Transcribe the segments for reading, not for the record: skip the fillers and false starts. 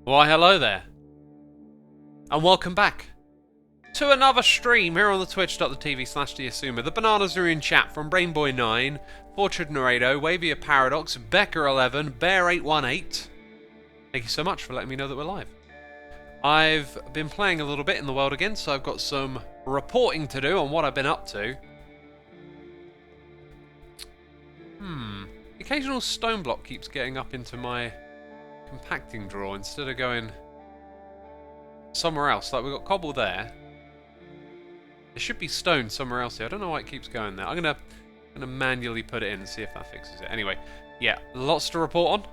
Why hello there, and welcome back to another stream here on the twitch.tv/Xisuma. The bananas are in chat from Brainboy9, Fortune Narado, Wavia Paradox, Becker11, Bear818. Thank you so much for letting me know that we're live. I've been playing a little bit in the world again, so I've got some reporting to do on what I've been up to. The occasional stone block keeps getting up into my compacting drawer instead of going somewhere else. Like, we've got cobble there. There should be stone somewhere else here. I don't know why it keeps going there. I'm gonna manually put it in and see if that fixes it. Anyway, yeah, lots to report on.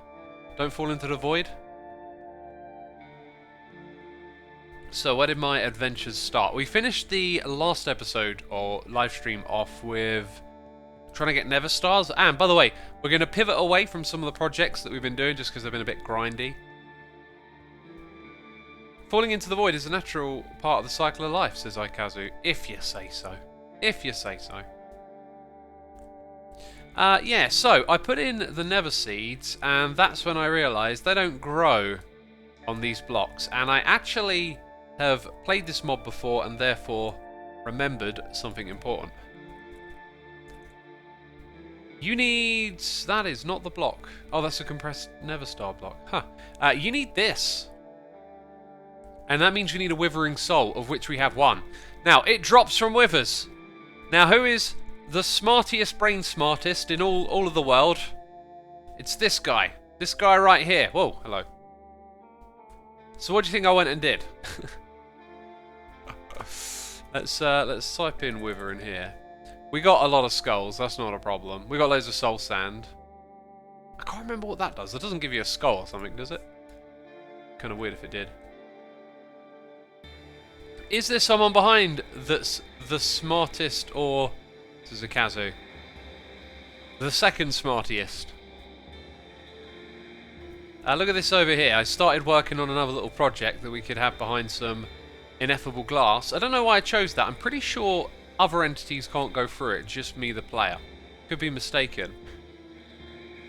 Don't fall into the void. So where did my adventures start? We finished the last episode or live stream off with trying to get Nether stars. And by the way, we're going to pivot away from some of the projects that we've been doing just because they've been a bit grindy. Falling into the void is a natural part of the cycle of life, says Ikazu. If you say so. If you say so. Yeah, so I put in the Nether seeds, and that's when I realised they don't grow on these blocks. And I actually have played this mod before and therefore remembered something important. You need... that is not the block. Oh, that's a compressed Nether star block. Huh. You need this. And that means you need a withering soul, of which we have one. Now, it drops from withers. Now, who is the smartiest brain smartest in all of the world? It's this guy. This guy right here. Whoa, hello. So what do you think I went and did? Let's type in wither in here. We got a lot of skulls, that's not a problem. We got loads of soul sand. I can't remember what that does. It doesn't give you a skull or something, does it? Kind of weird if it did. Is there someone behind that's the smartest, or... this is a Kazu. The second smartiest. Look at this over here. I started working on another little project that we could have behind some ineffable glass. I don't know why I chose that. I'm pretty sure other entities can't go through it, just me the player. Could be mistaken.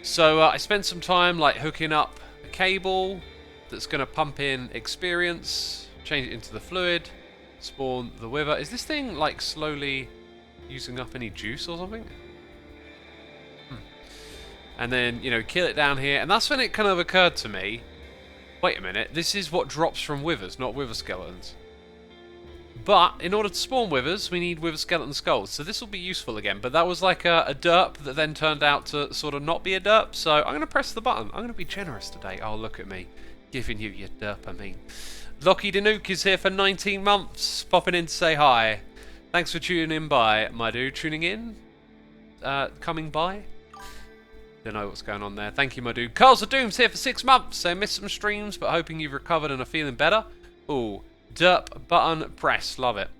So I spent some time like hooking up a cable that's going to pump in experience, change it into the fluid, spawn the wither. Is this thing like slowly using up any juice or something? And then, you know, kill it down here. And that's when it kind of occurred to me, wait a minute, this is what drops from withers, not wither skeletons. But in order to spawn withers, we need wither skeleton skulls. So this will be useful again. But that was like a derp that then turned out to sort of not be a derp. So I'm going to press the button. I'm going to be generous today. Oh, look at me. Giving you your dopamine. Lockie Danuke is here for 19 months. Popping in to say hi. Thanks for tuning in by, my dude. Tuning in? Coming by? Don't know what's going on there. Thank you, my dude. Carl's the Doom's here for 6 months. So missed some streams, but hoping you've recovered and are feeling better. Ooh. Derp button press. Love it.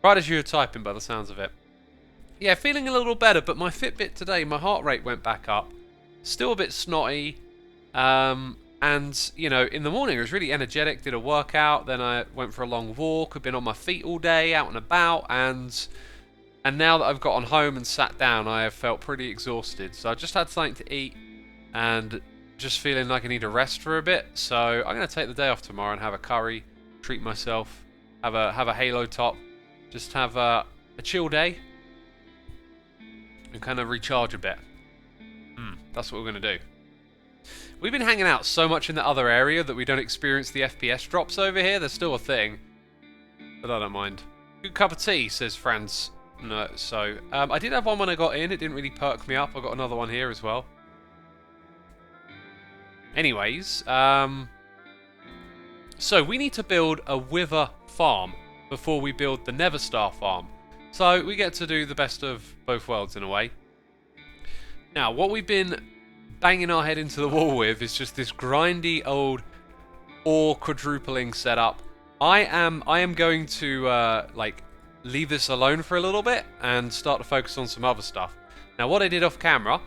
Right as you were typing by the sounds of it. Yeah, feeling a little better, but my Fitbit today, my heart rate went back up. Still a bit snotty. And, you know, in the morning I was really energetic, did a workout, then I went for a long walk, I've been on my feet all day, out and about, and now that I've gotten home and sat down, I have felt pretty exhausted. So I just had something to eat, and just feeling like I need a rest for a bit. So I'm going to take the day off tomorrow and have a curry, treat myself, have a Halo top, just have a chill day, and kind of recharge a bit. That's what we're going to do. We've been hanging out so much in the other area that we don't experience the FPS drops over here. They're still a thing, but I don't mind. Good cup of tea, says Franz. No, so I did have one when I got in. It didn't really perk me up. I got another one here as well. Anyways, so we need to build a wither farm before we build the Nether Star farm. So we get to do the best of both worlds in a way. Now, what we've been banging our head into the wall with is just this grindy old ore quadrupling setup. I am going to like leave this alone for a little bit and start to focus on some other stuff. Now, what I did off camera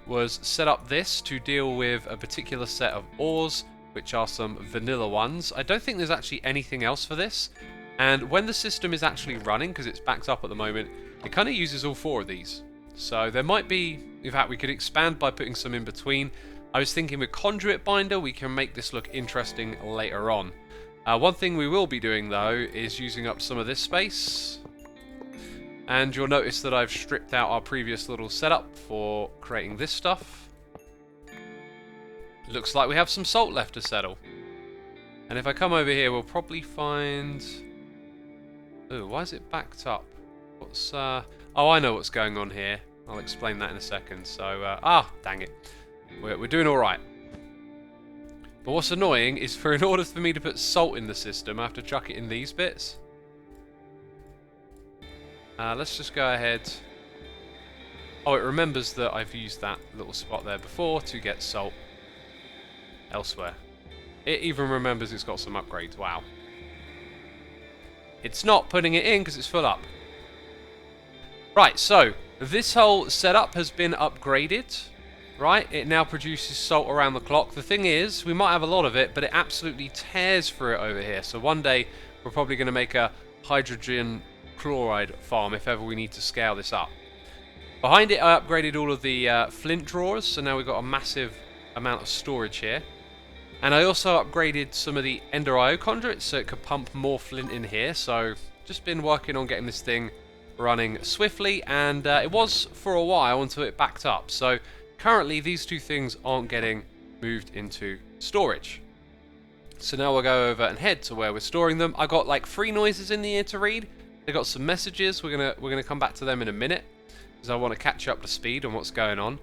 was set up this to deal with a particular set of ores, which are some vanilla ones. I don't think there's actually anything else for this. And when the system is actually running, because it's backed up at the moment, it kind of uses all 4 of these. So there might be, in fact, we could expand by putting some in between. I was thinking with Conduit Binder we can make this look interesting later on. One thing we will be doing though is using up some of this space. And you'll notice that I've stripped out our previous little setup for creating this stuff. Looks like we have some salt left to settle. And if I come over here, we'll probably find... Ooh, why is it backed up? What's... Oh, I know what's going on here. I'll explain that in a second. So, dang it. We're doing alright. But what's annoying is in order for me to put salt in the system, I have to chuck it in these bits. Let's just go ahead. Oh, it remembers that I've used that little spot there before to get salt elsewhere. It even remembers it's got some upgrades. Wow. It's not putting it in because it's full up. Right, so this whole setup has been upgraded. Right, it now produces salt around the clock. The thing is, we might have a lot of it, but it absolutely tears through it over here. So one day, we're probably going to make a hydrogen chloride farm if ever we need to scale this up. Behind it I upgraded all of the flint drawers, so now we've got a massive amount of storage here. And I also upgraded some of the Ender IO conduits so it could pump more flint in here. So just been working on getting this thing running swiftly, and it was for a while until it backed up. So currently these two things aren't getting moved into storage. So now we'll go over and head to where we're storing them. I got like 3 noises in the ear to read. They got some messages. We're gonna come back to them in a minute because I want to catch up to speed on what's going on.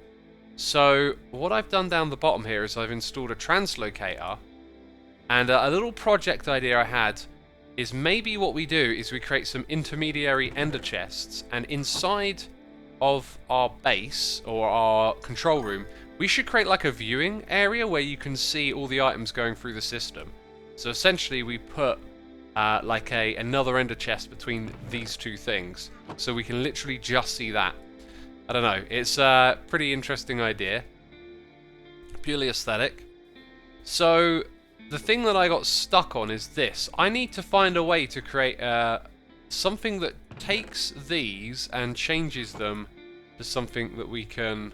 So what I've done down the bottom here is I've installed a translocator, and a little project idea I had is maybe what we do is we create some intermediary ender chests, and inside of our base or our control room we should create like a viewing area where you can see all the items going through the system. So essentially we put like another ender chest between these two things, so we can literally just see that. I don't know, it's a pretty interesting idea. Purely aesthetic. So the thing that I got stuck on is this. I need to find a way to create something that takes these and changes them to something that we can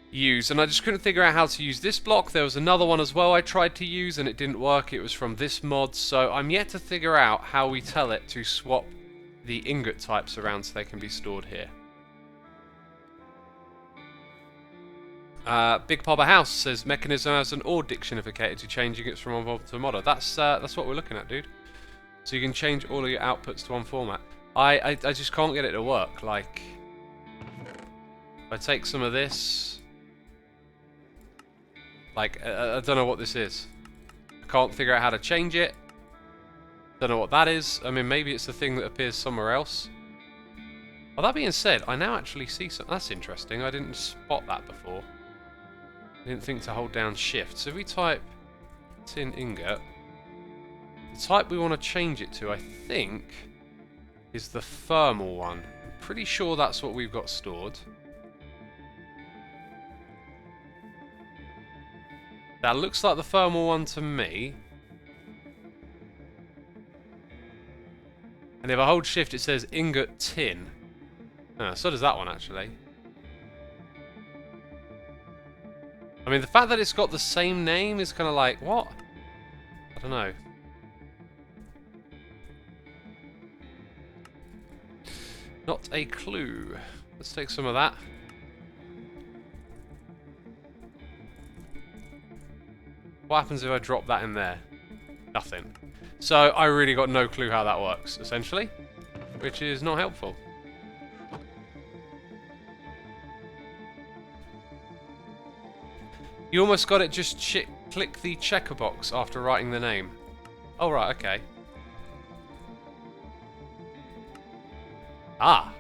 use, and I just couldn't figure out how to use this block. There was another one as well I tried to use and it didn't work. It was from this mod, so I'm yet to figure out how we tell it to swap the ingot types around so they can be stored here. Big Papa House says mechanism has an OR dictionificator to change ingots from one mod to another. That's what we're looking at, dude. So you can change all of your outputs to one format. I just can't get it to work. Like, if I take some of this, like, I don't know what this is. I can't figure out how to change it. Don't know what that is. I mean, maybe it's the thing that appears somewhere else. Well, that being said, I now actually see something. That's interesting. I didn't spot that before. I didn't think to hold down shift. So if we type tin ingot, the type we want to change it to, I think, is the thermal one. I'm pretty sure that's what we've got stored. That looks like the thermal one to me. And if I hold shift, it says ingot tin. So does that one, actually. I mean, the fact that it's got the same name is kind of like, what? I don't know. Not a clue. Let's take some of that. What happens if I drop that in there? Nothing. So I really got no clue how that works, essentially, which is not helpful. You almost got it, just click the checker box after writing the name. Oh, right, okay. Ah.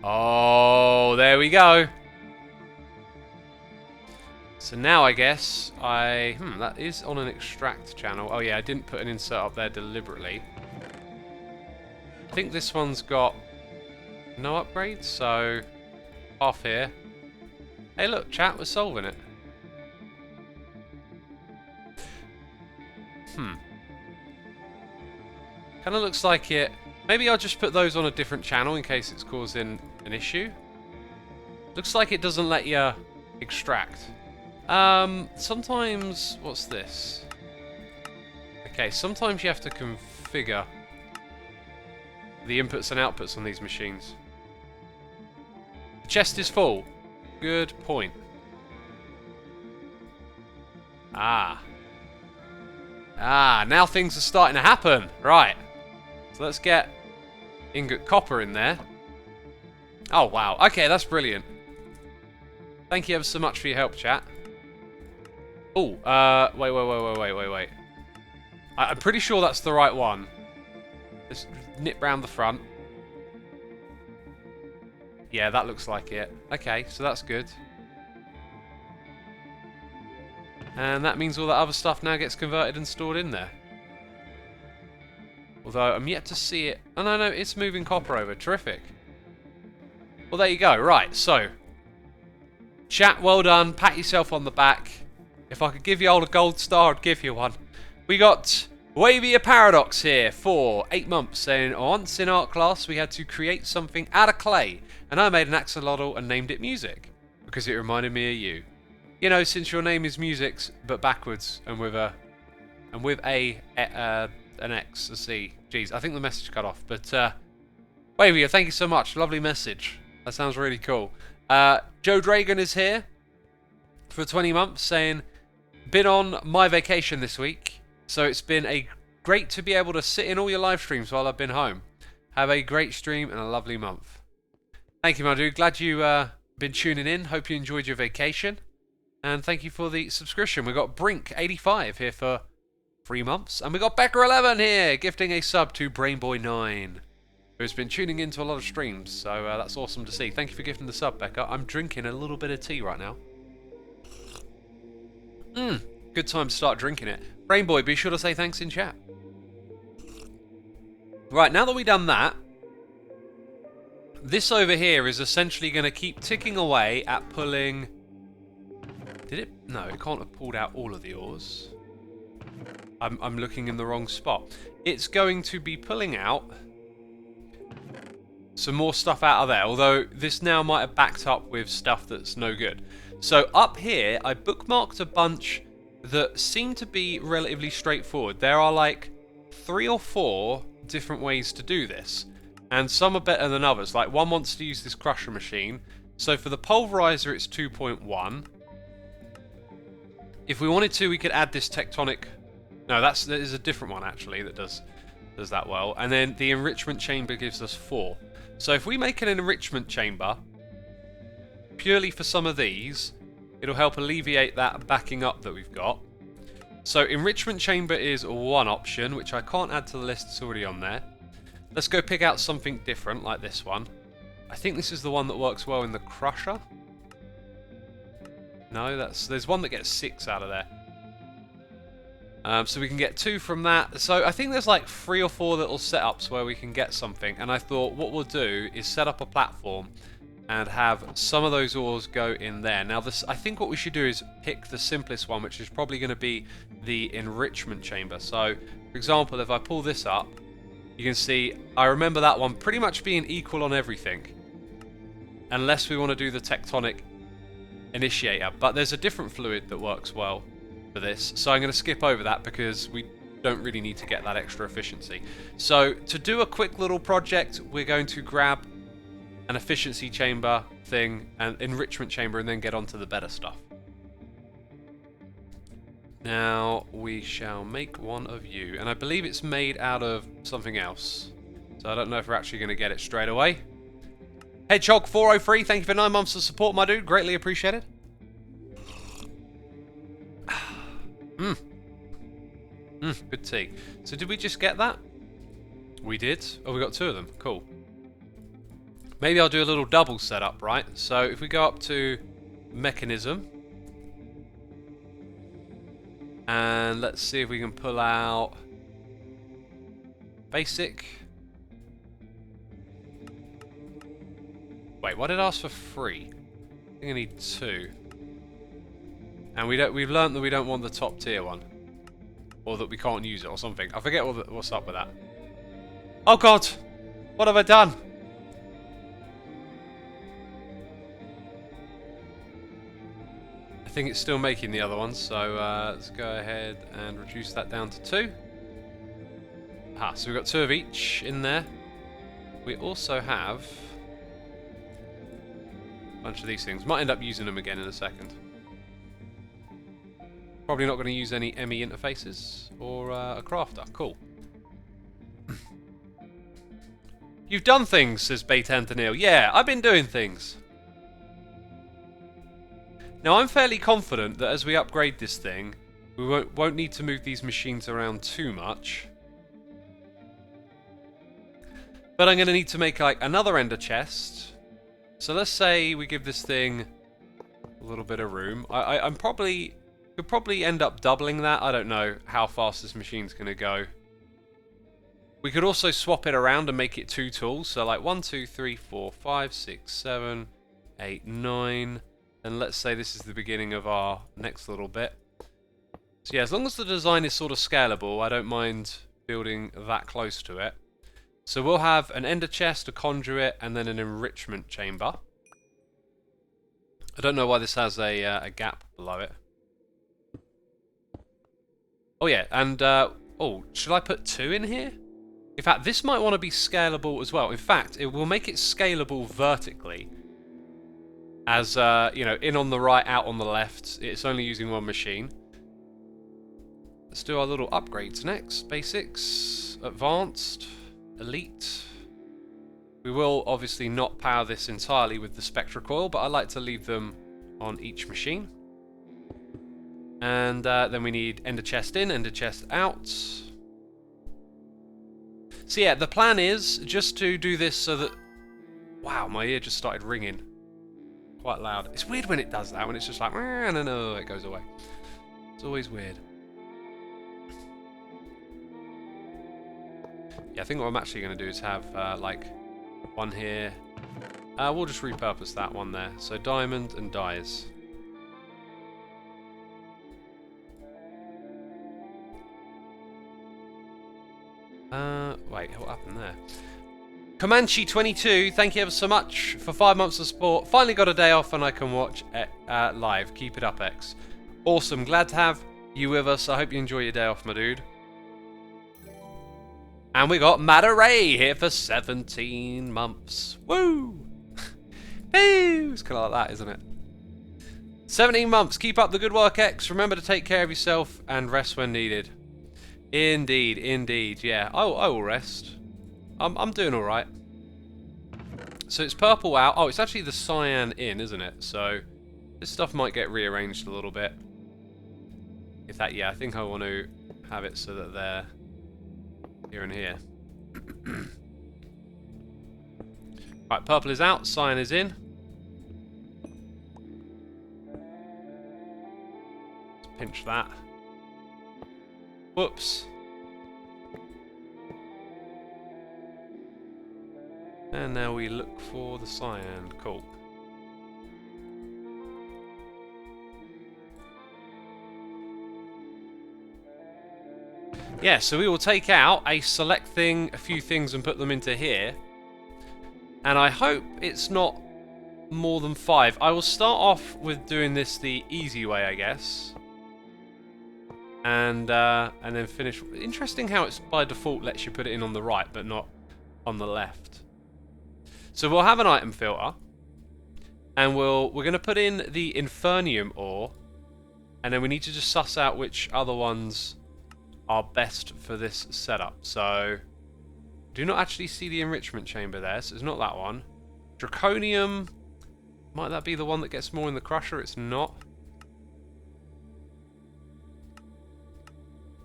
Oh, there we go. So now I guess that is on an extract channel. Oh yeah, I didn't put an insert up there deliberately. I think this one's got no upgrades, so off here. Hey look, chat, we're solving it. Kind of looks like it. Maybe I'll just put those on a different channel in case it's causing an issue. Looks like it doesn't let you extract. Sometimes... What's this? Okay, sometimes you have to configure the inputs and outputs on these machines. The chest is full. Good point. Ah, now things are starting to happen. Right. So let's get ingot copper in there. Oh, wow. Okay, that's brilliant. Thank you ever so much for your help, chat. Oh, wait. I'm pretty sure that's the right one. Let's nip round the front. Yeah, that looks like it. Okay, so that's good. And that means all that other stuff now gets converted and stored in there. Although, I'm yet to see it... Oh, no, it's moving copper over. Terrific. Well, there you go. Right, so... Chat, well done. Pat yourself on the back. If I could give you all a gold star, I'd give you one. We got Wavy Paradox here for 8 months, saying, once in art class, we had to create something out of clay, and I made an axolotl and named it Music, because it reminded me of you. You know, since your name is Musics, but backwards, and with an X, a C. Jeez, I think the message cut off. But, Wavy, thank you so much. Lovely message. That sounds really cool. Joe Dragon is here for 20 months, saying, been on my vacation this week, so it's been great to be able to sit in all your live streams while I've been home. Have a great stream and a lovely month. Thank you, my dude. Glad you been tuning in. Hope you enjoyed your vacation. And thank you for the subscription. We got Brink85 here for 3 months. And we got Becker11 here, gifting a sub to Brainboy9, who's been tuning into a lot of streams. So that's awesome to see. Thank you for gifting the sub, Becca. I'm drinking a little bit of tea right now. Good time to start drinking it. Brainboy, be sure to say thanks in chat. Right, now that we've done that, this over here is essentially going to keep ticking away at pulling... Did it? No, it can't have pulled out all of the ores. I'm looking in the wrong spot. It's going to be pulling out some more stuff out of there, although this now might have backed up with stuff that's no good. So up here, I bookmarked a bunch that seem to be relatively straightforward. There are like 3 or 4 different ways to do this, and some are better than others. Like one wants to use this crusher machine, so for the pulverizer it's 2.1. If we wanted to, we could add this tectonic... No, that is a different one actually that does that well. And then the enrichment chamber gives us 4. So if we make an enrichment chamber purely for some of these, it'll help alleviate that backing up that we've got. So enrichment chamber is one option, which I can't add to the list, it's already on there. Let's go pick out something different, like this one. I think this is the one that works well in the crusher. No, there's one that gets 6 out of there. So we can get 2 from that. So I think there's like 3 or 4 little setups where we can get something. And I thought what we'll do is set up a platform and have some of those ores go in there. Now, I think what we should do is pick the simplest one, which is probably going to be the enrichment chamber. So, for example, if I pull this up, you can see I remember that one pretty much being equal on everything, unless we want to do the tectonic initiator. But there's a different fluid that works well for this, so I'm going to skip over that because we don't really need to get that extra efficiency. So to do a quick little project, we're going to grab an efficiency chamber thing, an enrichment chamber, and then get onto the better stuff. Now we shall make one of you, and I believe it's made out of something else, so I don't know if we're actually going to get it straight away. Hedgehog403, thank you for 9 months of support, my dude. Greatly appreciated. Good tea. So did we just get that? We did. Oh, we got 2 of them. Cool. Maybe I'll do a little double setup, right? So if we go up to mechanism, and let's see if we can pull out basic. Wait, what did I ask for 3? I think I need 2. And we've learnt that we don't want the top tier one, or that we can't use it or something. I forget what's up with that. Oh God, what have I done? think it's still making the other ones, so let's go ahead and reduce that down to 2. Ah, so we've got 2 of each in there. We also have a bunch of these things. Might end up using them again in a second. Probably not going to use any Emmy interfaces or a crafter. Cool. You've done things, says Bait Antonil. Yeah, I've been doing things. Now, I'm fairly confident that as we upgrade this thing, we won't need to move these machines around too much. But I'm going to need to make like another ender chest. So let's say we give this thing a little bit of room. I'm probably could probably end up doubling that. I don't know how fast this machine's going to go. We could also swap it around and make it 2 tools. So like 1, 2, 3, 4, 5, 6, 7, 8, 9. And let's say this is the beginning of our next little bit. So yeah, as long as the design is sort of scalable, I don't mind building that close to it. So we'll have an ender chest, a conduit, and then an enrichment chamber. I don't know why this has a gap below it. Oh yeah, and oh, should I put 2 in here? In fact, this might want to be scalable as well. In fact, it will make it scalable vertically. As, you know, in on the right, out on the left. It's only using 1 machine. Let's do our little upgrades next. Basics, advanced, elite. We will obviously not power this entirely with the Spectra Coil, but I like to leave them on each machine. And then we need ender chest in, ender chest out. So yeah, the plan is just to do this so that... Wow, my ear just started ringing. Quite loud. It's weird when it does that, when it's just like... No, it goes away. It's always weird. Yeah, I think what I'm actually going to do is have, like, 1 here. We'll just repurpose that one there. So diamond and dyes. Wait, what happened there? Comanche22, thank you ever so much for 5 months of support. Finally got a day off and I can watch live. Keep it up, X. Awesome, glad to have you with us. I hope you enjoy your day off, my dude. And we got Matt Array here for 17 months. Woo! Woo! It's kind of like that, isn't it? 17 months. Keep up the good work, X. Remember to take care of yourself and rest when needed. Indeed, indeed. Yeah, I will rest. I'm doing all right. So it's purple out. Oh, it's actually the cyan in, isn't it? So this stuff might get rearranged a little bit. If that, yeah, I think I want to have it so that they're here and here. Right, purple is out, cyan is in. Let's pinch that. Whoops. And now we look for the cyan. Cool. Yeah, so we will take out a select thing, a few things, and put them into here. And I hope it's not more than 5. I will start off with doing this the easy way, I guess. And then finish. Interesting how it's by default lets you put it in on the right, but not on the left. So we'll have an item filter, and we're going to put in the Infernium ore, and then we need to just suss out which other ones are best for this setup. So do not actually see the Enrichment Chamber there, so it's not that one. Draconium, might that be the one that gets more in the crusher? It's not.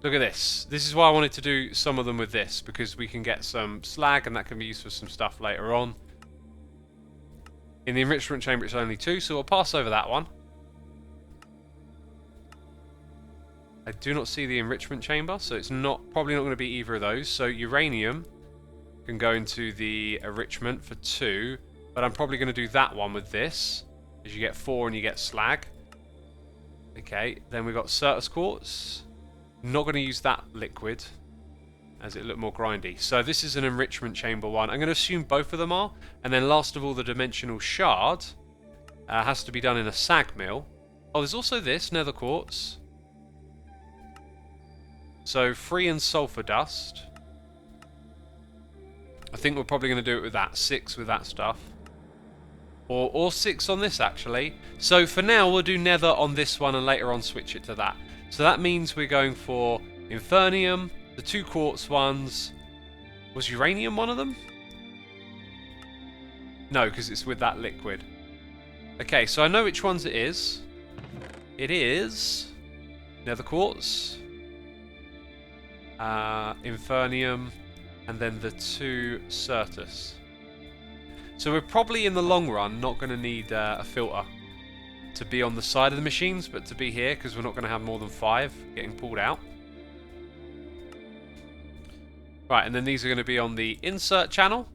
Look at this. This is why I wanted to do some of them with this, because we can get some slag and that can be used for some stuff later on. In the Enrichment Chamber it's only 2, so we'll pass over that one. I do not see the Enrichment Chamber, so it's probably not going to be either of those. So uranium can go into the enrichment for 2, but I'm probably going to do that one with this, as you get 4 and you get slag. Okay, then we've got Certus Quartz. Not going to use that liquid, as it looked more grindy. So this is an Enrichment Chamber one. I'm going to assume both of them are. And then last of all, the Dimensional Shard has to be done in a Sag Mill. Oh, there's also this, Nether Quartz. So, 3 in sulfur dust. I think we're probably going to do it with that. 6 with that stuff. Or 6 on this, actually. So, for now, we'll do nether on this one and later on switch it to that. So, that means we're going for Infernium, the 2 quartz ones. Was uranium one of them? No, because it's with that liquid. Okay, so I know which ones it is. It is Nether Quartz, Infernium, and then the 2 Certus. So we're probably in the long run not going to need a filter to be on the side of the machines, but to be here because we're not going to have more than 5 getting pulled out. Right, and then these are going to be on the insert channel.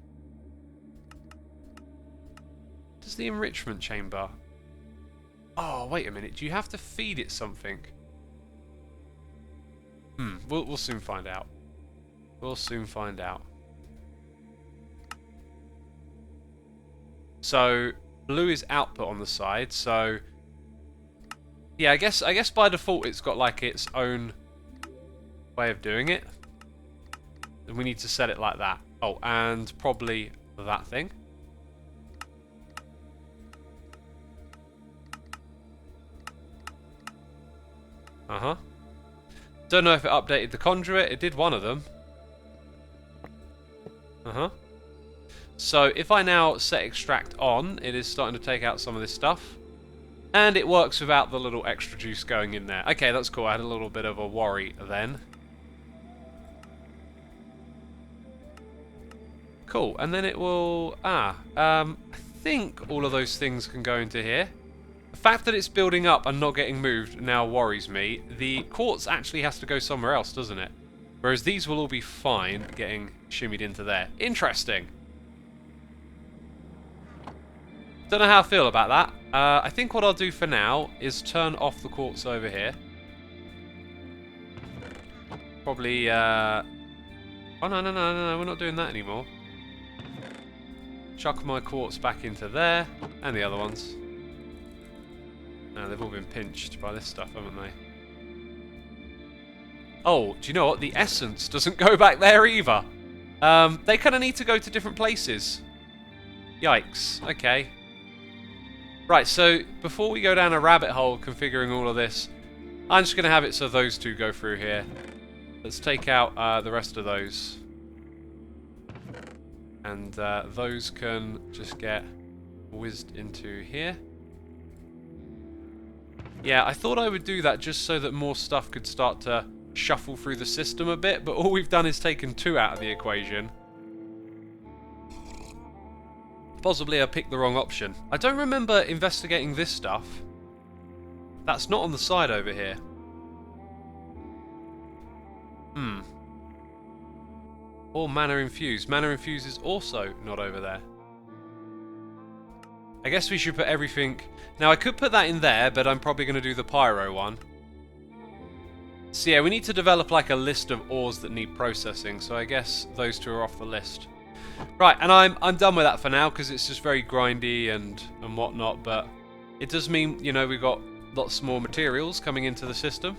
Does the Enrichment Chamber... Oh, wait a minute. Do you have to feed it something? We'll soon find out. We'll soon find out. So, blue is output on the side, so... Yeah, I guess by default it's got like its own way of doing it. And we need to set it like that. Oh, and probably that thing. Don't know if it updated the conduit. It did one of them. So if I now set extract on, it is starting to take out some of this stuff. And it works without the little extra juice going in there. Okay, that's cool. I had a little bit of a worry then. Cool. And then it will... I think all of those things can go into here. The fact that it's building up and not getting moved now worries me. The quartz actually has to go somewhere else, doesn't it? Whereas these will all be fine getting shimmied into there. Interesting. Don't know how I feel about that. I think what I'll do for now is turn off the quartz over here. Probably, Oh, no, we're not doing that anymore. Chuck my quartz back into there, and the other ones. They've all been pinched by this stuff, haven't they? Oh, do you know what? The essence doesn't go back there either. They kind of need to go to different places. Yikes. Okay. Right, so before we go down a rabbit hole configuring all of this, I'm just going to have it so those 2 go through here. Let's take out the rest of those. And those can just get whizzed into here. Yeah, I thought I would do that just so that more stuff could start to shuffle through the system a bit, but all we've done is taken 2 out of the equation. Possibly I picked the wrong option. I don't remember investigating this stuff. That's not on the side over here. Or mana infused. Mana infused is also not over there. I guess we should put everything... Now, I could put that in there, but I'm probably going to do the pyro one. So yeah, we need to develop like a list of ores that need processing, so I guess those 2 are off the list. Right, and I'm done with that for now, because it's just very grindy and whatnot, but it does mean, you know, we've got lots more materials coming into the system.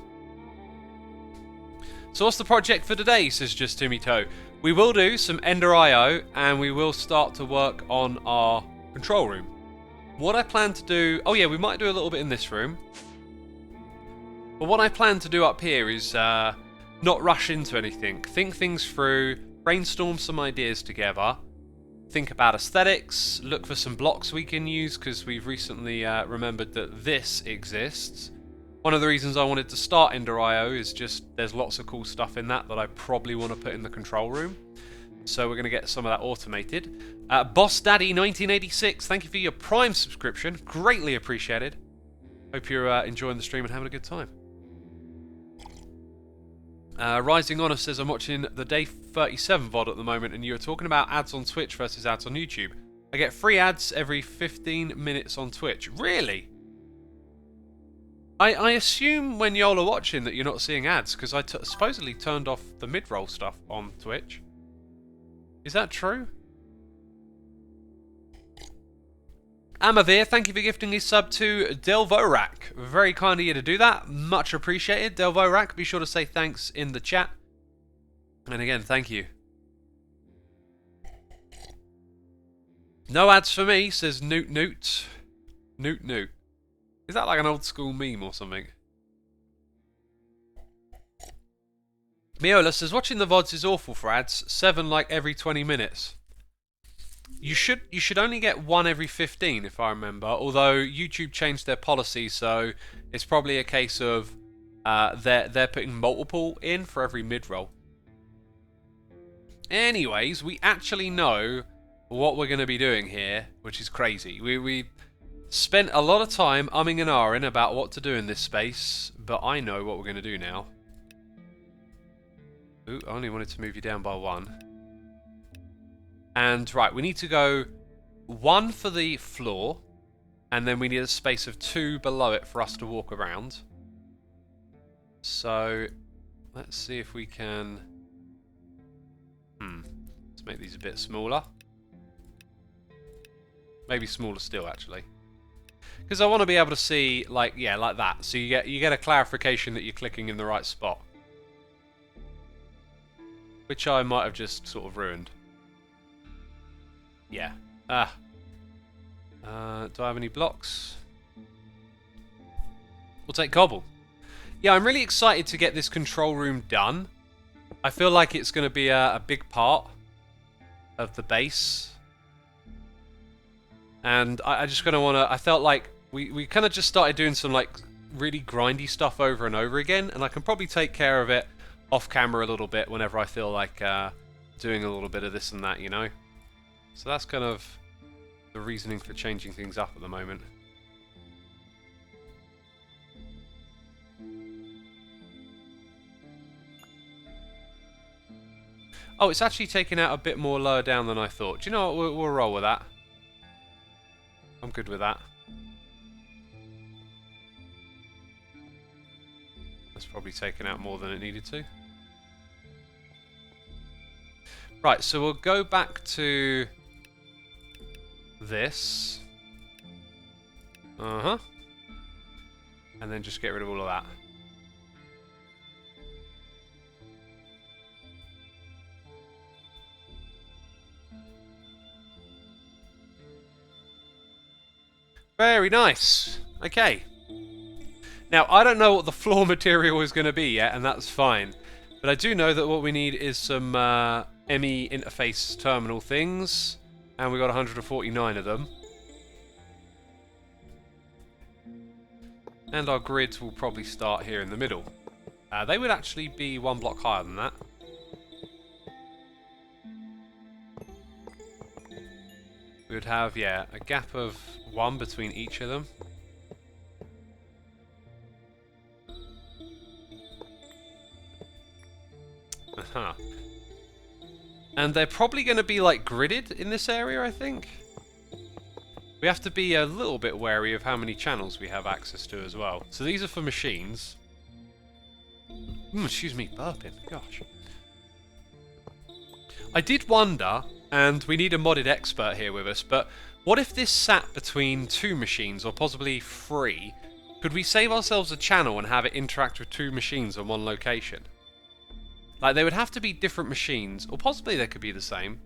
So what's the project for today, says Just Timmy Toe. We will do some Ender IO, and we will start to work on our control room. What I plan to do... Oh yeah, we might do a little bit in this room. But what I plan to do up here is not rush into anything. Think things through, brainstorm some ideas together, think about aesthetics, look for some blocks we can use, because we've recently remembered that this exists. One of the reasons I wanted to start Ender IO is just there's lots of cool stuff in that I probably want to put in the control room. So we're going to get some of that automated. Boss Daddy 1986, thank you for your Prime subscription. Greatly appreciated. Hope you're enjoying the stream and having a good time. Rising Honor says, I'm watching the Day 37 VOD at the moment, and you're talking about ads on Twitch versus ads on YouTube. I get free ads every 15 minutes on Twitch. Really? I assume when y'all are watching that you're not seeing ads, because I supposedly turned off the mid-roll stuff on Twitch. Is that true? Amavir, thank you for gifting a sub to Delvorak. Very kind of you to do that. Much appreciated. Delvorak, be sure to say thanks in the chat. And again, thank you. No ads for me, says Newt Newt. Newt Newt. Is that like an old school meme or something? Miola says, watching the VODs is awful for ads. 7 like every 20 minutes. You should only get 1 every 15, if I remember. Although YouTube changed their policy, so it's probably a case of they're putting multiple in for every mid-roll. Anyways, we actually know what we're going to be doing here, which is crazy. We spent a lot of time umming and ahhing about what to do in this space, but I know what we're going to do now. Ooh, I only wanted to move you down by 1. And, right, we need to go 1 for the floor, and then we need a space of 2 below it for us to walk around. So, let's see if we can... let's make these a bit smaller. Maybe smaller still, actually. Because I want to be able to see, like, yeah, like that. So you get a clarification that you're clicking in the right spot. Which I might have just sort of ruined. Yeah. Do I have any blocks? We'll take cobble. Yeah, I'm really excited to get this control room done. I feel like it's going to be a big part of the base. And I just kind of want to... I felt like we kind of just started doing some like really grindy stuff over and over again. And I can probably take care of it off camera a little bit whenever I feel like doing a little bit of this and that, you know? So that's kind of the reasoning for changing things up at the moment. Oh, it's actually taken out a bit more lower down than I thought. Do you know what? We'll roll with that. I'm good with that. That's probably taken out more than it needed to. Right, so we'll go back to this. And then just get rid of all of that. Very nice. Okay. Now, I don't know what the floor material is going to be yet, and that's fine. But I do know that what we need is some Emmy interface terminal things. And we got 149 of them. And our grids will probably start here in the middle. They would actually be 1 block higher than that. We would have, yeah, a gap of 1 between each of them. And they're probably going to be like gridded in this area, I think. We have to be a little bit wary of how many channels we have access to as well. So these are for machines. Excuse me, burping. Gosh. I did wonder, and we need a modded expert here with us, but what if this sat between 2 machines, or possibly 3? Could we save ourselves a channel and have it interact with 2 machines on 1 location? Like, they would have to be different machines, or possibly they could be the same.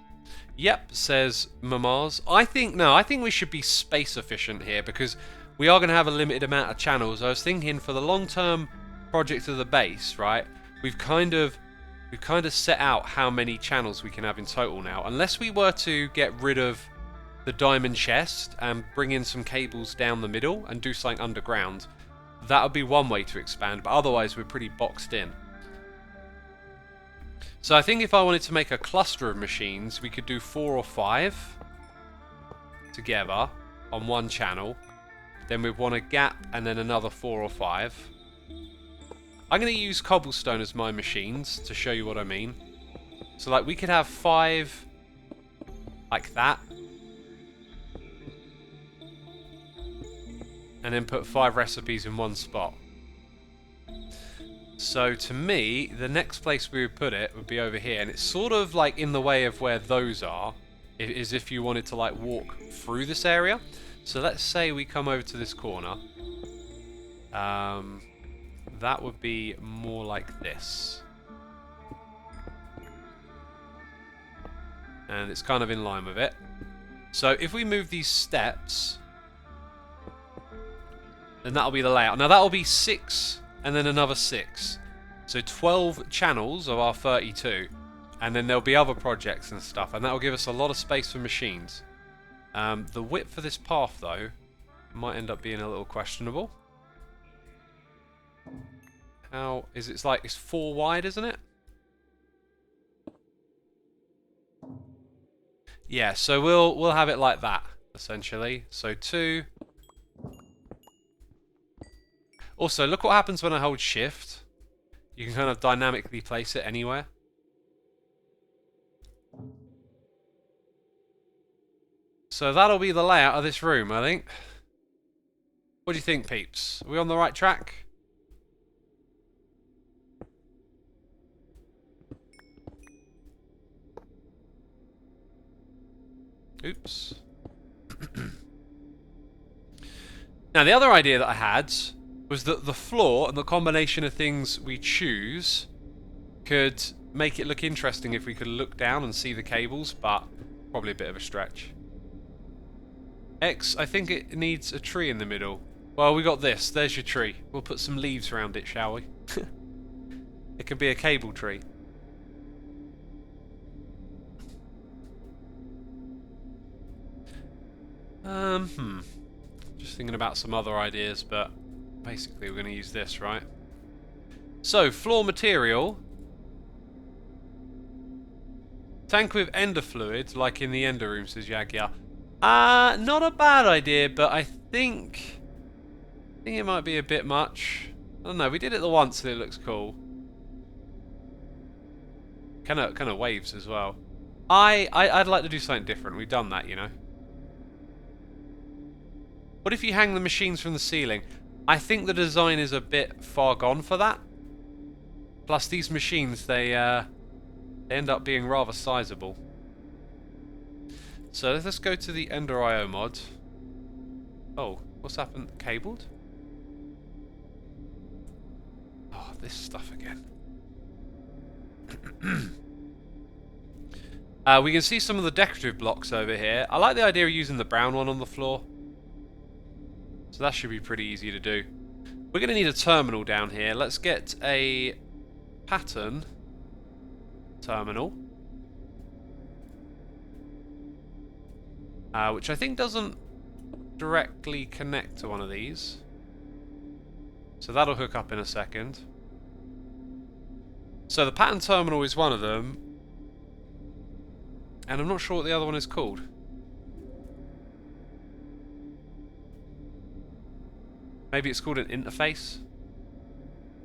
Yep, says Mamars. I think we should be space efficient here, because we are going to have a limited amount of channels. I was thinking for the long-term project of the base, right, we've kind of set out how many channels we can have in total now. Unless we were to get rid of the diamond chest and bring in some cables down the middle and do something underground, that would be one way to expand, but otherwise we're pretty boxed in. So I think if I wanted to make a cluster of machines, we could do 4 or 5 together on 1 channel. Then we'd want a gap and then another 4 or 5. I'm going to use cobblestone as my machines to show you what I mean. So like we could have 5 like that. And then put 5 recipes in 1 spot. So to me, the next place we would put it would be over here, and it's sort of like in the way of where those are, is if you wanted to like walk through this area. So let's say we come over to this corner. That would be more like this. And it's kind of in line with it. So if we move these steps, then that'll be the layout. Now that'll be 6 and then another 6. So 12 channels of our 32. And then there'll be other projects and stuff. And that'll give us a lot of space for machines. The width for this path, though, might end up being a little questionable. How is it? It's like it's 4 wide, isn't it? Yeah, so we'll have it like that, essentially. So 2. Also, look what happens when I hold shift. You can kind of dynamically place it anywhere. So that'll be the layout of this room, I think. What do you think, peeps? Are we on the right track? Oops. Now, the other idea that I had was that the floor and the combination of things we choose could make it look interesting if we could look down and see the cables, but probably a bit of a stretch. X, I think it needs a tree in the middle. Well, we got this. There's your tree. We'll put some leaves around it, shall we? It can be a cable tree. Just thinking about some other ideas, but basically we're going to use this, right? So, floor material. Tank with ender fluid, like in the ender room, says Yagya. Not a bad idea, but I think it might be a bit much. I don't know, we did it the once and it looks cool. Kind of waves as well. I'd like to do something different. We've done that, you know. What if you hang the machines from the ceiling? I think the design is a bit far gone for that. Plus, these machines, they end up being rather sizable. So let's go to the Ender IO mod. Oh, what's happened? Cabled? Oh, this stuff again. We can see some of the decorative blocks over here. I like the idea of using the brown one on the floor. So that should be pretty easy to do. We're going to need a terminal down here. Let's get a pattern terminal. Which I think doesn't directly connect to one of these. So that'll hook up in a second. So the pattern terminal is one of them. And I'm not sure what the other one is called. Maybe it's called an interface?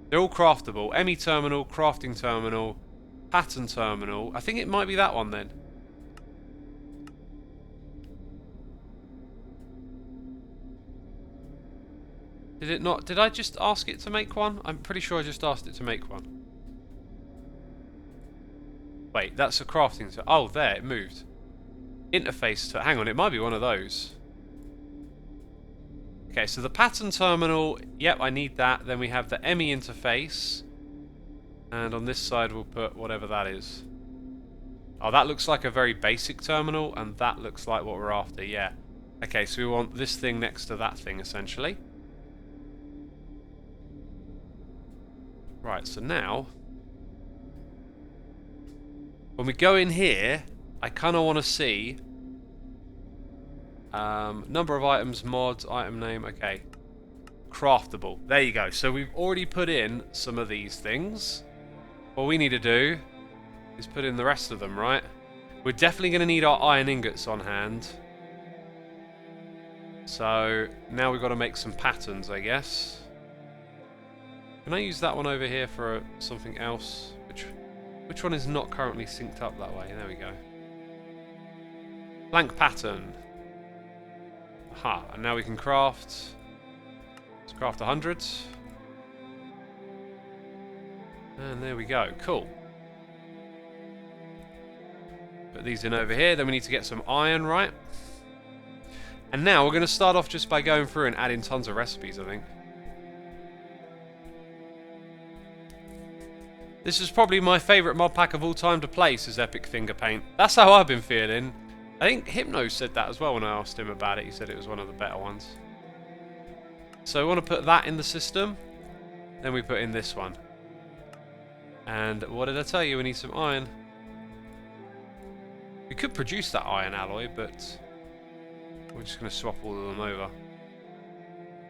They're all craftable. Emmy terminal, crafting terminal, pattern terminal. I think it might be that one then. Did it not? Did I just ask it to make one? I'm pretty sure I just asked it to make one. Wait, that's a crafting terminal. Oh, there, it moved. Interface. Hang on, it might be one of those. Okay, so the pattern terminal, yep, I need that. Then we have the Emmy interface. And on this side we'll put whatever that is. Oh, that looks like a very basic terminal, and that looks like what we're after, yeah. Okay, so we want this thing next to that thing, essentially. Right, so now, when we go in here, I kind of want to see number of items, mods, item name, okay. Craftable, there you go. So we've already put in some of these things. What we need to do is put in the rest of them, right? We're definitely going to need our iron ingots on hand. So now we've got to make some patterns, I guess. Can I use that one over here for something else? Which one is not currently synced up that way? There we go. Blank pattern. Aha, and now we can craft. Let's craft 100. And there we go. Cool. Put these in over here. Then we need to get some iron, right? And now we're going to start off just by going through and adding tons of recipes, I think. This is probably my favourite mod pack of all time to play, says Epic Finger Paint. That's how I've been feeling. I think Hypno said that as well when I asked him about it. He said it was one of the better ones. So we want to put that in the system. Then we put in this one. And what did I tell you? We need some iron. We could produce that iron alloy, but we're just going to swap all of them over.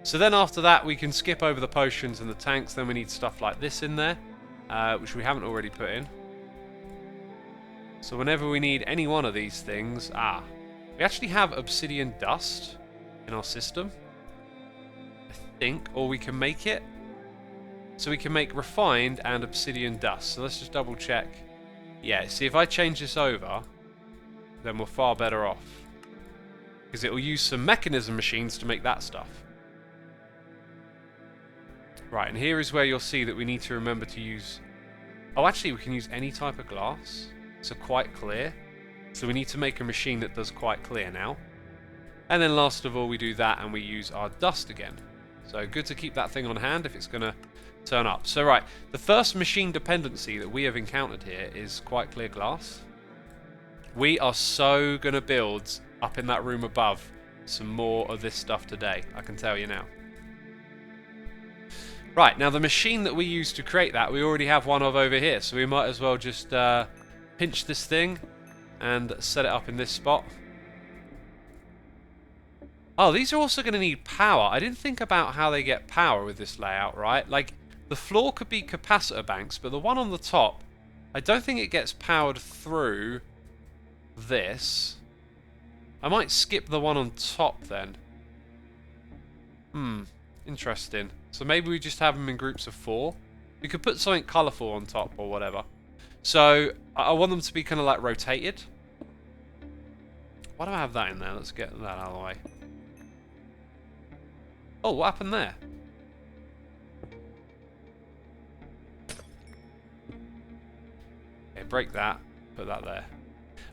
So then after that, we can skip over the potions and the tanks. Then we need stuff like this in there, which we haven't already put in. So whenever we need any one of these things... we actually have obsidian dust in our system, I think, or we can make it. So we can make refined and obsidian dust. So let's just double check. Yeah, see, if I change this over, then we're far better off. Because it will use some mechanism machines to make that stuff. Right, and here is where you'll see that we need to remember to use... Oh, actually, we can use any type of glass. So quite clear. So we need to make a machine that does quite clear now. And then last of all, we do that and we use our dust again. So good to keep that thing on hand if it's going to turn up. So right, the first machine dependency that we have encountered here is quite clear glass. We are so going to build up in that room above some more of this stuff today, I can tell you now. Right, now the machine that we used to create that, we already have one of over here, so we might as well just pinch this thing and set it up in this spot. Oh, these are also going to need power. I didn't think about how they get power with this layout, right? Like, the floor could be capacitor banks, but the one on the top, I don't think it gets powered through this. I might skip the one on top then. Interesting. So maybe we just have them in groups of 4. We could put something colourful on top or whatever. So I want them to be kind of like rotated. Why do I have that in there? Let's get that out of the way. Oh, what happened there? Okay, break that. Put that there.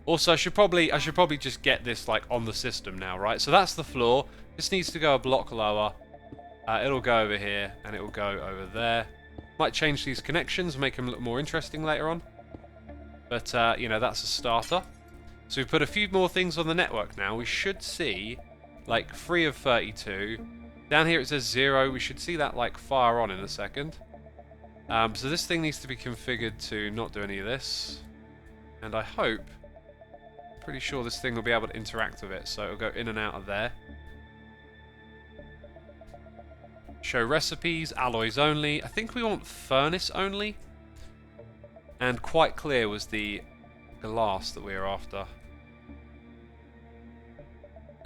Also, I should probably just get this like on the system now, right? So that's the floor. This needs to go a block lower. It'll go over here and it will go over there. Might change these connections, make them look more interesting later on. But you know, that's a starter. So we've put a few more things on the network now. We should see like 3 of 32. Down here it says 0. We should see that like fire on in a second. So this thing needs to be configured to not do any of this. And I hope, pretty sure this thing will be able to interact with it. So it'll go in and out of there. Show recipes, alloys only. I think we want furnace only. And quite clear was the glass that we were after.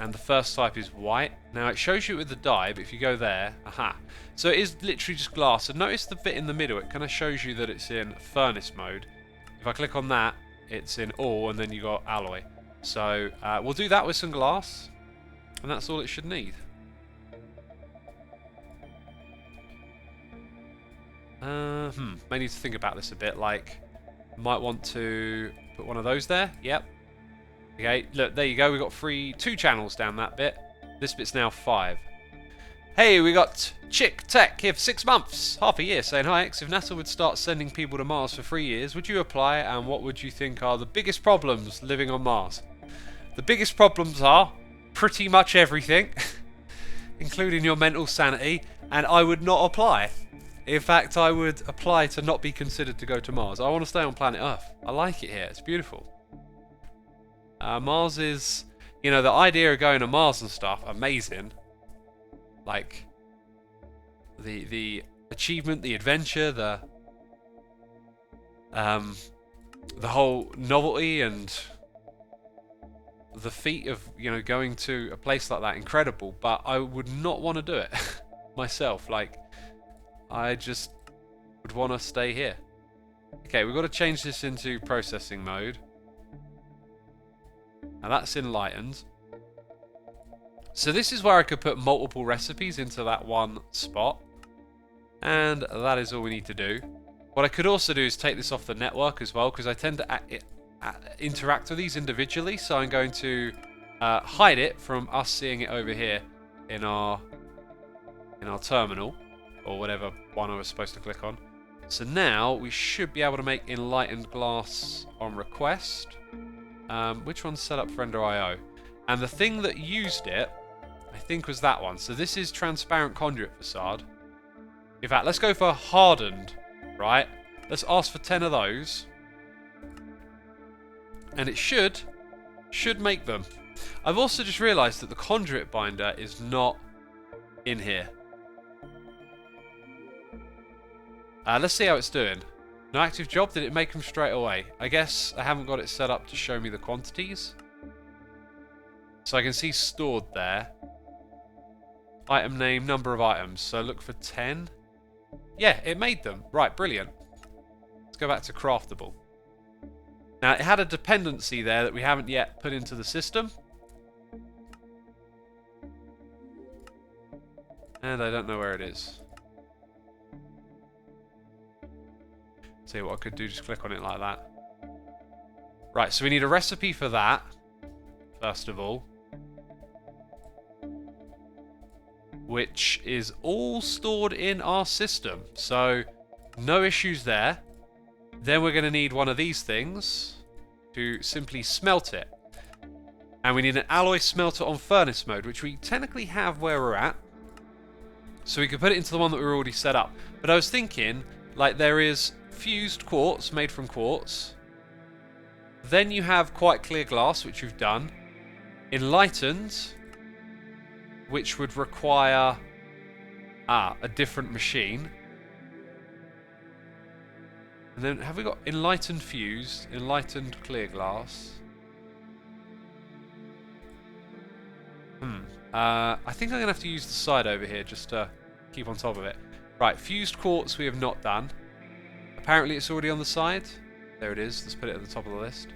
And the first type is white. Now it shows you with the dye, but if you go there, aha. So it is literally just glass. And notice the bit in the middle, it kind of shows you that it's in furnace mode. If I click on that, it's in ore, and then you got alloy. So we'll do that with some glass. And that's all it should need. May need to think about this a bit. Like, might want to put one of those there. Yep. Okay, look, there you go. We got 2 channels down that bit. This bit's now 5. Hey, we got Chick Tech here for 6 months, half a year, saying, hi X, if NASA would start sending people to Mars for 3 years, would you apply, and what would you think are the biggest problems living on Mars? The biggest problems are pretty much everything, including your mental sanity, and I would not apply. In fact, I would apply to not be considered to go to Mars. I want to stay on planet Earth. I like it here. It's beautiful. Mars is, you know, the idea of going to Mars and stuff, amazing. Like, the achievement, the adventure, the whole novelty and the feat of, you know, going to a place like that, incredible. But I would not want to do it myself. Like, I just would want to stay here. Okay, we've got to change this into processing mode. Now that's Enlightened. So this is where I could put multiple recipes into that one spot. And that is all we need to do. What I could also do is take this off the network as well, because I tend to interact with these individually. So I'm going to hide it from us seeing it over here in our terminal, or whatever one I was supposed to click on. So now we should be able to make Enlightened glass on request. Which one's set up for Ender IO? And the thing that used it, I think, was that one. So this is transparent conduit facade. In fact, let's go for hardened, right? Let's ask for 10 of those. And it should make them. I've also just realised that the Conduit Binder is not in here. Let's see how it's doing. No active job, did it make them straight away? I guess I haven't got it set up to show me the quantities. So I can see stored there. Item name, number of items. So look for 10. Yeah, it made them. Right, brilliant. Let's go back to craftable. Now, it had a dependency there that we haven't yet put into the system. And I don't know where it is. See what I could do, just click on it like that. Right, so we need a recipe for that, first of all. Which is all stored in our system. So, no issues there. Then we're going to need one of these things to simply smelt it. And we need an alloy smelter on furnace mode, which we technically have where we're at. So we can put it into the one that we're already set up. But I was thinking, like, there is fused quartz made from quartz. Then you have quite clear glass, which we've done. Enlightened, which would require a different machine. And then have we got Enlightened fused, Enlightened clear glass? I think I'm going to have to use the side over here just to keep on top of it. Right, fused quartz we have not done. Apparently it's already on the side. There it is. Let's put it at the top of the list.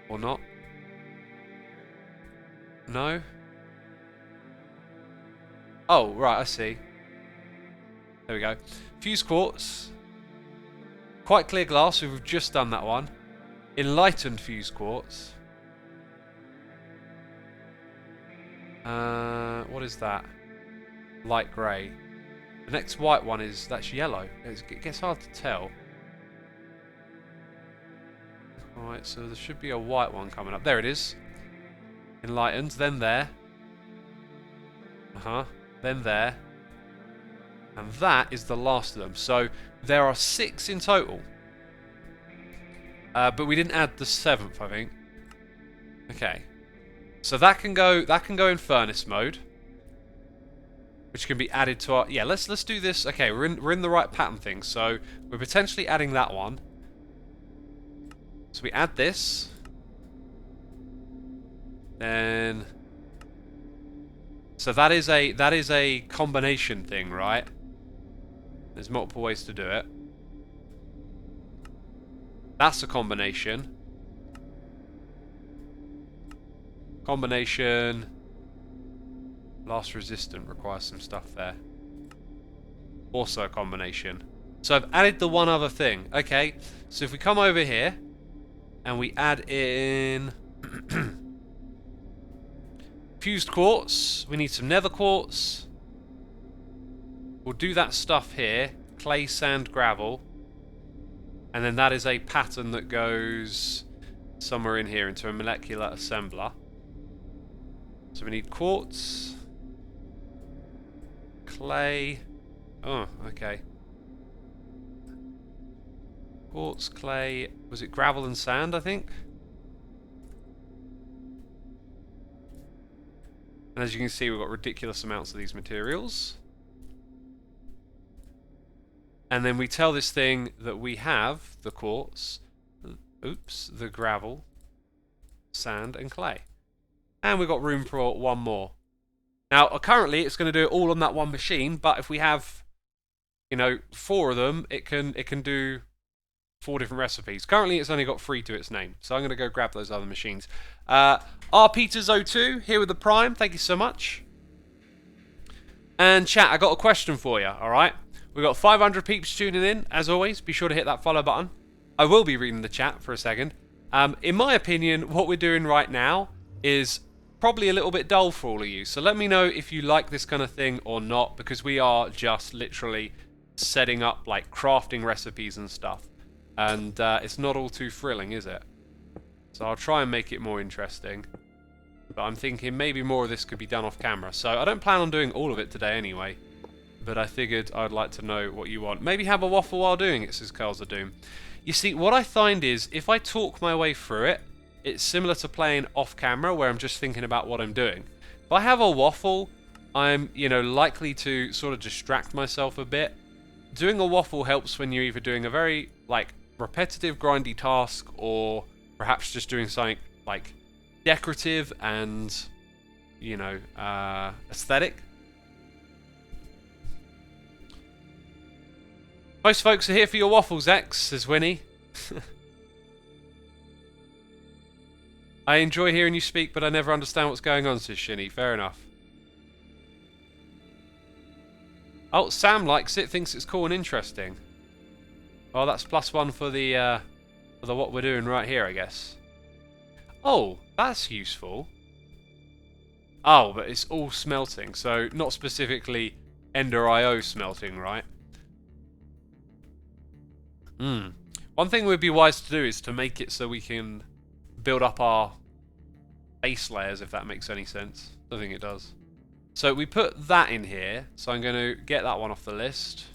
Or not. No? Oh, right, I see. There we go. Fused quartz. Quite clear glass, we've just done that one. Enlightened fused quartz. What is that? Light grey. The next white one is, that's yellow. It gets hard to tell. Alright, so there should be a white one coming up. There it is. Enlightened, then there. Then there. And that is the last of them. So there are 6 in total. But we didn't add the 7th, I think. Okay. So that can go in furnace mode. Which can be added to our... Yeah, let's do this. Okay, we're in the right pattern thing. So we're potentially adding that one. So we add this. Then... So that is a combination thing, right? There's multiple ways to do it. That's a combination. Combination. Last resistant requires some stuff there. Also a combination. So I've added the one other thing. Okay, so if we come over here and we add in fused quartz, we need some nether quartz. We'll do that stuff here. Clay, sand, gravel. And then that is a pattern that goes somewhere in here into a molecular assembler. So we need quartz. Clay. Oh, okay. Quartz, clay. Was it gravel and sand, I think? And as you can see, we've got ridiculous amounts of these materials. And then we tell this thing that we have the quartz, the gravel, sand, and clay. And we've got room for one more. Now, currently, it's going to do it all on that one machine, but if we have, 4 of them, it can do 4 different recipes. Currently, it's only got 3 to its name, so I'm going to go grab those other machines. rPeters02 here with the Prime, thank you so much. And chat, I got a question for you, alright? We've got 500 peeps tuning in, as always. Be sure to hit that follow button. I will be reading the chat for a second. In my opinion, what we're doing right now is probably a little bit dull for all of you. So let me know if you like this kind of thing or not, because we are just literally setting up like crafting recipes and stuff. And it's not all too thrilling, is it? So I'll try and make it more interesting. But I'm thinking maybe more of this could be done off camera. So I don't plan on doing all of it today anyway. But I figured I'd like to know what you want. Maybe have a waffle while doing it, says Curls of Doom. You see, what I find is, if I talk my way through it, it's similar to playing off camera, where I'm just thinking about what I'm doing. If I have a waffle, I'm, likely to sort of distract myself a bit. Doing a waffle helps when you're either doing a very, repetitive, grindy task, or perhaps just doing something, decorative and, aesthetic. Most folks are here for your waffles, X, says Winnie. I enjoy hearing you speak, but I never understand what's going on, says Shinny. Fair enough. Oh, Sam likes it, thinks it's cool and interesting. Well, that's +1 for the what we're doing right here, I guess. Oh, that's useful. Oh, but it's all smelting, so not specifically Ender IO smelting, right? One thing would be wise to do is to make it so we can build up our base layers, if that makes any sense. I don't think it does. So we put that in here, so I'm going to get that one off the list.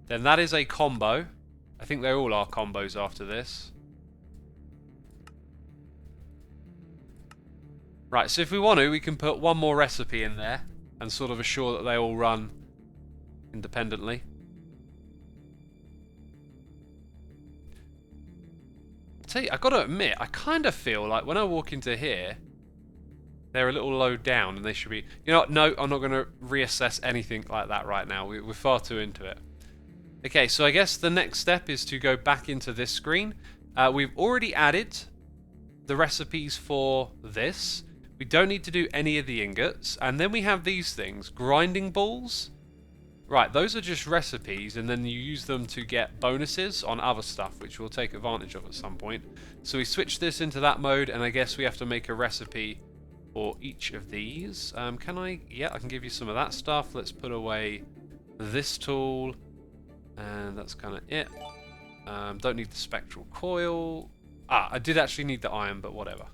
Then that is a combo. I think they all are combos after this. Right, so if we want to, we can put one more recipe in there and sort of assure that they all run independently. I gotta admit, I kind of feel like when I walk into here, they're a little low down and they should be... You know what? No, I'm not going to reassess anything like that right now. We're far too into it. Okay, so I guess the next step is to go back into this screen. We've already added the recipes for this. We don't need to do any of the ingots. And then we have these things, grinding balls. Right, those are just recipes, and then you use them to get bonuses on other stuff, which we'll take advantage of at some point. So we switch this into that mode, and I guess we have to make a recipe for each of these. Can I? Yeah, I can give you some of that stuff. Let's put away this tool, and that's kind of it. Don't need the spectral coil. I did actually need the iron, but whatever.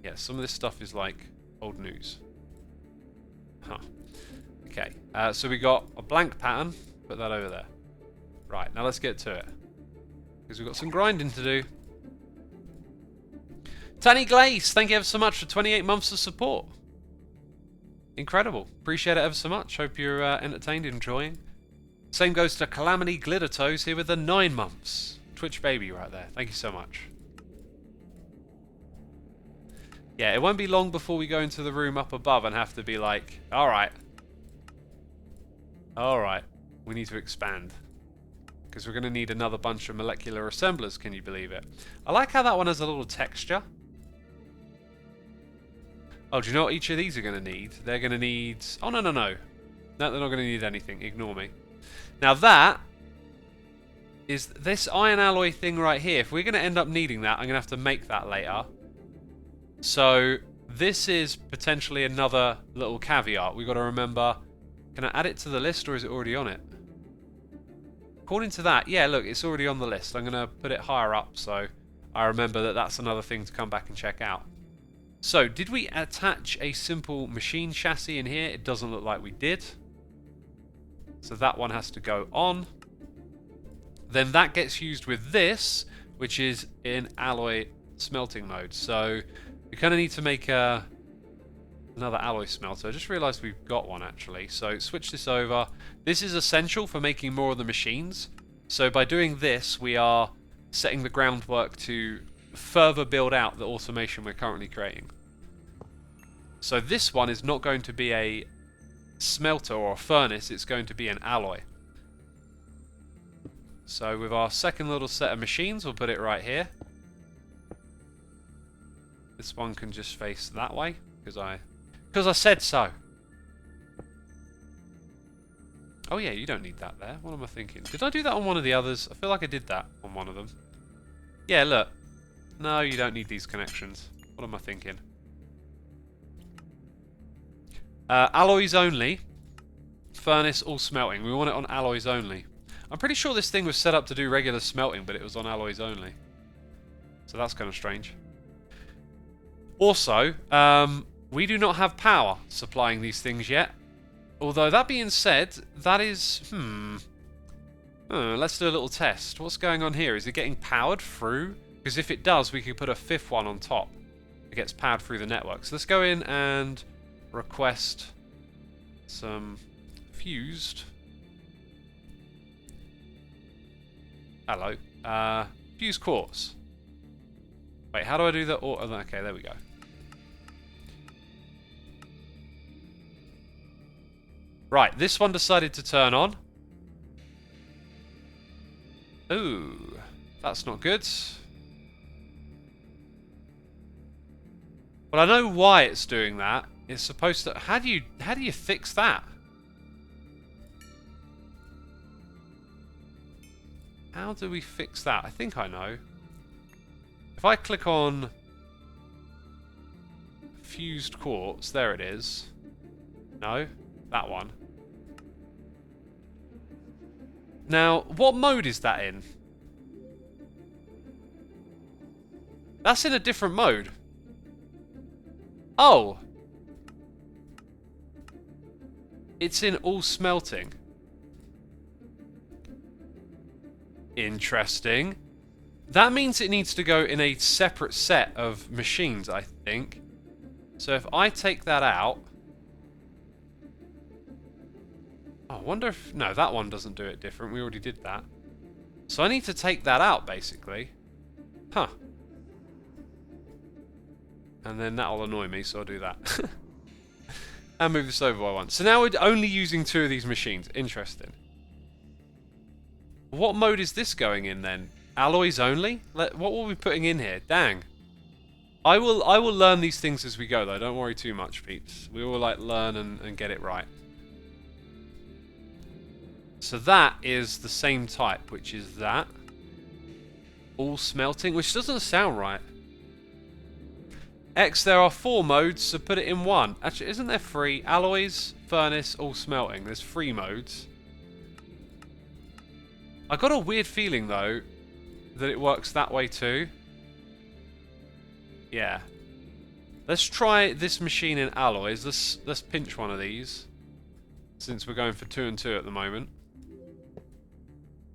Yeah, some of this stuff is like old news. Huh. Okay, so we got a blank pattern, put that over there. Right, now let's get to it. Because we've got some grinding to do. Tani Glaze, thank you ever so much for 28 months of support. Incredible. Appreciate it ever so much. Hope you're entertained, enjoying. Same goes to Calamity Glitter Toes here with the 9 months. Twitch baby right there. Thank you so much. Yeah, it won't be long before we go into the room up above and have to be like, alright, we need to expand. Because we're going to need another bunch of molecular assemblers, can you believe it? I like how that one has a little texture. Oh, do you know what each of these are going to need? They're going to need... Oh, no. No, they're not going to need anything. Ignore me. Now that is this iron alloy thing right here. If we're going to end up needing that, I'm going to have to make that later. So this is potentially another little caveat. We've got to remember... Can I add it to the list, or is it already on it? According to that, yeah, look, it's already on the list. I'm going to put it higher up so I remember that that's another thing to come back and check out. So, did we attach a simple machine chassis in here? It doesn't look like we did. So that one has to go on. Then that gets used with this, which is in alloy smelting mode. So, we kind of need to make another alloy smelter. I just realised we've got one actually. So switch this over. This is essential for making more of the machines. So by doing this, we are setting the groundwork to further build out the automation we're currently creating. So this one is not going to be a smelter or a furnace, it's going to be an alloy. So with our second little set of machines, we'll put it right here. This one can just face that way, because I said so. Oh yeah, you don't need that there. What am I thinking? Did I do that on one of the others? I feel like I did that on one of them. Yeah, look. No, you don't need these connections. What am I thinking? Alloys only. Furnace, all smelting. We want it on alloys only. I'm pretty sure this thing was set up to do regular smelting, but it was on alloys only. So that's kind of strange. Also, we do not have power supplying these things yet. Although, that being said, that is... let's do a little test. What's going on here? Is it getting powered through? Because if it does, we could put a fifth one on top. It gets powered through the network. So let's go in and request some fused. Hello. Fused quartz. Wait, how do I do that? Oh, okay, there we go. Right, this one decided to turn on. Ooh, that's not good. Well, I know why it's doing that. It's supposed to... How do you fix that? How do we fix that? I think I know. If I click on fused quartz, there it is. No, that one. Now, what mode is that in? That's in a different mode. Oh! It's in all smelting. Interesting. That means it needs to go in a separate set of machines, I think. So if I take that out... Oh, I wonder if... No, that one doesn't do it different. We already did that. So I need to take that out, basically. Huh. And then that'll annoy me, so I'll do that. And move this over by one. So now we're only using 2 of these machines. Interesting. What mode is this going in, then? Alloys only? What were we putting in here? Dang. I will learn these things as we go, though. Don't worry too much, peeps. We will learn and get it right. So that is the same type, which is that. All smelting, which doesn't sound right. X, there are 4 modes, so put it in 1. Actually, isn't there 3? Alloys, furnace, all smelting. There's 3 modes. I got a weird feeling, though, that it works that way too. Yeah. Let's try this machine in alloys. Let's pinch one of these, since we're going for 2 and 2 at the moment.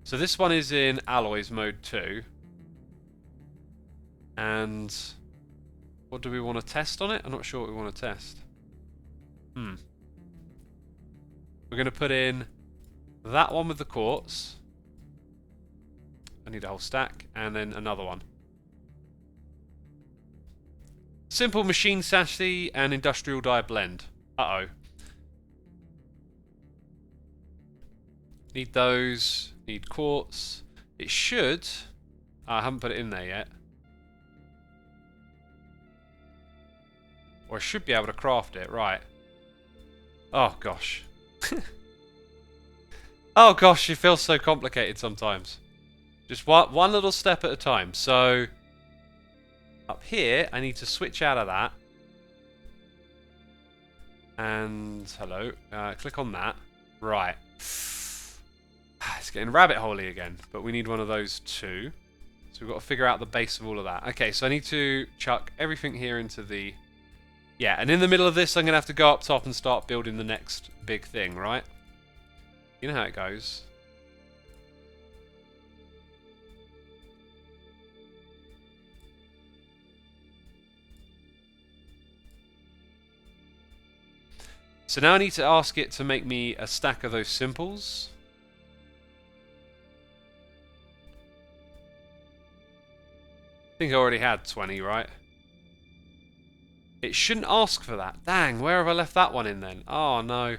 So this one is in alloys mode 2. And what do we want to test on it? I'm not sure what we want to test. We're going to put in that one with the quartz. I need a whole stack. And then another one. Simple machine chassis and industrial dye blend. Uh-oh. Need those. Need quartz. It should... I haven't put it in there yet. Or I should be able to craft it. Right. Oh, gosh. Oh, gosh. It feels so complicated sometimes. Just one little step at a time. So, up here, I need to switch out of that. And, hello. Click on that. Right. It's getting rabbit holey again. But we need one of those too. So we've got to figure out the base of all of that. Okay, so I need to chuck everything here into the... Yeah, and in the middle of this, I'm going to have to go up top and start building the next big thing, right? You know how it goes. So now I need to ask it to make me a stack of those simples. I think I already had 20, right? It shouldn't ask for that. Dang, where have I left that one in then? Oh, no.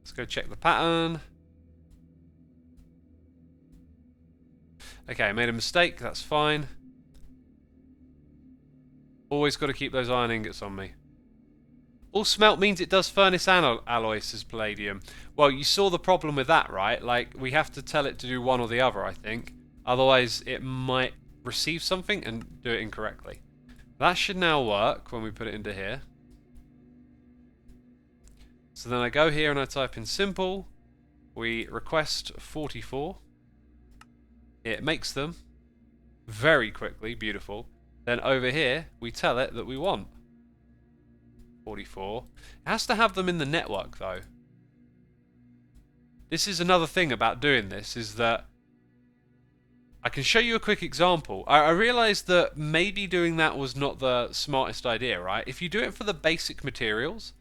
Let's go check the pattern. Okay, I made a mistake. That's fine. Always got to keep those iron ingots on me. All smelt means it does furnace and alloy, says Palladium. Well, you saw the problem with that, right? Like, we have to tell it to do one or the other, I think. Otherwise, it might receive something and do it incorrectly. That should now work when we put it into here. So then I go here and I type in simple. We request 44. It makes them very quickly, beautiful. Then over here, we tell it that we want 44. It has to have them in the network though. This is another thing about doing this, is that I can show you a quick example. I realized that maybe doing that was not the smartest idea, right? If you do it for the basic materials,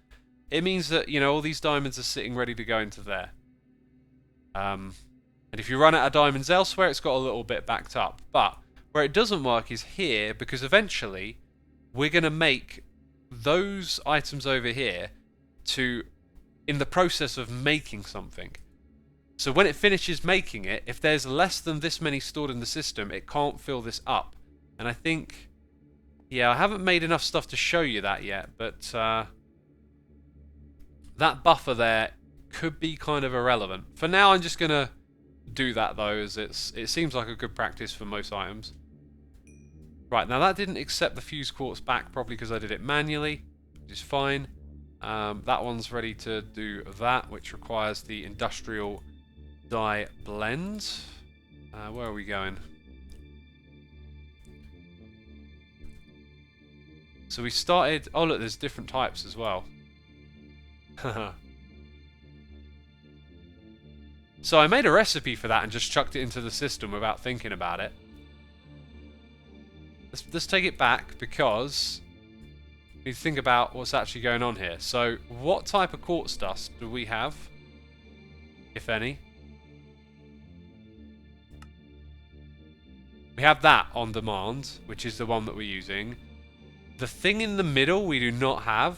it means that, you know, all these diamonds are sitting ready to go into there. And if you run out of diamonds elsewhere, it's got a little bit backed up. But where it doesn't work is here, because eventually we're going to make those items over here in the process of making something. So when it finishes making it, if there's less than this many stored in the system, it can't fill this up. And I think, yeah, I haven't made enough stuff to show you that yet, but that buffer there could be kind of irrelevant. For now, I'm just going to do that though, as it seems like a good practice for most items. Right, now that didn't accept the fused quartz back, probably because I did it manually, which is fine. That one's ready to do that, which requires the industrial dye blend. Where are we going? So we started... Oh look, there's different types as well. So I made a recipe for that and just chucked it into the system without thinking about it. Let's take it back, because we need to think about what's actually going on here. So what type of quartz dust do we have, if any? We have that on demand, which is the one that we're using. The thing in the middle we do not have,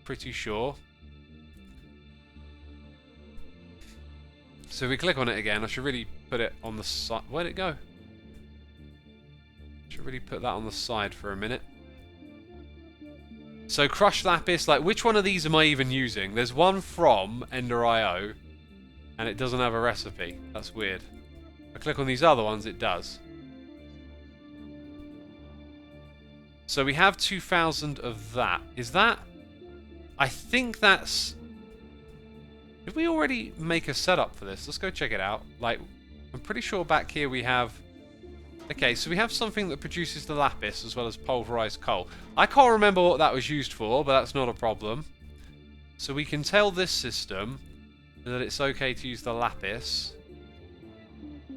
pretty sure. So if we click on it again, I should really put it on the side. Where'd it go? Should really put that on the side for a minute. So crushed lapis, like which one of these am I even using? There's one from Ender.io and it doesn't have a recipe. That's weird. If I click on these other ones, it does. So we have 2,000 of that. Is that... I think that's... Did we already make a setup for this? Let's go check it out. Like, I'm pretty sure back here we have... Okay, so we have something that produces the lapis as well as pulverized coal. I can't remember what that was used for, but that's not a problem. So we can tell this system that it's okay to use the lapis.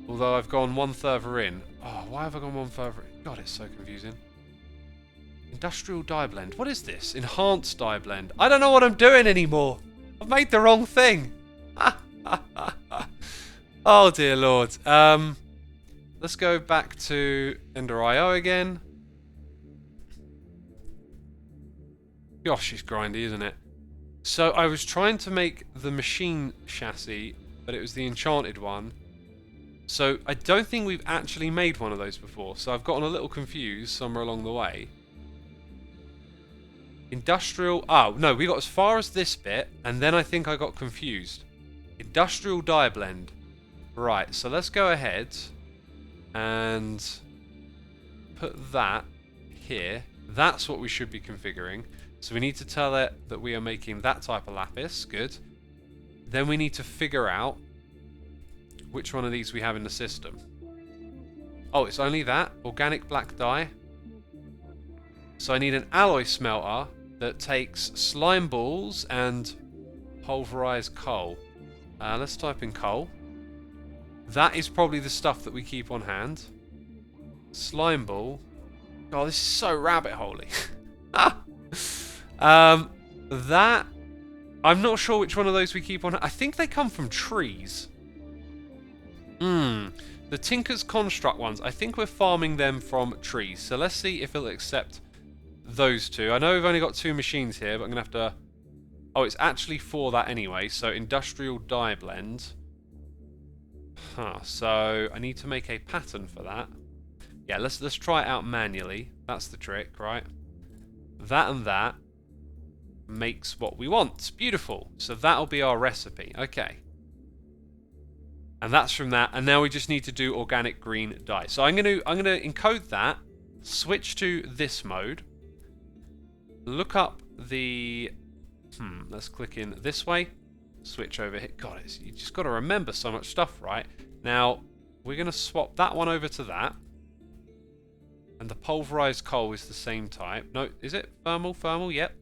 Although I've gone one further in. Oh, why have I gone one further in? God, it's so confusing. Industrial dye blend. What is this? Enhanced dye blend. I don't know what I'm doing anymore. I've made the wrong thing. Oh, dear Lord. Let's go back to Ender.io again. Gosh, it's grindy, isn't it? So I was trying to make the machine chassis, but it was the enchanted one. So I don't think we've actually made one of those before. So I've gotten a little confused somewhere along the way. Industrial... Oh, no, we got as far as this bit, and then I think I got confused. Industrial dye blend. Right, so let's go ahead and put that here. That's what we should be configuring. So we need to tell it that we are making that type of lapis. Good. Then we need to figure out which one of these we have in the system. Oh, it's only that. Organic black dye. So I need an alloy smelter that takes slime balls and pulverized coal. Let's type in coal. That is probably the stuff that we keep on hand. Slime ball. Oh, this is so rabbit holy. That... I'm not sure which one of those we keep on... I think they come from trees. The Tinker's Construct ones. I think we're farming them from trees. So let's see if it'll accept those two. I know we've only got 2 machines here, but I'm going to have to... Oh, it's actually for that anyway. So Industrial Dye Blend. So I need to make a pattern for that. Yeah, let's try it out manually. That's the trick, right? That and that makes what we want. Beautiful. So that'll be our recipe. Okay. And that's from that. And now we just need to do organic green dye. So I'm gonna encode that switch to this mode. Look up the... let's click in this way. Switch over here. God, you just got to remember so much stuff, right? Now, we're going to swap that one over to that. And the pulverized coal is the same type. No, is it? Thermal? Thermal, yep.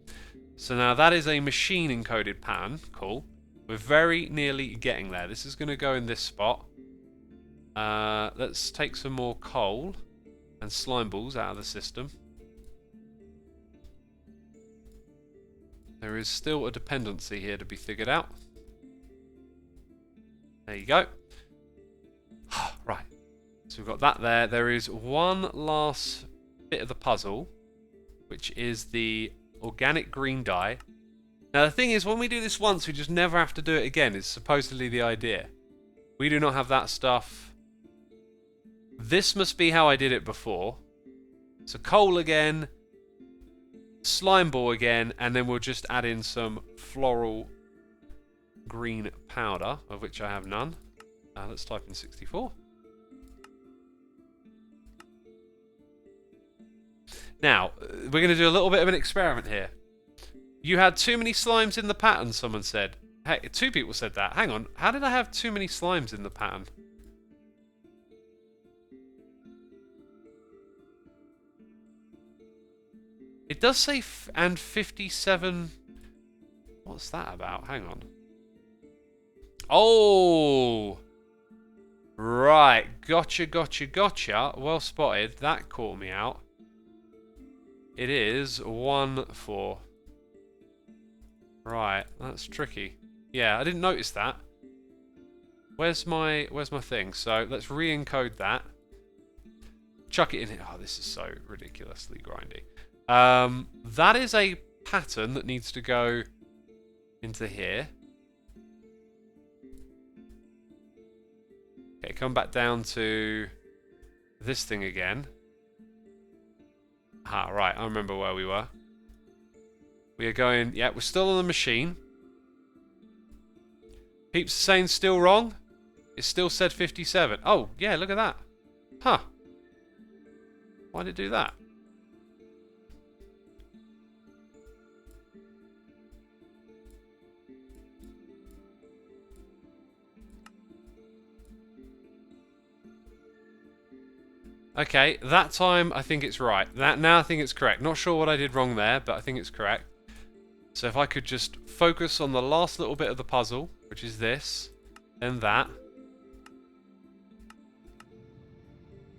So now that is a machine encoded pattern. Cool. We're very nearly getting there. This is going to go in this spot. Let's take some more coal and slime balls out of the system. There is still a dependency here to be figured out. There you go. Right. So we've got that there. There is one last bit of the puzzle, which is the organic green dye. Now the thing is, when we do this once, we just never have to do it again, is supposedly the idea. We do not have that stuff. This must be how I did it before. So coal again, slime ball again, and then we'll just add in some floral green powder, of which I have none. Let's type in 64. Now, we're going to do a little bit of an experiment here. You had too many slimes in the pattern, someone said. Hey, 2 people said that. Hang on, how did I have too many slimes in the pattern? It does say and 57... What's that about? Hang on. Oh! Right, gotcha, gotcha, gotcha. Well spotted. That caught me out. It is 1-4. Right, that's tricky. Yeah, I didn't notice that. Where's my thing? So let's re-encode that. Chuck it in here. Oh, this is so ridiculously grindy. That is a pattern that needs to go into here. Okay, come back down to this thing again. Ah, right, I remember where we were. We are going... Yeah, we're still on the machine. Peeps are saying still wrong. It still said 57. Oh, yeah, look at that. Huh. Why did it do that? Okay, that time I think it's right. Now I think it's correct. Not sure what I did wrong there, but I think it's correct. So if I could just focus on the last little bit of the puzzle, which is this, then that.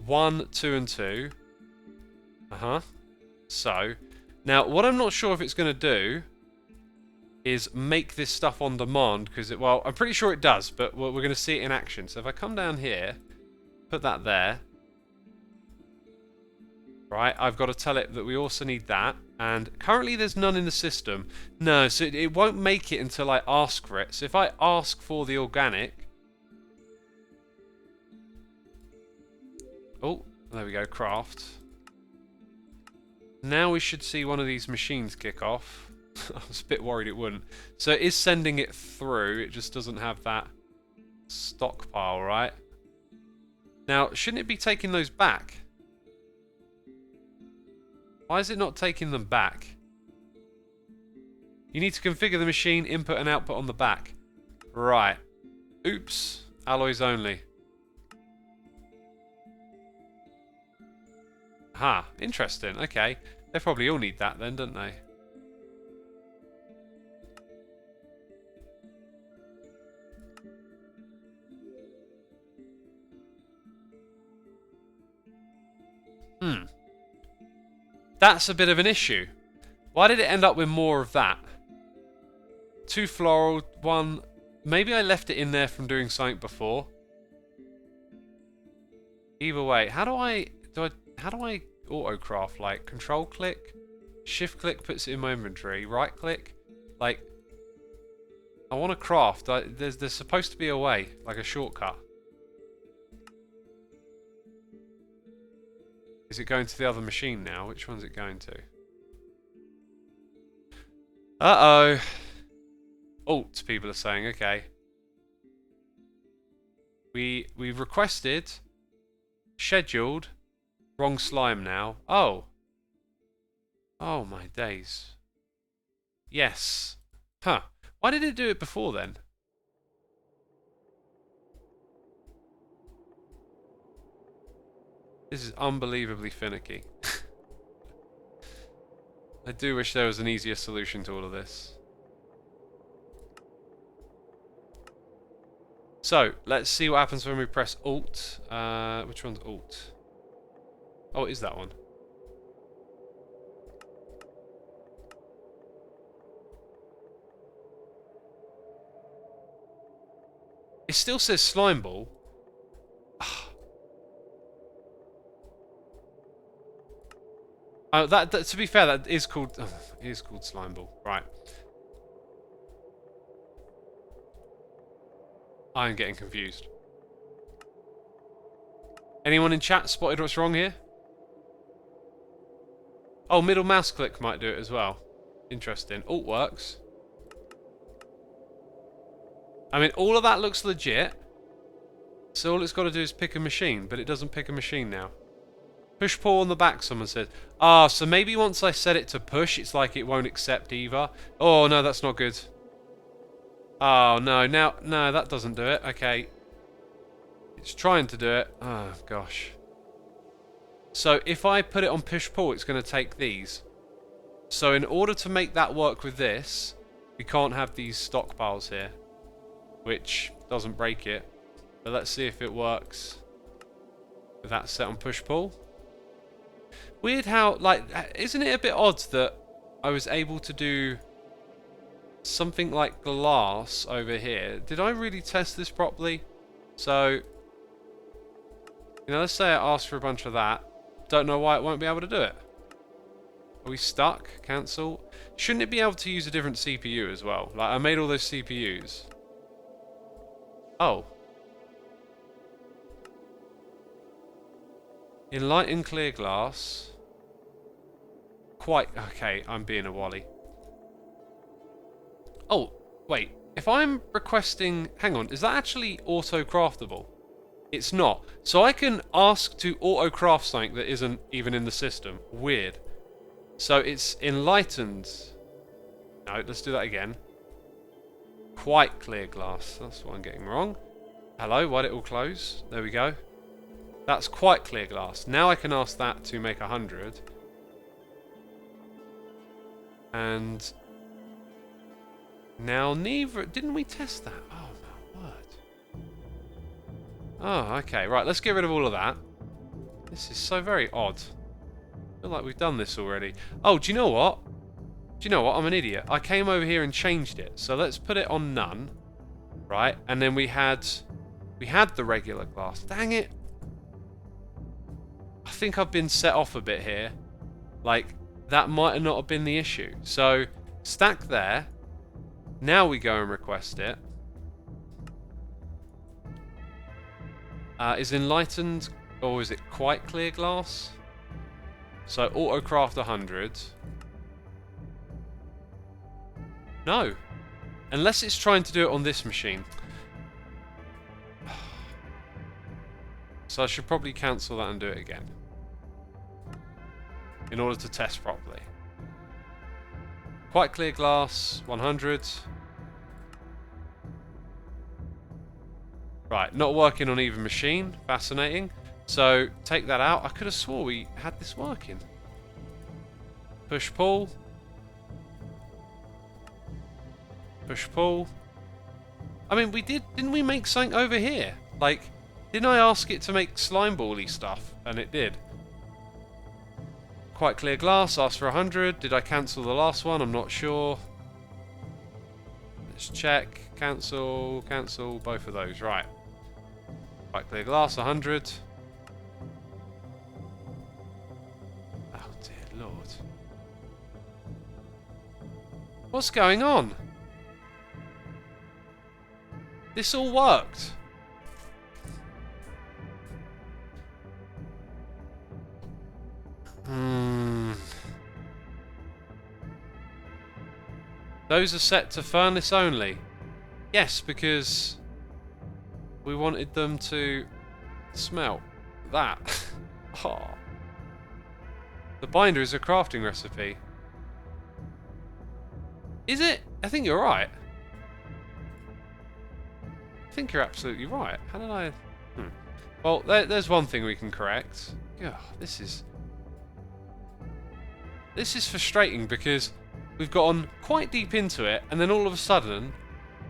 1, 2, and 2. So, now what I'm not sure if it's going to do is make this stuff on demand, because well, I'm pretty sure it does, but we're going to see it in action. So if I come down here, put that there. Right, I've got to tell it that we also need that, and currently there's none in the system. No, so it won't make it until I ask for it. So if I ask for the organic... Oh, there we go, craft. Now we should see one of these machines kick off. I was a bit worried it wouldn't. So it is sending it through, it just doesn't have that stockpile, right? Now, shouldn't it be taking those back? Why is it not taking them back? You need to configure the machine input and output on the back. Right. Oops. Alloys only. Ha. Interesting. Okay. They probably all need that then, don't they? That's a bit of an issue. Why did it end up with more of that? 2 floral, 1... Maybe I left it in there from doing something before. Either way, how do I auto craft? Like control click, shift click puts it in my inventory, right click, like I want to craft. There's supposed to be a way, like a shortcut. Is it going to the other machine now? Which one's it going to? Uh-oh. Alt, people are saying. Okay. We've requested, scheduled, Wrong slime now. Oh. Oh my days. Yes. Huh. Why did it do it before then? This is unbelievably finicky. I do wish there was an easier solution to all of this. So, let's see what happens when we press Alt. Which one's Alt? Oh, it is that one. It still says slime ball. Oh, that to be fair, that is called it is called slime ball, right? I am getting confused. Anyone in chat spotted what's wrong here? Oh, middle mouse click might do it as well. Interesting. Alt works. I mean, all of that looks legit. So all it's got to do is pick a machine, but it doesn't pick a machine now. Push pull on the back, someone said. Ah, so maybe once I set it to push, it's like it won't accept either. Oh, no, that's not good. Oh, no, now, no, that doesn't do it. Okay. It's trying to do it. Oh, gosh. So if I put it on push pull, it's going to take these. So in order to make that work with this, we can't have these stockpiles here, which doesn't break it. But let's see if it works with that set on push pull. Weird how, like, isn't it a bit odd that I was able to do something like glass over here? Did I really test this properly? So, you know, let's say I ask for a bunch of that. Don't know why it won't be able to do it. Are we stuck? Cancel. Shouldn't it be able to use a different CPU as well? Like, I made all those CPUs. Oh. Enlightened clear glass. Quite. Okay, I'm being a wally. Oh, wait. If I'm requesting... Hang on, is that actually auto-craftable? It's not. So I can ask to auto-craft something that isn't even in the system. Weird. So it's Enlightened. No, let's do that again. Quite clear glass. That's what I'm getting wrong. Hello, why'd it all close? There we go. That's quite clear glass. Now I can ask that to make 100. And now neither... Didn't we test that? Oh, my word. Oh, okay. Right, let's get rid of all of that. This is so very odd. I feel like we've done this already. Oh, do you know what? Do you know what? I'm an idiot. I came over here and changed it. So let's put it on none. Right? And then we had the regular glass. Dang it. I think I've been set off a bit here. Like, that might not have been the issue. So, stack there. Now we go and request it. Is Enlightened, or is it quite clear glass? So, autocraft 100. No. Unless it's trying to do it on this machine. So I should probably cancel that and do it again. In order to test properly. Quite clear glass, 100. Right, not working on even machine. Fascinating. So, take that out. I could have swore we had this working. Push pull. Push pull. I mean, we didn't we make something over here? Like, didn't I ask it to make slime ball-y stuff? And it did. Quite clear glass, asked for 100. Did I cancel the last one? I'm not sure. Let's check. Cancel, cancel, both of those. Right. Quite clear glass, 100. Oh dear Lord. What's going on? This all worked. Those are set to furnace only. Yes, because we wanted them to smelt that. Oh. The binder is a crafting recipe. Is it? I think you're right. I think you're absolutely right. How did I... Well, there's one thing we can correct. Yeah, this is frustrating because we've gotten quite deep into it and then all of a sudden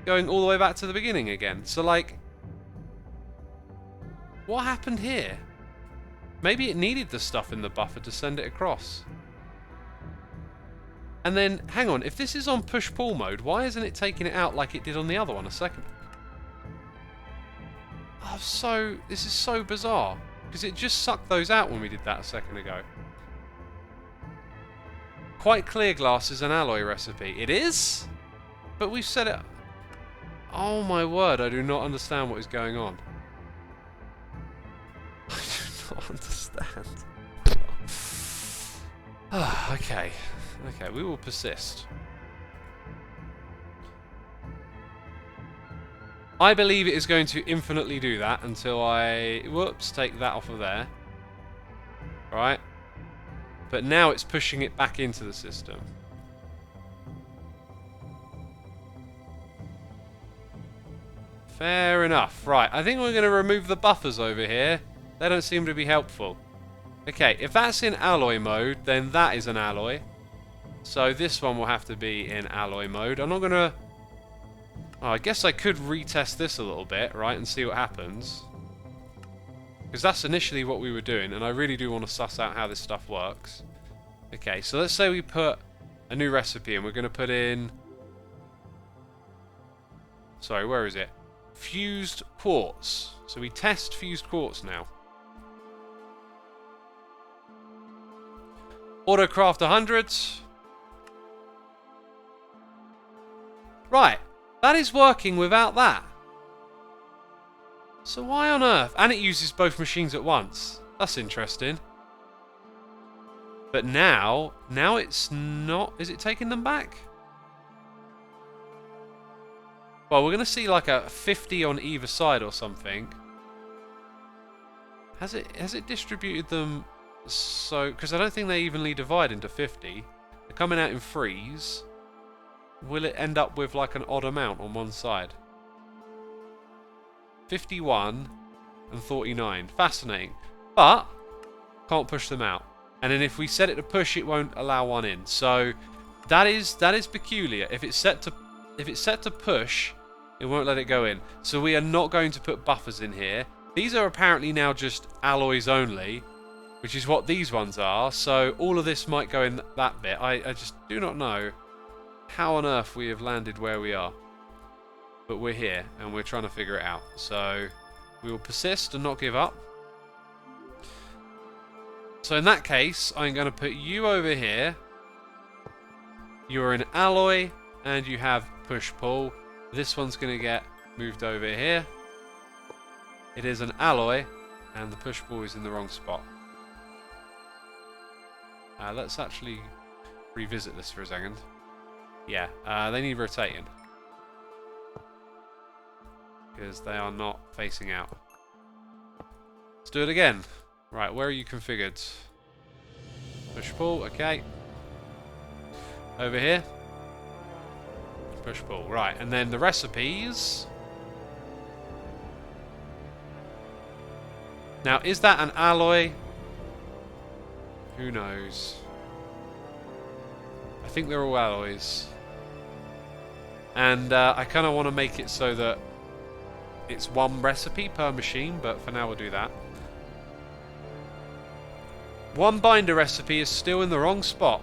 going all the way back to the beginning again. So, like, what happened here? Maybe it needed the stuff in the buffer to send it across. And then, hang on, if this is on push-pull mode, why isn't it taking it out like it did on the other one a second? Oh, this is so bizarre. Because it just sucked those out when we did that a second ago. Quite clear glass is an alloy recipe. It is? But we've set it... Oh my word, I do not understand what is going on. I do not understand. Okay. Okay, we will persist. I believe it is going to infinitely do that until I... Whoops, take that off of there. Right. But now it's pushing it back into the system. Fair enough. Right, I think we're going to remove the buffers over here. They don't seem to be helpful. Okay, if that's in alloy mode, then that is an alloy. So this one will have to be in alloy mode. I'm not going to... Oh, I guess I could retest this a little bit, right, and see what happens. Because that's initially what we were doing, and I really do want to suss out how this stuff works. Okay, so let's say we put a new recipe, and we're going to put in... Sorry, where is it? Fused quartz. So we test fused quartz now. Autocraft 100. Right. That is working without that. So why on earth? And it uses both machines at once. That's interesting. But now it's not... Is it taking them back? Well, we're going to see like a 50 on either side or something. Has it distributed them so... Because I don't think they evenly divide into 50. They're coming out in threes. Will it end up with like an odd amount on one side? 51 and 49. Fascinating. But can't push them out. And then if we set it to push, it won't allow one in. So that is peculiar. If it's set to push, it won't let it go in. So we are not going to put buffers in here. These are apparently now just alloys only, which is what these ones are. So all of this might go in that bit. I just do not know how on earth we have landed where we are. But we're here, and we're trying to figure it out. So we will persist and not give up. So in that case, I'm going to put you over here. You're an alloy, and you have push-pull. This one's going to get moved over here. It is an alloy, and the push-pull is in the wrong spot. Let's actually revisit this for a second. Yeah, they need rotating. Because they are not facing out. Let's do it again. Right, where are you configured? Push-pull, okay. Over here. Push-pull, right. And then the recipes. Now, is that an alloy? Who knows? I think they're all alloys. And I kind of want to make it so that it's one recipe per machine, but for now we'll do that. One binder recipe is still in the wrong spot.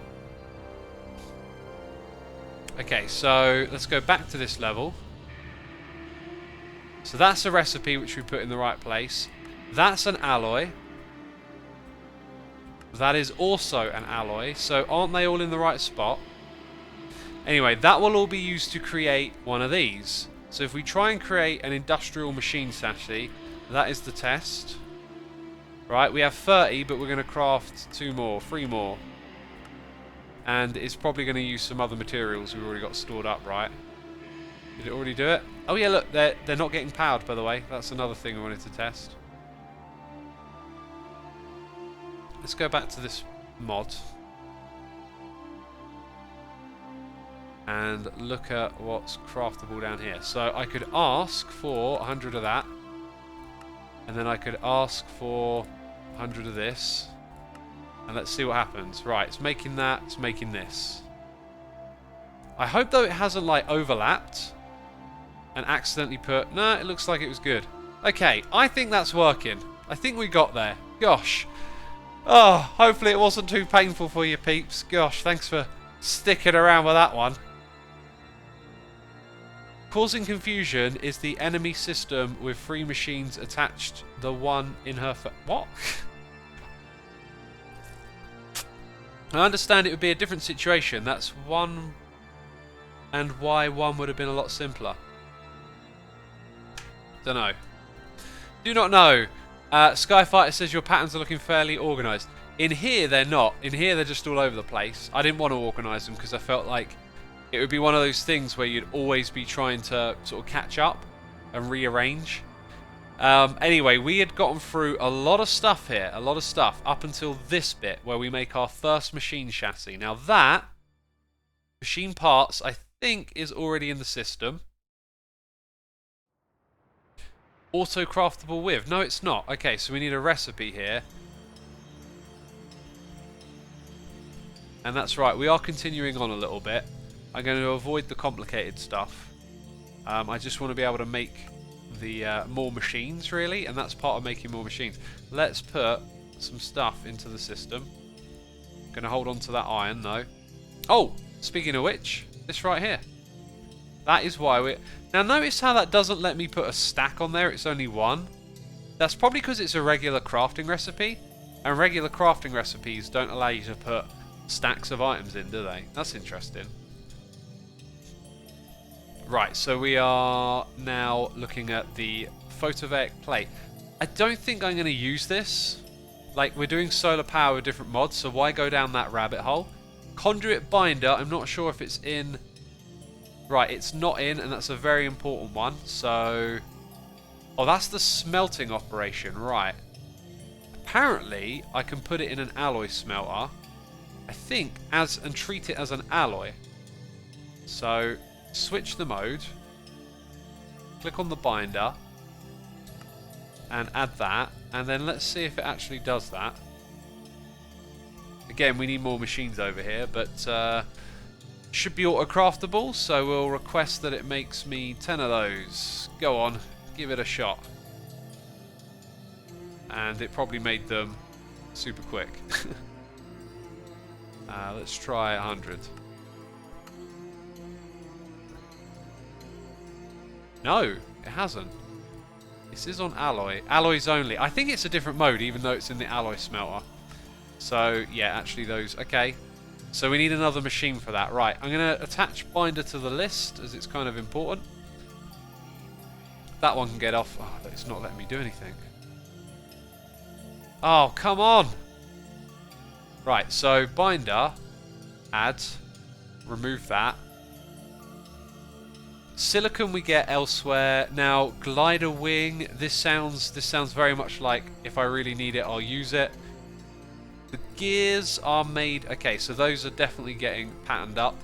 Okay, so let's go back to this level. So that's a recipe which we put in the right place. That's an alloy. That is also an alloy. So aren't they all in the right spot? Anyway, that will all be used to create one of these. So if we try and create an industrial machine chassis, that is the test. Right, we have 30, but we're going to craft 3 more. And it's probably going to use some other materials we've already got stored up, right? Did it already do it? Oh yeah, look, they're not getting powered, by the way. That's another thing we wanted to test. Let's go back to this mod. And look at what's craftable down here. So I could ask for 100 of that. And then I could ask for 100 of this. And let's see what happens. Right, it's making that, it's making this. I hope though it hasn't like overlapped and accidentally put... No, it looks like it was good. Okay, I think that's working. I think we got there. Gosh. Oh, hopefully it wasn't too painful for you peeps. Gosh, thanks for sticking around with that one. Causing confusion is the enemy system with 3 machines attached. The one in her... What? I understand it would be a different situation. That's one... And why one would have been a lot simpler. Don't know. Do not know. Skyfighter says your patterns are looking fairly organised. In here they're not. In here they're just all over the place. I didn't want to organise them because I felt like it would be one of those things where you'd always be trying to sort of catch up and rearrange. Anyway, we had gotten through a lot of stuff here. A lot of stuff up until this bit where we make our first machine chassis. Now that machine parts I think is already in the system. Auto craftable with. No, it's not. Okay, so we need a recipe here. And that's right, we are continuing on a little bit. I'm going to avoid the complicated stuff. I just want to be able to make the more machines, really, and that's part of making more machines. Let's put some stuff into the system. Going to hold on to that iron, though. Oh, speaking of which, this right here. That is why we... Now notice how that doesn't let me put a stack on there, it's only one. That's probably because it's a regular crafting recipe, and regular crafting recipes don't allow you to put stacks of items in, do they? That's interesting. Right, so we are now looking at the Photovec Plate. I don't think I'm going to use this. Like, we're doing solar power with different mods, so why go down that rabbit hole? Conduit Binder, I'm not sure if it's in... Right, it's not in, and that's a very important one. So... Oh, that's the smelting operation, right. Apparently, I can put it in an alloy smelter. I think, and treat it as an alloy. So, switch the mode. Click on the binder. And add that. And then let's see if it actually does that. Again, we need more machines over here, but... should be auto-craftable, so we'll request that it makes me 10 of those. Go on, give it a shot. And it probably made them super quick. Let's try 100. No, it hasn't. This is on alloy. Alloys only. I think it's a different mode, even though it's in the alloy smelter. So, yeah, actually those... Okay. So we need another machine for that. Right, I'm going to attach binder to the list, as it's kind of important. That one can get off. Oh, it's not letting me do anything. Oh, come on! Right, so binder, add, remove that. Silicon we get elsewhere. Now, glider wing, this sounds very much like if I really need it, I'll use it. The gears are made... Okay, so those are definitely getting patterned up.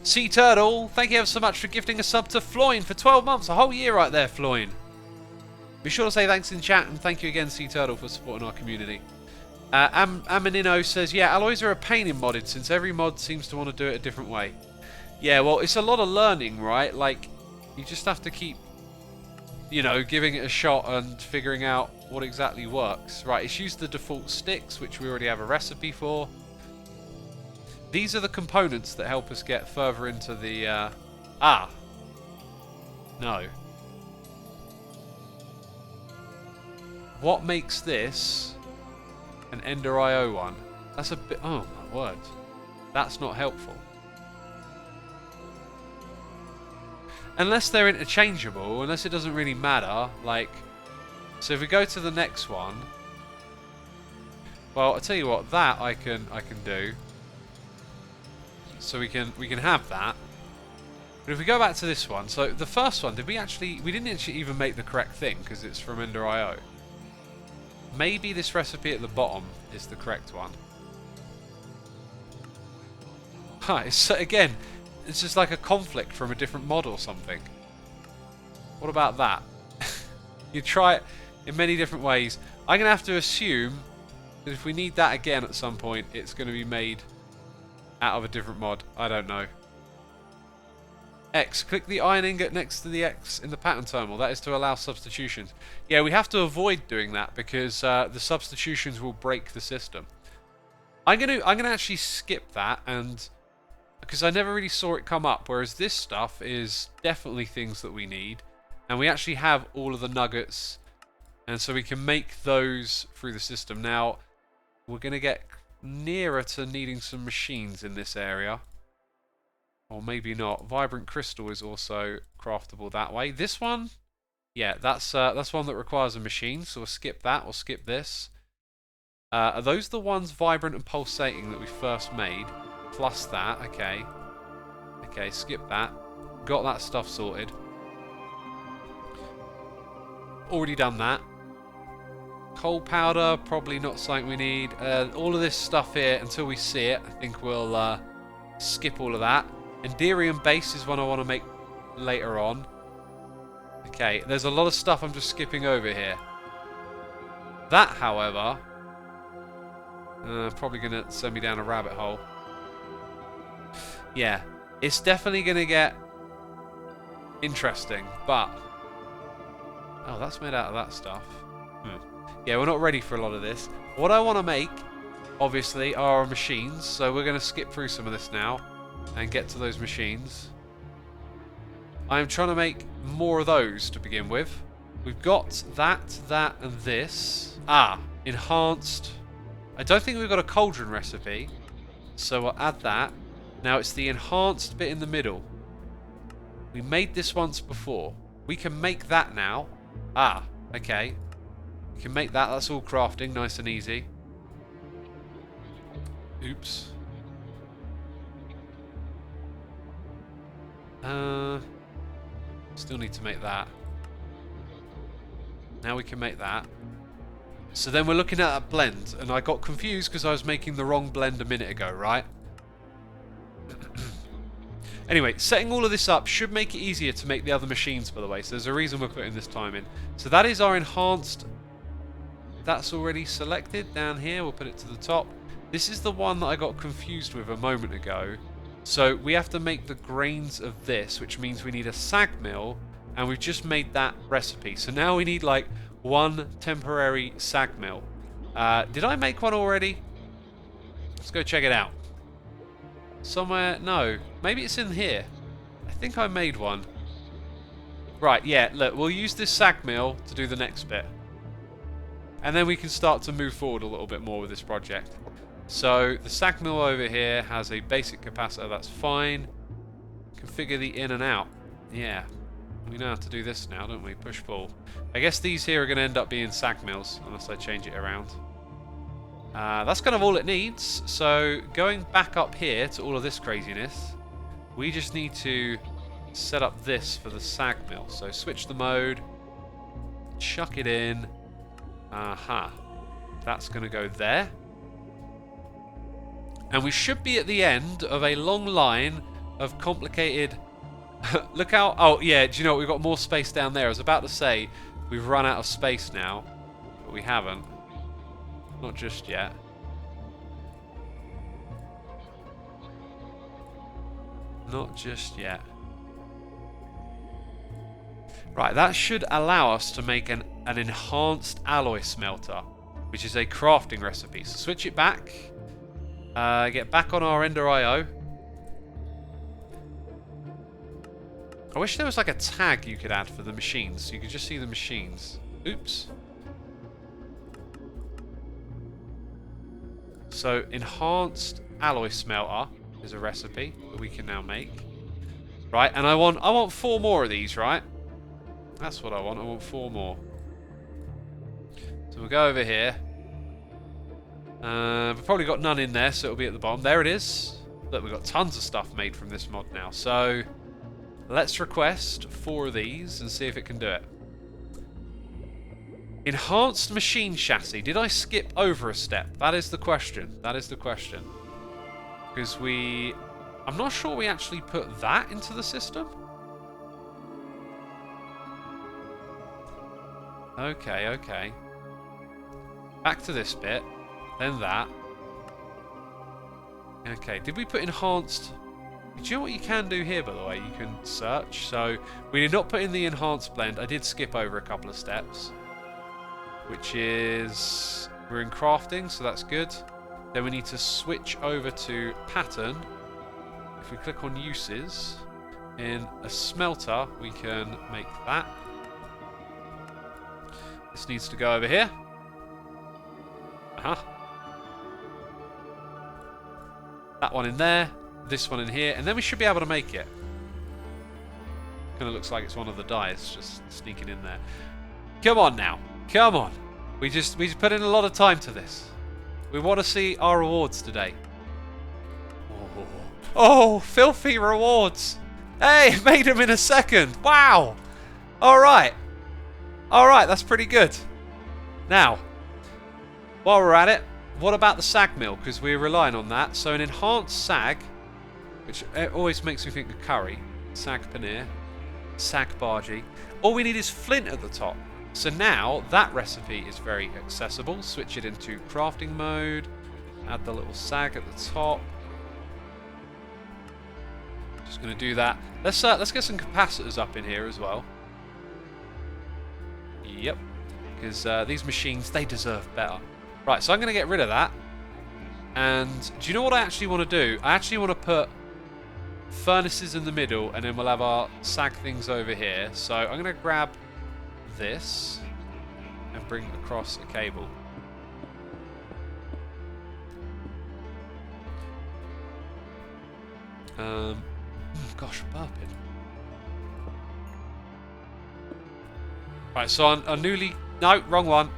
Sea Turtle, thank you ever so much for gifting a sub to Floyne for 12 months. A whole year right there, Floyne. Be sure to say thanks in chat, and thank you again, Sea Turtle, for supporting our community. Amanino says, yeah, alloys are a pain in modded, since every mod seems to want to do it a different way. Yeah, well, it's a lot of learning, right? Like, you just have to keep, you know, giving it a shot and figuring out what exactly works. Right, it's used the default sticks, which we already have a recipe for. These are the components that help us get further into the... No. What makes this an Ender IO one? That's a bit... Oh, my word. That's not helpful. Unless they're interchangeable, unless it doesn't really matter, like... So if we go to the next one... Well, I'll tell you what, that I can do. So we can have that. But if we go back to this one, so the first one, we didn't actually even make the correct thing, because it's from Ender IO. Maybe this recipe at the bottom is the correct one. So again, it's just like a conflict from a different mod or something. What about that? You try it in many different ways. I'm going to have to assume that if we need that again at some point, it's going to be made out of a different mod. I don't know. X. Click the iron ingot next to the X in the pattern terminal. That is to allow substitutions. Yeah, we have to avoid doing that because the substitutions will break the system. I'm gonna actually skip that, and because I never really saw it come up. Whereas this stuff is definitely things that we need, and we actually have all of the nuggets, and so we can make those through the system. Now we're gonna get nearer to needing some machines in this area. Or maybe not. Vibrant crystal is also craftable that way. This one, yeah, that's one that requires a machine, so we'll skip that. We'll skip this. Are those the ones vibrant and pulsating that we first made? Plus that, okay. Okay, skip that. Got that stuff sorted. Already done that. Coal powder, probably not something we need. All of this stuff here, until we see it, I think we'll skip all of that. Enderium base is one I want to make later on. Okay, there's a lot of stuff I'm just skipping over here. That, however, probably going to send me down a rabbit hole. Yeah, it's definitely going to get interesting, but... Oh, that's made out of that stuff. Yeah, we're not ready for a lot of this. What I want to make, obviously, are our machines, so we're going to skip through some of this now and get to those machines. I'm trying to make more of those to begin with. We've got that, and this. Enhanced. I don't think we've got a cauldron recipe, so we'll add that. Now it's the enhanced bit in the middle. We made this once before. We can make that now. Okay. We can make that. That's all crafting, nice and easy. Oops. Still need to make that. Now we can make that. So then we're looking at that blend, and I got confused because I was making the wrong blend a minute ago, right? Anyway, setting all of this up should make it easier to make the other machines, by the way, so there's a reason we're putting this time in. So that is our enhanced. That's already selected down here. We'll put it to the top. This is the one that I got confused with a moment ago. So we have to make the grains of this, which means we need a Sag Mill, and we've just made that recipe. So now we need like one temporary Sag Mill. Did I make one already? Let's go check it out. Somewhere? No. Maybe it's in here. I think I made one. Right, yeah, look, we'll use this Sag Mill to do the next bit. And then we can start to move forward a little bit more with this project. So the Sag Mill over here has a basic capacitor, that's fine. Configure the in and out. Yeah, we know how to do this now, don't we? Push pull. I guess these here are going to end up being Sag Mills unless I change it around. That's kind of all it needs. So going back up here to all of this craziness, we just need to set up this for the Sag Mill. So switch the mode, chuck it in. That's going to go there. And we should be at the end of a long line of complicated... Look how... Oh, yeah, do you know what? We've got more space down there. I was about to say we've run out of space now, but we haven't. Not just yet. Not just yet. Right, that should allow us to make an enhanced alloy smelter, which is a crafting recipe. So switch it back. Get back on our Ender IO. I wish there was like a tag you could add for the machines, so you could just see the machines. Oops. So enhanced alloy smelter is a recipe that we can now make. Right, and I want 4 more of these, right? That's what I want 4 more. So we'll go over here. We've probably got none in there, so it'll be at the bottom. There it is. Look, we've got tons of stuff made from this mod now. So let's request 4 of these and see if it can do it. Enhanced machine chassis. Did I skip over a step? That is the question. That is the question. Because we I'm not sure we actually put that into the system. Okay, okay. Back to this bit, then that. Okay, did we put enhanced? Do you know what you can do here, by the way? You can search. So we did not put in the enhanced blend. I did skip over a couple of steps, which is we're in crafting, so that's good. Then we need to switch over to pattern. If we click on uses in a smelter, we can make that. This needs to go over here. That one in there, this one in here, and then we should be able to make it. Kind of looks like it's one of the dies just sneaking in there. Come on now, come on. We put in a lot of time to this. We want to see our rewards today. Oh, filthy rewards! Hey, made them in a second. Wow. All right. All right, that's pretty good. Now, while we're at it, what about the Sag Mill? Because we're relying on that. So an enhanced Sag, which always makes me think of curry. Sag paneer. Sag bhaji. All we need is flint at the top. So now that recipe is very accessible. Switch it into crafting mode. Add the little sag at the top. Just going to do that. Let's get some capacitors up in here as well. Yep. Because these machines, they deserve better. Right, so I'm going to get rid of that. And do you know what I actually want to do? I actually want to put furnaces in the middle, and then we'll have our sag things over here. So I'm going to grab this and bring across a cable. Gosh, burping. Right, so a newly... No, wrong one.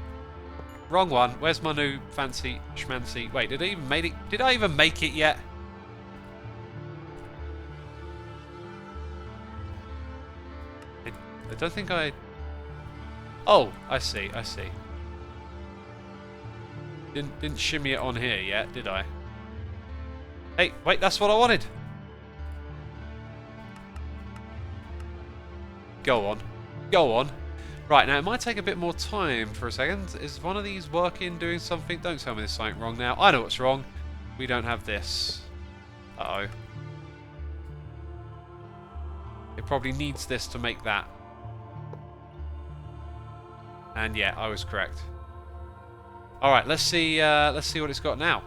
Wrong one. Where's my new fancy schmancy? Wait, did I even make it? Did I even make it yet? I don't think I... Oh, I see, I see. Didn't shimmy it on here yet, did I? Hey, wait, that's what I wanted. Go on. Go on. Right, now it might take a bit more time for a second. Is one of these working, doing something? Don't tell me there's something wrong now. I know what's wrong. We don't have this. Uh-oh. It probably needs this to make that. And yeah, I was correct. Alright, let's see what it's got now.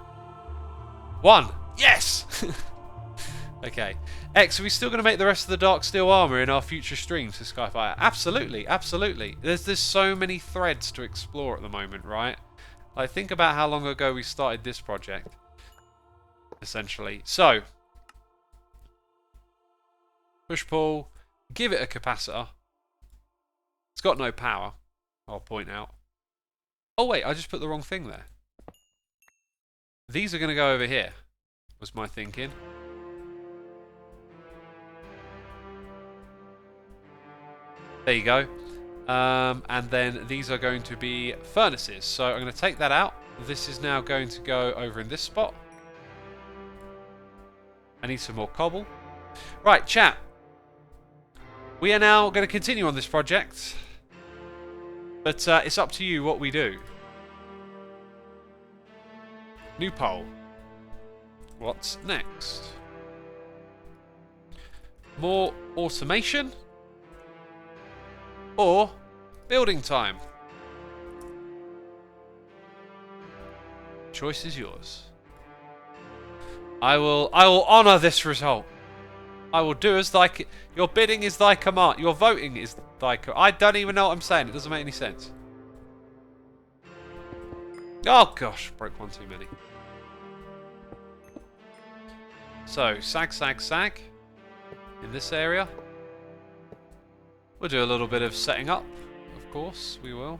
1! Yes! Okay. X, are we still going to make the rest of the dark steel armor in our future streams to Skyfire? Absolutely, absolutely. There's so many threads to explore at the moment, right? Like, think about how long ago we started this project. Essentially. So, push-pull, give it a capacitor. It's got no power, I'll point out. Oh wait, I just put the wrong thing there. These are going to go over here, was my thinking. There you go. And then these are going to be furnaces. So I'm going to take that out. This is now going to go over in this spot. I need some more cobble. Right, chat. We are now going to continue on this project. But it's up to you what we do. New poll. What's next? More automation? Or building time? Choice is yours. I will honor this result. I will do as thy... Your bidding is thy command. Your voting is thy... I don't even know what I'm saying. It doesn't make any sense. Oh gosh, broke one too many. So, sag, sag, sag. In this area. We'll do a little bit of setting up, of course, we will.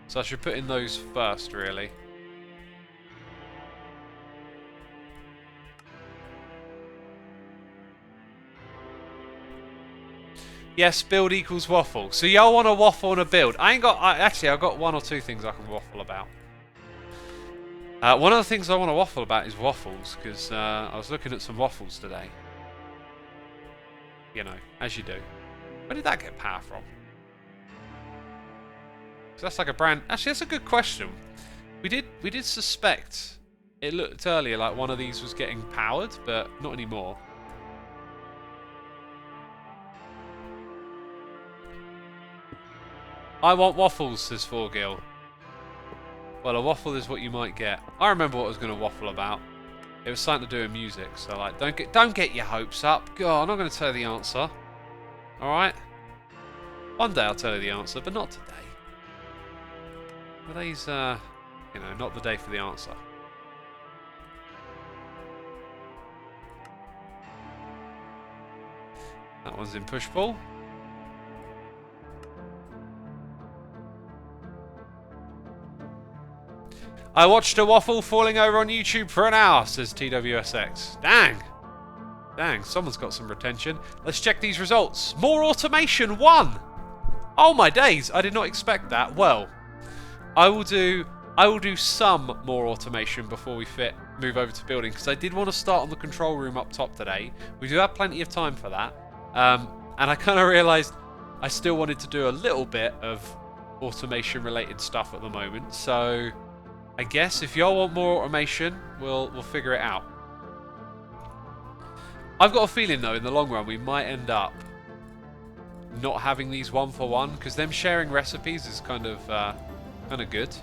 So I should put in those first, really. Yes, build equals waffle. So y'all want to waffle on a build. Actually, I've got one or two things I can waffle about. One of the things I want to waffle about is waffles, because I was looking at some waffles today. You know, as you do. Where did that get power from? 'Cause that's like a brand... Actually, that's a good question. We did suspect... It looked earlier like one of these was getting powered, but not anymore. I want waffles, says 4Gil. Well, a waffle is what you might get. I remember what I was going to waffle about. It was something to do with music, so like, don't get your hopes up. God, I'm not going to tell you the answer. Alright? One day I'll tell you the answer, but not today. Today's, you know, not the day for the answer. That one's in push-pull. I watched a waffle falling over on YouTube for an hour, says TWSX. Dang! Dang, someone's got some retention. Let's check these results. More automation, 1! Oh my days, I did not expect that. Well, I will do some more automation before we move over to building, because I did want to start on the control room up top today. We do have plenty of time for that. And I kind of realised I still wanted to do a little bit of automation related stuff at the moment, so I guess if y'all want more automation, we'll figure it out. I've got a feeling though, in the long run, we might end up not having these 1-for-1, because them sharing recipes is kind of good.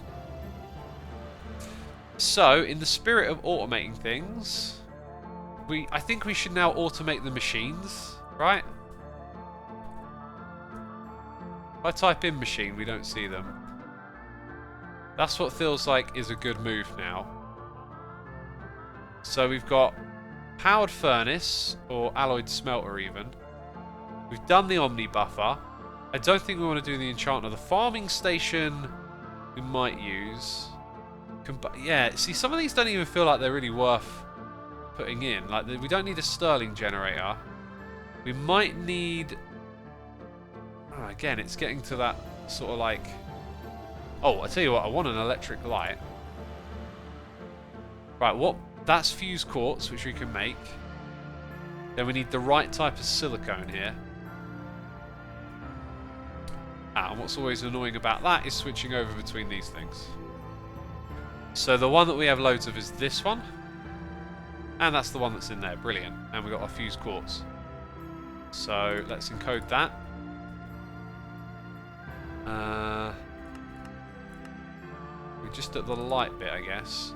So, in the spirit of automating things, I think we should now automate the machines, right? If I type in machine, we don't see them. That's what feels like is a good move now. So we've got powered furnace, or alloyed smelter even. We've done the Omnibuffer. I don't think we want to do the enchantment. The farming station we might use. Yeah, see, some of these don't even feel like they're really worth putting in. Like, we don't need a Stirling generator. We might need... Oh, again, it's getting to that sort of like... Oh, I tell you what, I want an electric light. Right, what? That's fused quartz, which we can make. Then we need the right type of silicone here. And what's always annoying about that is switching over between these things. So the one that we have loads of is this one. And that's the one that's in there. Brilliant. And we've got our fused quartz. So let's encode that. We're just at the light bit, I guess.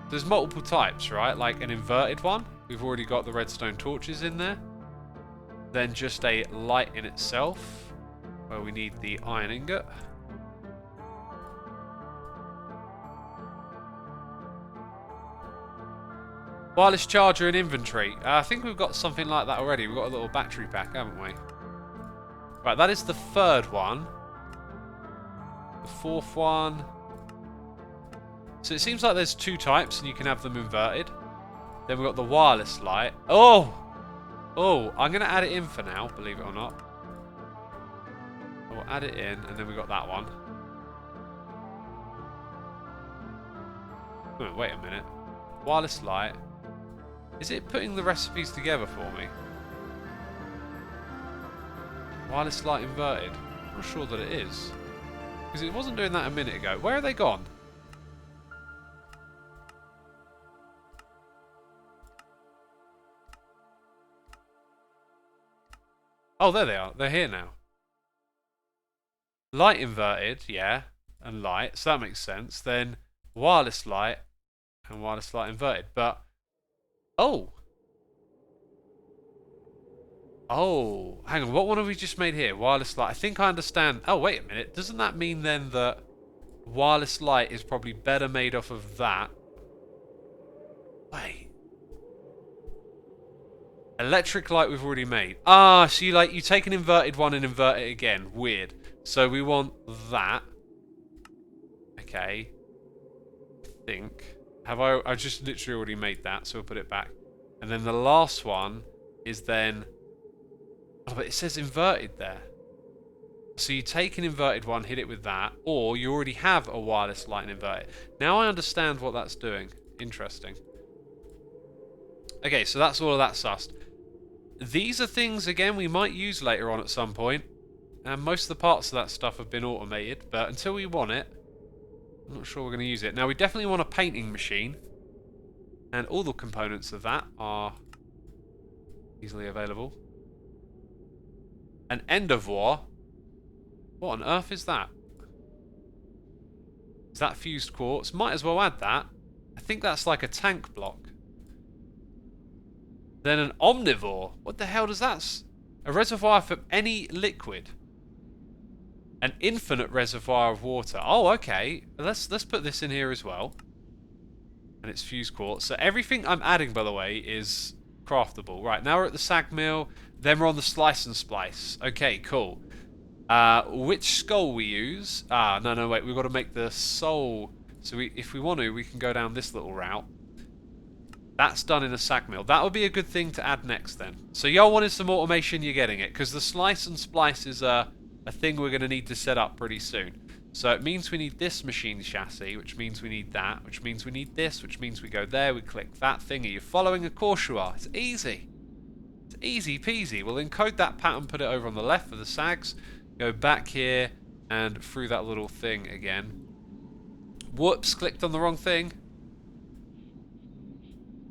There's multiple types, right? Like an inverted one. We've already got the redstone torches in there. Then just a light in itself, where we need the iron ingot. Wireless charger in inventory. I think we've got something like that already. We've got a little battery pack, haven't we? Right, that is the third one. The fourth one. So it seems like there's two types and you can have them inverted. Then we've got the wireless light. Oh! Oh, I'm going to add it in for now, believe it or not. We'll add it in, and then we've got that one. Oh, wait a minute. Wireless light. Is it putting the recipes together for me? Wireless light inverted. I'm not sure that it is. Because it wasn't doing that a minute ago. Where are they gone? Oh, there they are. They're here now. Light inverted, yeah. And light. So that makes sense. Then wireless light and wireless light inverted. But... Oh! Oh, hang on, what one have we just made here? Wireless light. I think I understand. Oh, wait a minute. Doesn't that mean then that wireless light is probably better made off of that? Wait. Electric light we've already made. Ah, so you take an inverted one and invert it again. Weird. So we want that. Okay. I think. I just literally already made that, so we'll put it back. And then the last one is then... Oh, but it says inverted there. So you take an inverted one, hit it with that, or you already have a wireless light and invert it. Now I understand what that's doing. Interesting. Okay, so that's all of that sussed. These are things, again, we might use later on at some point. And most of the parts of that stuff have been automated, but until we want it, I'm not sure we're going to use it. Now, we definitely want a painting machine. And all the components of that are easily available. An Endeavour. What on earth is that? Is that fused quartz? Might as well add that. I think that's like a tank block. Then an Omnivore. What the hell does that... A reservoir for any liquid. An infinite reservoir of water. Oh, okay. Let's put this in here as well. And it's fused quartz. So everything I'm adding, by the way, is craftable. Right, now we're at the Sag Mill. Then we're on the Slice and Splice. Okay, cool. Which skull we use? No, wait. We've got to make the soul. So if we want to, we can go down this little route. That's done in a Sag Mill. That would be a good thing to add next then. So y'all wanted some automation, you're getting it. Because the Slice and Splice is a thing we're going to need to set up pretty soon. So it means we need this machine chassis, which means we need that, which means we need this, which means we go there, we click that thing. Are you following a course you are? It's easy. It's easy peasy. We'll encode that pattern, put it over on the left for the sags. Go back here and through that little thing again. Whoops, clicked on the wrong thing.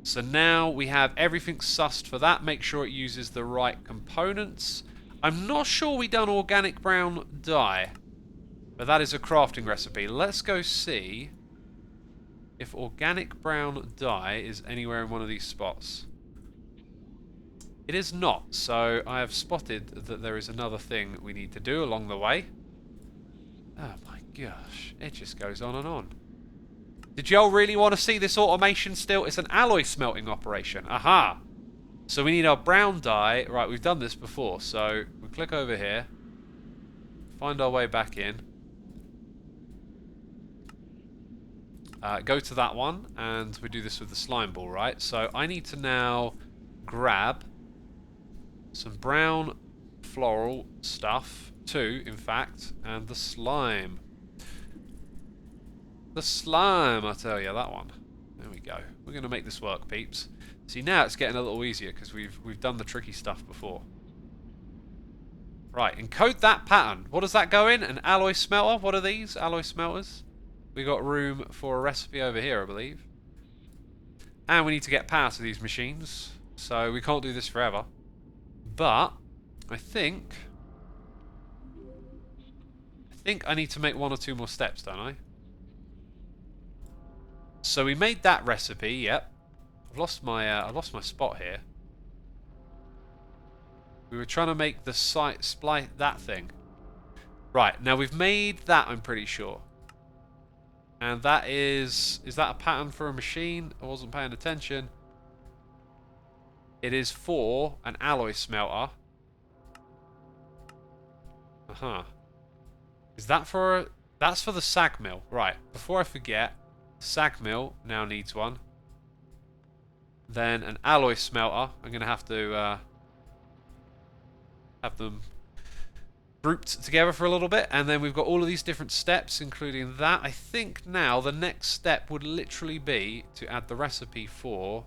So now we have everything sussed for that. Make sure it uses the right components. I'm not sure we done organic brown dye, but that is a crafting recipe. Let's go see if organic brown dye is anywhere in one of these spots. It is not, so I have spotted that there is another thing we need to do along the way. Oh my gosh, it just goes on and on. Did y'all really want to see this automation still? It's an alloy smelting operation. Aha! So we need our brown dye. Right, we've done this before, so we click over here. Find our way back in. Go to that one, and we do this with the slime ball, right? So I need to now grab some brown floral stuff, two, in fact, and the slime. The slime, I tell you, that one. There we go. We're going to make this work, peeps. See, now it's getting a little easier because we've done the tricky stuff before. Right, encode that pattern. What does that go in? An alloy smelter? What are these? Alloy smelters? We got room for a recipe over here, I believe. And we need to get power to these machines, so we can't do this forever. But I think I need to make one or two more steps, don't I? So we made that recipe. Yep. I've lost my spot here. We were trying to make the splice that thing. Right, now we've made that, I'm pretty sure. And that is that a pattern for a machine? I wasn't paying attention. It is for an alloy smelter. Is that for that's for the Sag Mill. Right, before I forget, Sag Mill now needs one. Then an alloy smelter. I'm going to have them grouped together for a little bit. And then we've got all of these different steps, including that. I think now the next step would literally be to add the recipe for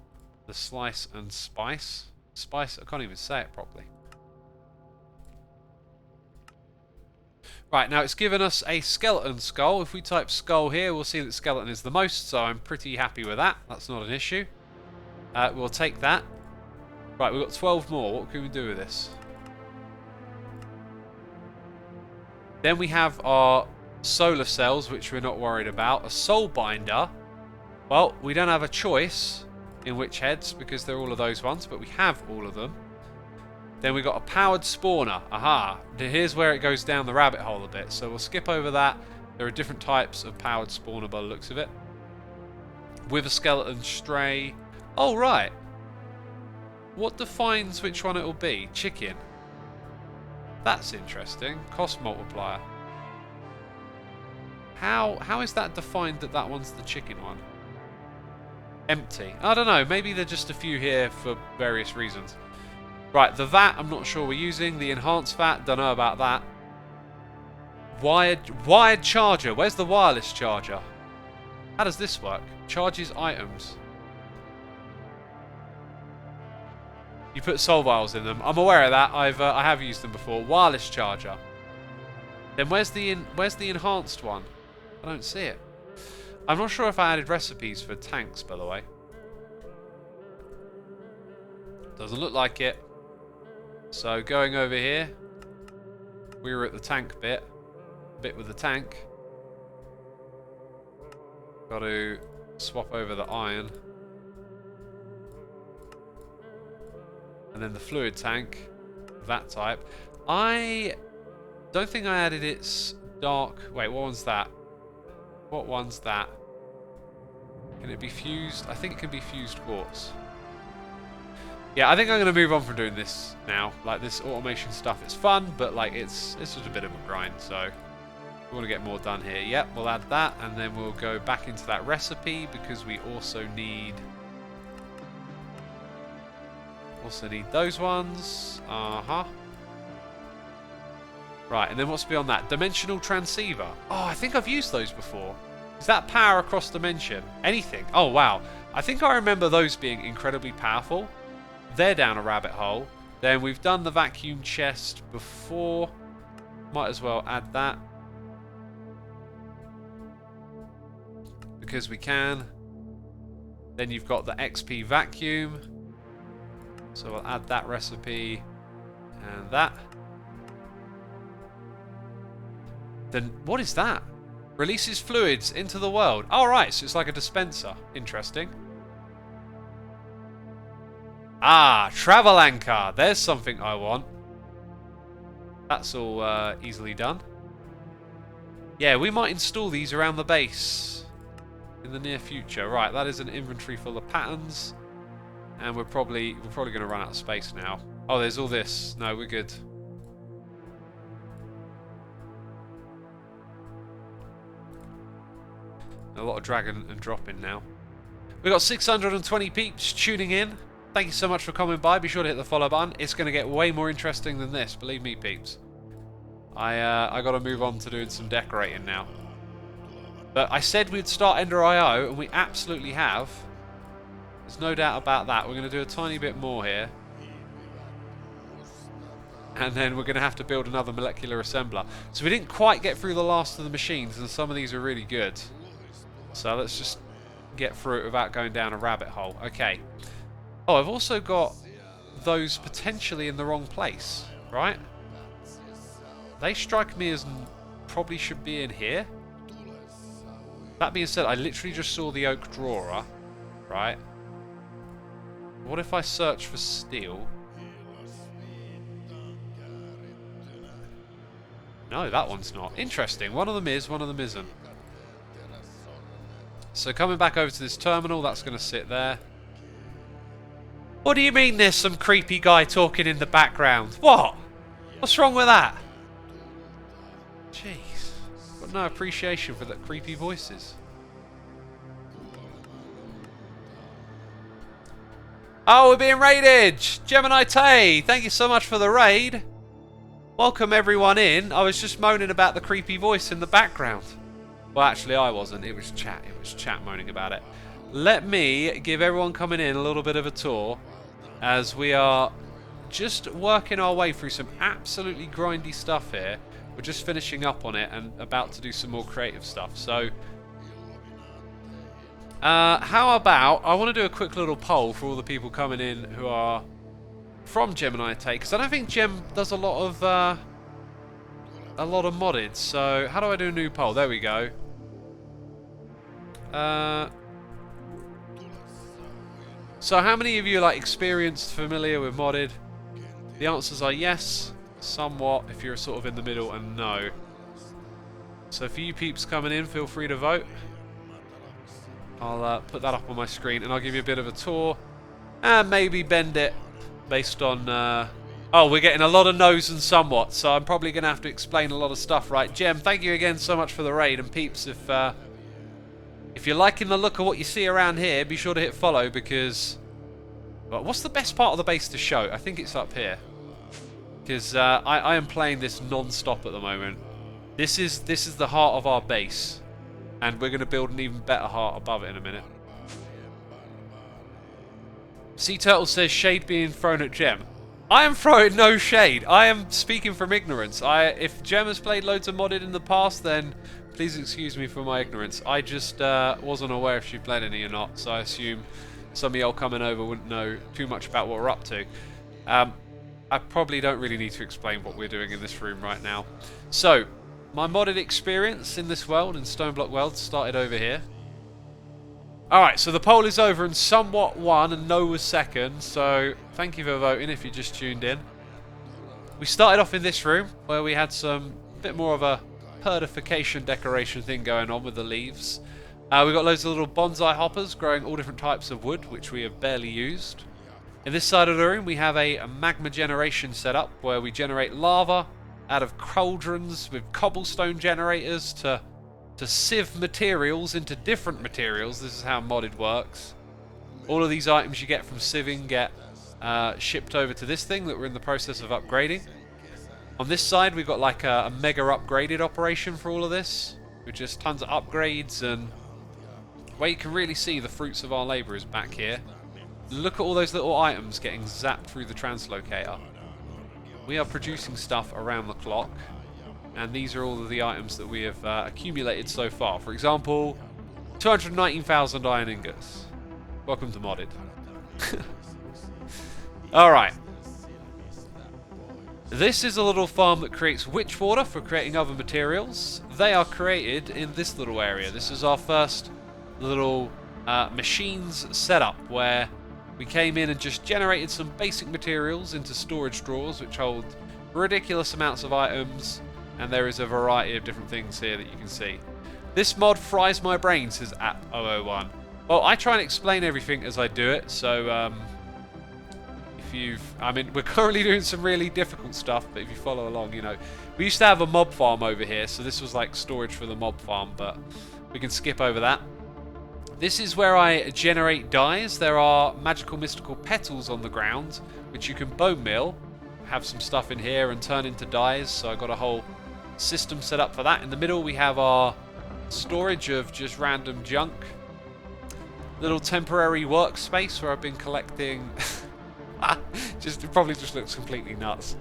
the slice and spice. Spice, I can't even say it properly. Right, now it's given us a skeleton skull. If we type skull here, we'll see that skeleton is the most, so I'm pretty happy with that. That's not an issue. We'll take that. Right, we've got 12 more. What can we do with this? Then we have our solar cells, which we're not worried about. A soul binder. Well, we don't have a choice in which heads, because they're all of those ones, but we have all of them. Then we've got a powered spawner. Aha. Here's where it goes down the rabbit hole a bit. So we'll skip over that. There are different types of powered spawner by the looks of it. With a skeleton stray. Oh, right. What defines which one it will be? Chicken. That's interesting. Cost multiplier. How is that defined that that one's the chicken one? Empty. I don't know. Maybe there are just a few here for various reasons. Right, the VAT, I'm not sure we're using. The enhanced VAT, don't know about that. Wired charger. Where's the wireless charger? How does this work? Charges items. You put soul vials in them. I'm aware of that. I have used them before. Wireless charger. Then where's the enhanced one? I don't see it. I'm not sure if I added recipes for tanks, by the way. Doesn't look like it. So going over here, we were at the tank bit with the tank. Got to swap over the iron. And then the fluid tank, that type. I don't think I added its dark... Wait, what one's that? What one's that? Can it be fused? I think it can be fused quartz. Yeah, I think I'm going to move on from doing this now. Like, this automation stuff is fun, but like it's just a bit of a grind, so we want to get more done here. Yep, we'll add that, and then we'll go back into that recipe because we also need... those ones. Right, and then what's beyond that? Dimensional transceiver. Oh, I think I've used those before. Is that power across dimension? Anything? Oh, wow. I think I remember those being incredibly powerful. They're down a rabbit hole. Then we've done the vacuum chest before. Might as well add that. Because we can. Then you've got the XP vacuum. So I'll add that recipe and that. Then what is that? Releases fluids into the world. Oh, right, so it's like a dispenser. Interesting. Ah, travel anchor. There's something I want. That's all easily done. Yeah, we might install these around the base in the near future. Right, that is an inventory full of patterns. And we're probably going to run out of space now. Oh, there's all this. No, we're good. A lot of dragging and dropping now. We've got 620 peeps tuning in. Thank you so much for coming by. Be sure to hit the follow button. It's going to get way more interesting than this. Believe me, peeps. I got to move on to doing some decorating now. But I said we'd start Ender IO, and we absolutely have. There's no doubt about that. We're going to do a tiny bit more here. And then we're going to have to build another molecular assembler. So we didn't quite get through the last of the machines, and some of these are really good. So let's just get through it without going down a rabbit hole. Okay. Oh, I've also got those potentially in the wrong place, right? They strike me as probably should be in here. That being said, I literally just saw the oak drawer, right? What if I search for steel? No, that one's not. Interesting. One of them is, one of them isn't. So coming back over to this terminal, that's going to sit there. What do you mean there's some creepy guy talking in the background? What? What's wrong with that? Jeez. Got no appreciation for the creepy voices. Oh, we're being raided! Gemini Tay, thank you so much for the raid. Welcome everyone in. I was just moaning about the creepy voice in the background. Well, actually I wasn't. It was chat. It was chat moaning about it. Let me give everyone coming in a little bit of a tour as we are just working our way through some absolutely grindy stuff here. We're just finishing up on it and about to do some more creative stuff. So, how about, I want to do a quick little poll for all the people coming in who are from Gemini Take, because I don't think Gem does a lot of modded. So, how do I do a new poll? There we go. So how many of you are like experienced, familiar with modded? The answers are yes, somewhat, if you're sort of in the middle, and no. So for you peeps coming in, feel free to vote. I'll put that up on my screen and I'll give you a bit of a tour and maybe bend it based on oh, we're getting a lot of no's and somewhat, so I'm probably gonna have to explain a lot of stuff, right? Gem, thank you again so much for the raid, and peeps, if you're liking the look of what you see around here, be sure to hit follow, because well, what's the best part of the base to show? I think it's up here, because I am playing this non-stop at the moment. This is the heart of our base, and we're going to build an even better heart above it in a minute. Sea Turtle says shade being thrown at Gem. I am throwing no shade. I am speaking from ignorance. If Gem has played loads of modded in the past, then please excuse me for my ignorance. I just wasn't aware if she played any or not, so I assume some of y'all coming over wouldn't know too much about what we're up to. I probably don't really need to explain what we're doing in this room right now. So, my modded experience in this world, in Stoneblock World, started over here. Alright, so the poll is over and somewhat won and no was second, so thank you for voting if you just tuned in. We started off in this room where we had some bit more of a herdification decoration thing going on with the leaves. We've got loads of little bonsai hoppers growing all different types of wood, which we have barely used. In this side of the room we have a Magma Generation setup where we generate lava out of cauldrons with cobblestone generators to sieve materials into different materials. This is how modded works. All of these items you get from sieving get shipped over to this thing that we're in the process of upgrading. On this side we've got like a mega upgraded operation for all of this, with just tons of upgrades, and where you can really see the fruits of our labour is back here. Look at all those little items getting zapped through the translocator. We are producing stuff around the clock, and these are all of the items that we have accumulated so far. For example, 219,000 iron ingots. Welcome to modded. Alright. This is a little farm that creates witch water for creating other materials. They are created in this little area. This is our first little machines setup where we came in and just generated some basic materials into storage drawers which hold ridiculous amounts of items, and there is a variety of different things here that you can see. This mod fries my brain, says app001. Well, I try and explain everything as I do it, so we're currently doing some really difficult stuff, but if you follow along, you know. We used to have a mob farm over here, so this was like storage for the mob farm, but we can skip over that. This is where I generate dyes. There are magical mystical petals on the ground, which you can bone mill, have some stuff in here and turn into dyes, so I got a whole system set up for that. In the middle we have our storage of just random junk. Little temporary workspace where I've been collecting... it probably just looks completely nuts.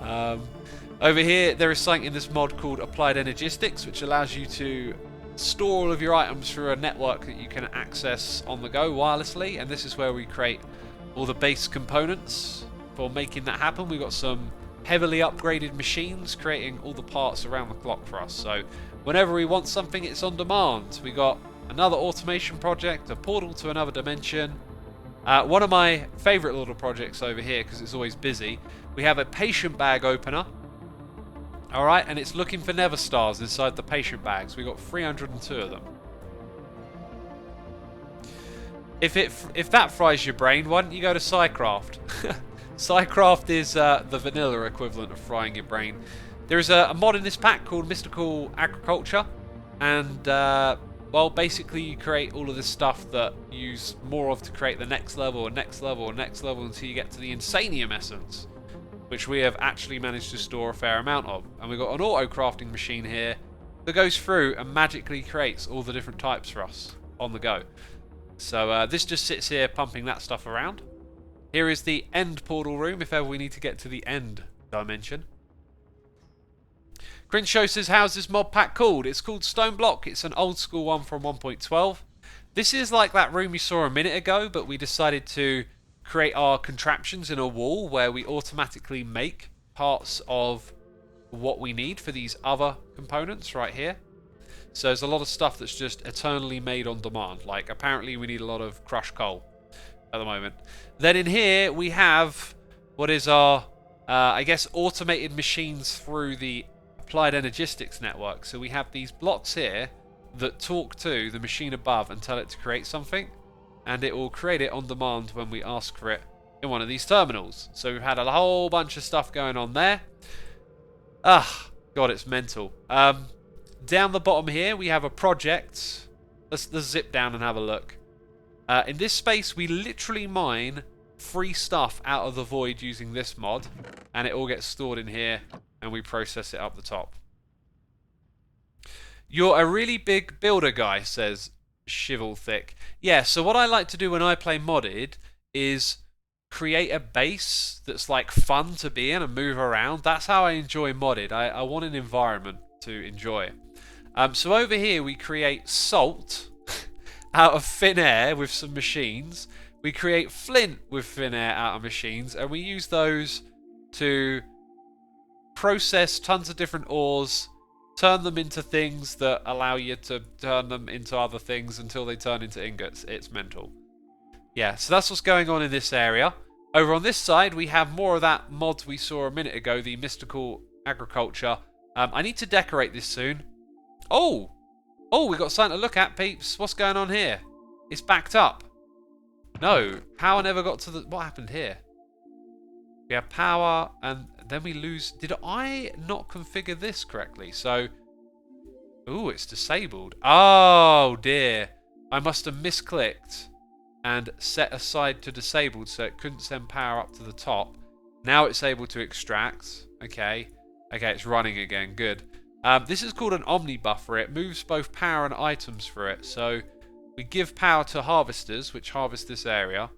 Over here there is something in this mod called Applied Energistics, which allows you to store all of your items through a network that you can access on the go wirelessly, and this is where we create all the base components for making that happen. We've got some heavily upgraded machines creating all the parts around the clock for us, so whenever we want something it's on demand. We got another automation project, a portal to another dimension. One of my favourite little projects over here, because it's always busy, we have a patient bag opener. Alright, and it's looking for Nether stars inside the patient bags. We got 302 of them. If that fries your brain, why don't you go to Psycraft? Psycraft is the vanilla equivalent of frying your brain. There is a mod in this pack called Mystical Agriculture, and well, basically you create all of this stuff that you use more of to create the next level, and next level, and next level, until you get to the Insanium Essence, which we have actually managed to store a fair amount of. And we've got an auto-crafting machine here that goes through and magically creates all the different types for us on the go. So this just sits here pumping that stuff around. Here is the end portal room, if ever we need to get to the end dimension. Crenshaw says, how's this mod pack called? It's called Stoneblock. It's an old school one from 1.12. This is like that room you saw a minute ago, but we decided to create our contraptions in a wall where we automatically make parts of what we need for these other components right here. So there's a lot of stuff that's just eternally made on demand. Like apparently we need a lot of crushed coal at the moment. Then in here we have what is our, I guess, automated machines through the Applied Energistics network. So we have these blocks here that talk to the machine above and tell it to create something, and it will create it on demand when we ask for it in one of these terminals. So we've had a whole bunch of stuff going on there. Ah, God, it's mental. Down the bottom here we have a project. Let's zip down and have a look. In this space we literally mine free stuff out of the void using this mod, and it all gets stored in here and we process it up the top. You're a really big builder guy, says Shivel Thick. Yeah, so what I like to do when I play modded is create a base that's like fun to be in and move around. That's how I enjoy modded. I want an environment to enjoy. So over here we create salt out of thin air with some machines. We create flint with thin air out of machines, and we use those to process tons of different ores, turn them into things that allow you to turn them into other things until they turn into ingots. It's mental. Yeah, so that's what's going on in this area. Over on this side, we have more of that mod we saw a minute ago, the mystical agriculture. I need to decorate this soon. Oh, we got something to look at, peeps. What's going on here? It's backed up. No, power never got to the... What happened here? We have power, and then we lose... Did I not configure this correctly? So... Ooh, it's disabled. Oh, dear. I must have misclicked and set aside to disabled so it couldn't send power up to the top. Now it's able to extract. Okay. Okay, it's running again. Good. This is called an Omnibuffer. It moves both power and items for it. So we give power to harvesters, which harvest this area,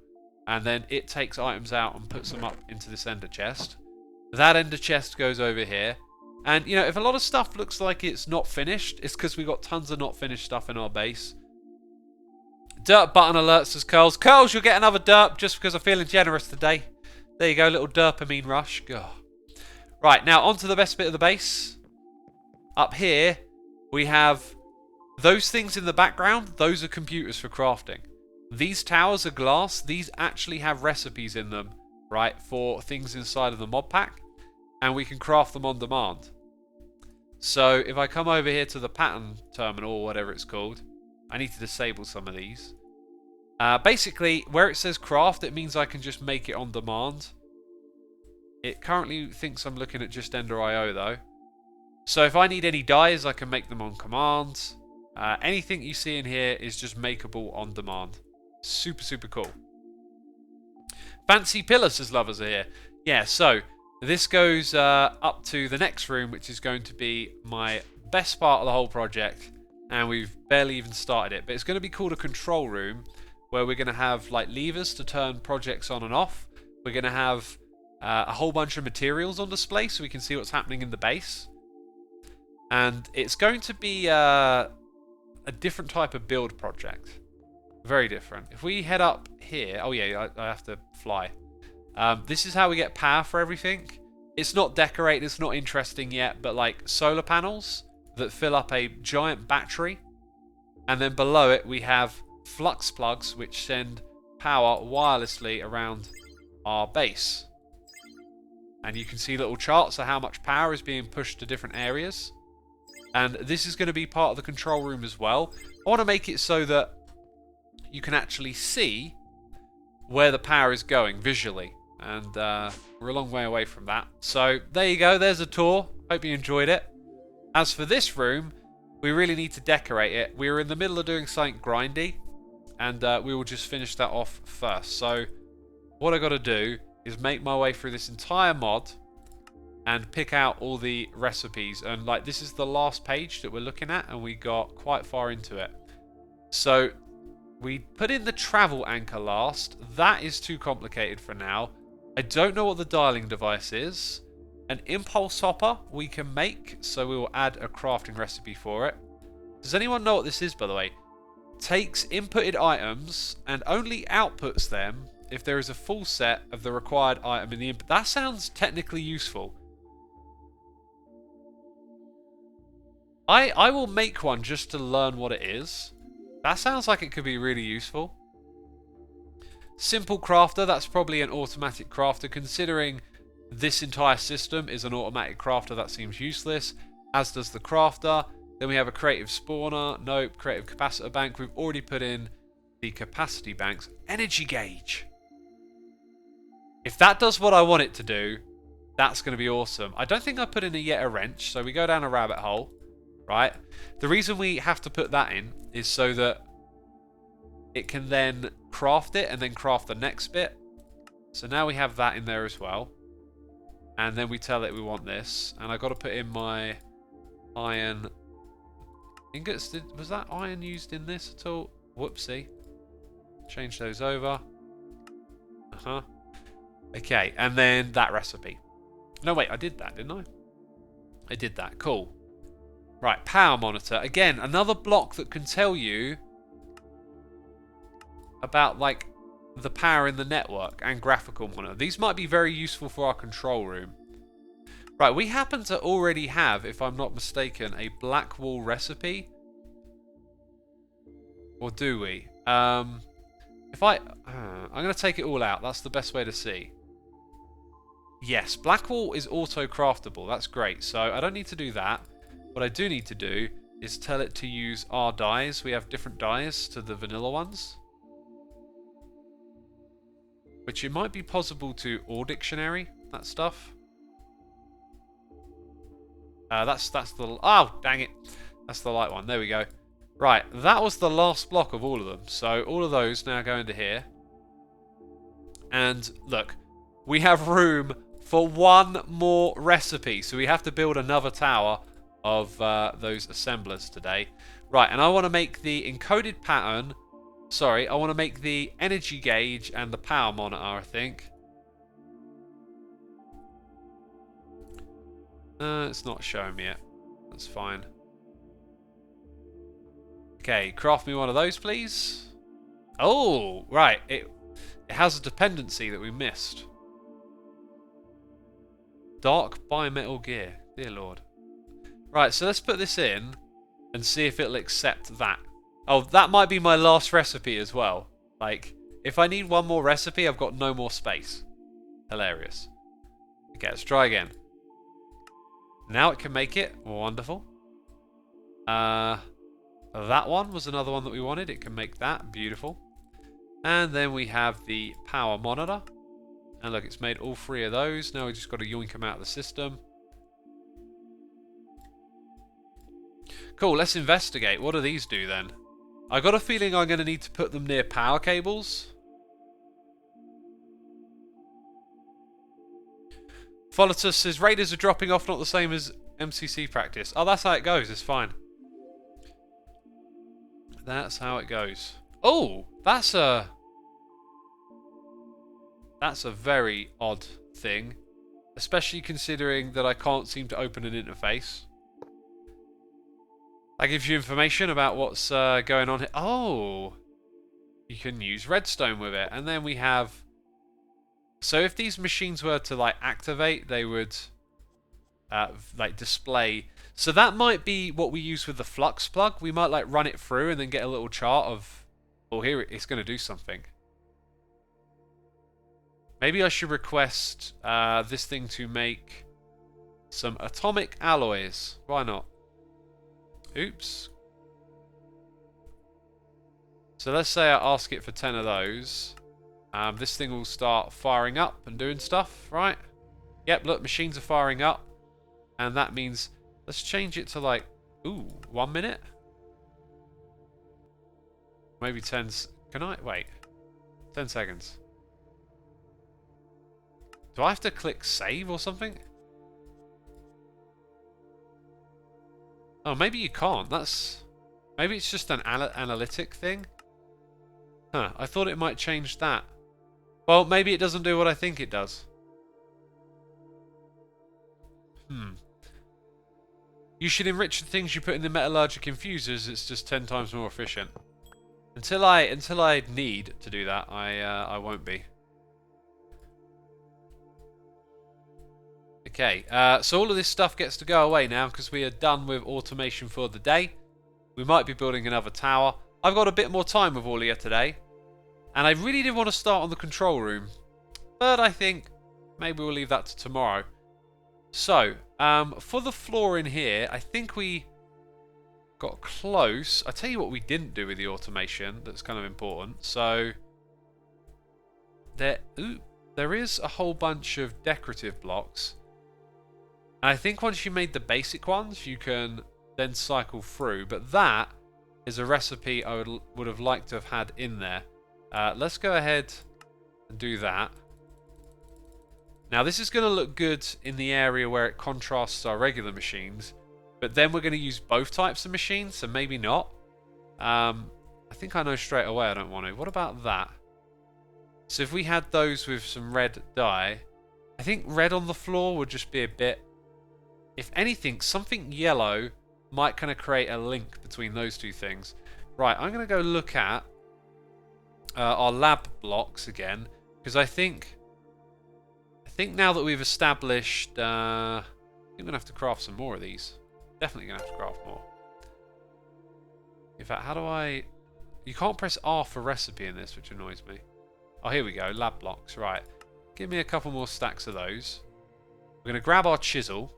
and then it takes items out and puts them up into this ender chest. That ender chest goes over here. And, you know, if a lot of stuff looks like it's not finished, it's because we got tons of not finished stuff in our base. Dirt button alert, says Curls. Curls, you'll get another derp just because I'm feeling generous today. There you go, little dopamine rush. God. Right, now on to the best bit of the base. Up here, we have those things in the background. Those are computers for crafting. These towers are glass. These actually have recipes in them, right, for things inside of the mod pack. And we can craft them on demand. So if I come over here to the pattern terminal, or whatever it's called, I need to disable some of these. Basically, where it says craft, it means I can just make it on demand. It currently thinks I'm looking at just Ender.io though. So if I need any dyes, I can make them on command. Anything you see in here is just makeable on demand. Super, super cool. Fancy pillars, as lovers are here. Yeah, so this goes up to the next room, which is going to be my best part of the whole project. And we've barely even started it. But it's going to be called a control room, where we're going to have like levers to turn projects on and off. We're going to have a whole bunch of materials on display so we can see what's happening in the base. And it's going to be a different type of build project. Very different. If we head up here... Oh yeah, I have to fly. This is how we get power for everything. It's not decorated, it's not interesting yet, but like solar panels that fill up a giant battery. And then below it we have flux plugs which send power wirelessly around our base. And you can see little charts of how much power is being pushed to different areas. And this is going to be part of the control room as well. I want to make it so that you can actually see where the power is going visually. And we're a long way away from that. So there you go. There's a tour. Hope you enjoyed it. As for this room, we really need to decorate it. We're in the middle of doing something grindy. And we will just finish that off first. So what I got to do is make my way through this entire mod and pick out all the recipes. And like this is the last page that we're looking at, and we got quite far into it. So we put in the travel anchor last. That is too complicated for now. I don't know what the dialing device is. An impulse hopper we can make, so we will add a crafting recipe for it. Does anyone know what this is, by the way? Takes inputted items and only outputs them if there is a full set of the required item in the input. That sounds technically useful. I will make one just to learn what it is. That sounds like it could be really useful. Simple crafter, that's probably an automatic crafter. Considering this entire system is an automatic crafter, that seems useless. As does the crafter. Then we have a creative spawner. Nope, creative capacitor bank. We've already put in the capacity banks. Energy gauge. If that does what I want it to do, that's going to be awesome. I don't think I put in yet a wrench, so we go down a rabbit hole. Right? The reason we have to put that in is so that it can then craft it and then craft the next bit. So now we have that in there as well. And then we tell it we want this. And I've got to put in my iron Ingots, was that iron used in this at all? Whoopsie. Change those over. Uh-huh. Okay, and then that recipe. No, wait, I did that, didn't I? I did that. Cool. Right, power monitor. Again, another block that can tell you about, like, the power in the network and graphical monitor. These might be very useful for our control room. Right, we happen to already have, if I'm not mistaken, a black wall recipe. Or do we? I'm going to take it all out. That's the best way to see. Yes, black wall is auto-craftable. That's great. So I don't need to do that. What I do need to do is tell it to use our dyes. We have different dyes to the vanilla ones. Which it might be possible to all dictionary, that stuff. That's the... Oh, dang it. That's the light one. There we go. Right, that was the last block of all of them. So all of those now go into here. And look, we have room for one more recipe. So we have to build another tower of those assemblers today. Right, and I want to make the encoded pattern. Sorry, I want to make the energy gauge and the power monitor, I think. It's not showing me yet. That's fine. Okay, craft me one of those, please. Oh, right. It has a dependency that we missed. Dark bimetal gear. Dear Lord. Right, so let's put this in and see if it'll accept that. Oh, that might be my last recipe as well. Like, if I need one more recipe, I've got no more space. Hilarious. Okay, let's try again. Now it can make it. Wonderful. That one was another one that we wanted. It can make that. Beautiful. And then we have the power monitor. And look, it's made all three of those. Now we just got to yoink them out of the system. Cool, let's investigate. What do these do then? I got a feeling I'm going to need to put them near power cables. Folitus says raiders are dropping off, not the same as MCC practice. Oh, that's how it goes. It's fine. That's how it goes. Oh, that's a very odd thing, especially considering that I can't seem to open an interface. That gives you information about what's going on here. Oh, you can use redstone with it, and then we have. So if these machines were to like activate, they would like display. So that might be what we use with the flux plug. We might like run it through and then get a little chart of, oh, here it's going to do something. Maybe I should request this thing to make some atomic alloys. Why not? Oops. So let's say I ask it for 10 of those. This thing will start firing up and doing stuff, right? Yep, look, machines are firing up. And that means, let's change it to like, ooh, 1 minute? Maybe 10, can I, wait, 10 seconds. Do I have to click save or something? Oh, maybe you can't, maybe it's just an analytic thing? Huh, I thought it might change that. Well, maybe it doesn't do what I think it does. You should enrich the things you put in the metallurgic infusers. It's just 10 times more efficient. Until I need to do that, I won't be. Okay, so all of this stuff gets to go away now because we are done with automation for the day. We might be building another tower. I've got a bit more time with all of you today. And I really did want to start on the control room. But I think maybe we'll leave that to tomorrow. So, for the floor in here, I think we got close. I'll tell you what we didn't do with the automation that's kind of important. So, there is a whole bunch of decorative blocks. And I think once you made the basic ones, you can then cycle through. But that is a recipe I would have liked to have had in there. Let's go ahead and do that. Now this is going to look good in the area where it contrasts our regular machines, but then we're going to use both types of machines, so maybe not. I think I know straight away I don't want to. What about that? So if we had those with some red dye, I think red on the floor would just be a bit... If anything, something yellow might kind of create a link between those two things. Right, I'm going to go look at our lab blocks again, because I think now that we've established... I think we're going to have to craft some more of these. Definitely going to have to craft more. In fact, how do I... You can't press R for recipe in this, which annoys me. Oh, here we go. Lab blocks. Right. Give me a couple more stacks of those. We're going to grab our chisel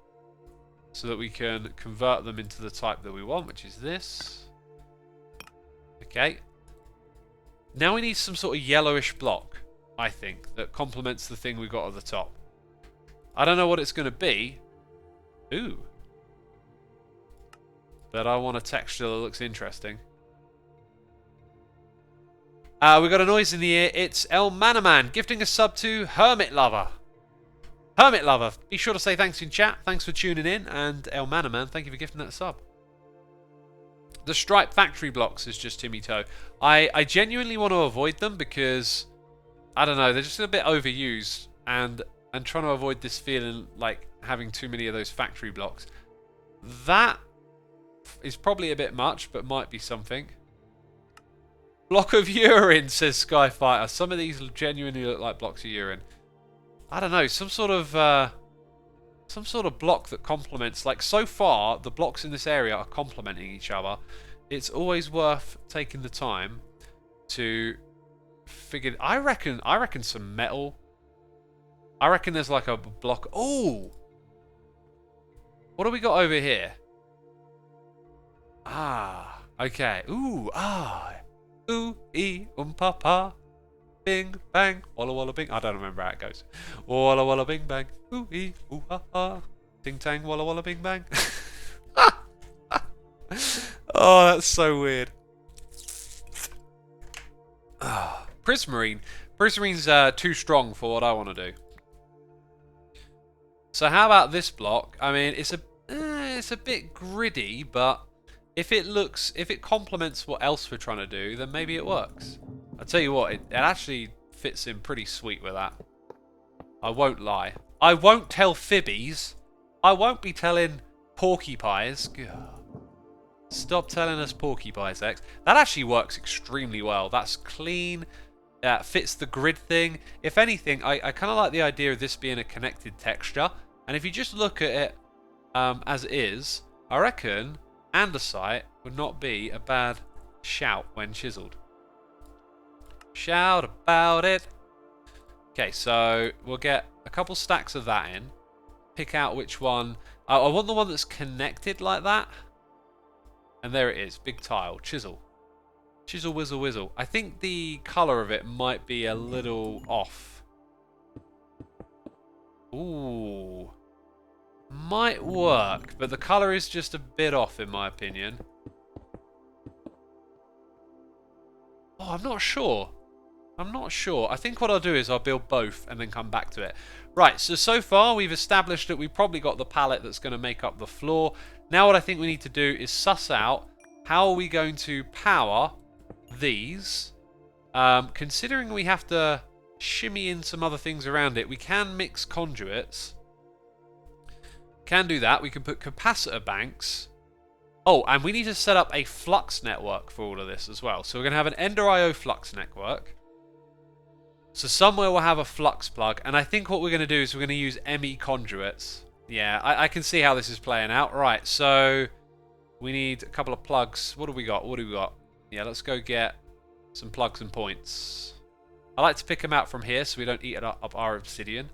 so that we can convert them into the type that we want, which is this. Okay. Now we need some sort of yellowish block, I think, that complements the thing we got at the top. I don't know what it's going to be. Ooh. But I want a texture that looks interesting. We got a noise in the ear. It's El Manaman gifting a sub to Hermit Lover. Hermit Lover, be sure to say thanks in chat. Thanks for tuning in. And El Manaman, thank you for gifting that sub. The Stripe Factory blocks is just Timmy Toe. I genuinely want to avoid them because, I don't know, they're just a bit overused. And trying to avoid this feeling like having too many of those factory blocks. That is probably a bit much, but might be something. Block of urine, says Skyfighter. Some of these genuinely look like blocks of urine. I don't know, some sort of block that complements. Like, so far, the blocks in this area are complementing each other. It's always worth taking the time to figure... I reckon some metal. I reckon there's like a block... Oh! What do we got over here? Ah, okay. Ooh, ah. Ooh, ee, papa. Bing, bang. Walla, walla, bing. I don't remember how it goes. Walla, walla, bing, bang. Ooh, ee, ooh, ha, ha. Ting, tang, walla, walla, bing, bang. Oh, that's so weird. Prismarine. Prismarine's too strong for what I want to do. So how about this block? I mean, it's a bit gritty, but if it complements what else we're trying to do, then maybe it works. I'll tell you what, it actually fits in pretty sweet with that. I won't lie. I won't tell fibbies. I won't be telling porcupines. Stop telling us porcupines, X. That actually works extremely well. That's clean. Fits the grid thing. If anything, I kind of like the idea of this being a connected texture. And if you just look at it as it is, I reckon andesite would not be a bad shout when chiseled. Shout about it. Okay, so we'll get a couple stacks of that in. Pick out which one. I want the one that's connected like that. And there it is. Big tile. Chisel. Chisel, whizzle, whizzle. I think the colour of it might be a little off. Ooh. Might work, but the colour is just a bit off in my opinion. Oh, I'm not sure. I'm not sure. I think what I'll do is I'll build both and then come back to it. Right, so far we've established that we've probably got the palette that's going to make up the floor. Now what I think we need to do is suss out how are we going to power these. Considering we have to shimmy in some other things around it, we can mix conduits. Can do that. We can put capacitor banks. Oh, and we need to set up a flux network for all of this as well. So we're going to have an Ender IO flux network. So somewhere we'll have a flux plug. And I think what we're going to do is we're going to use Emmy Conduits. Yeah, I can see how this is playing out. Right, so we need a couple of plugs. What do we got? What do we got? Yeah, let's go get some plugs and points. I like to pick them out from here so we don't eat up our obsidian.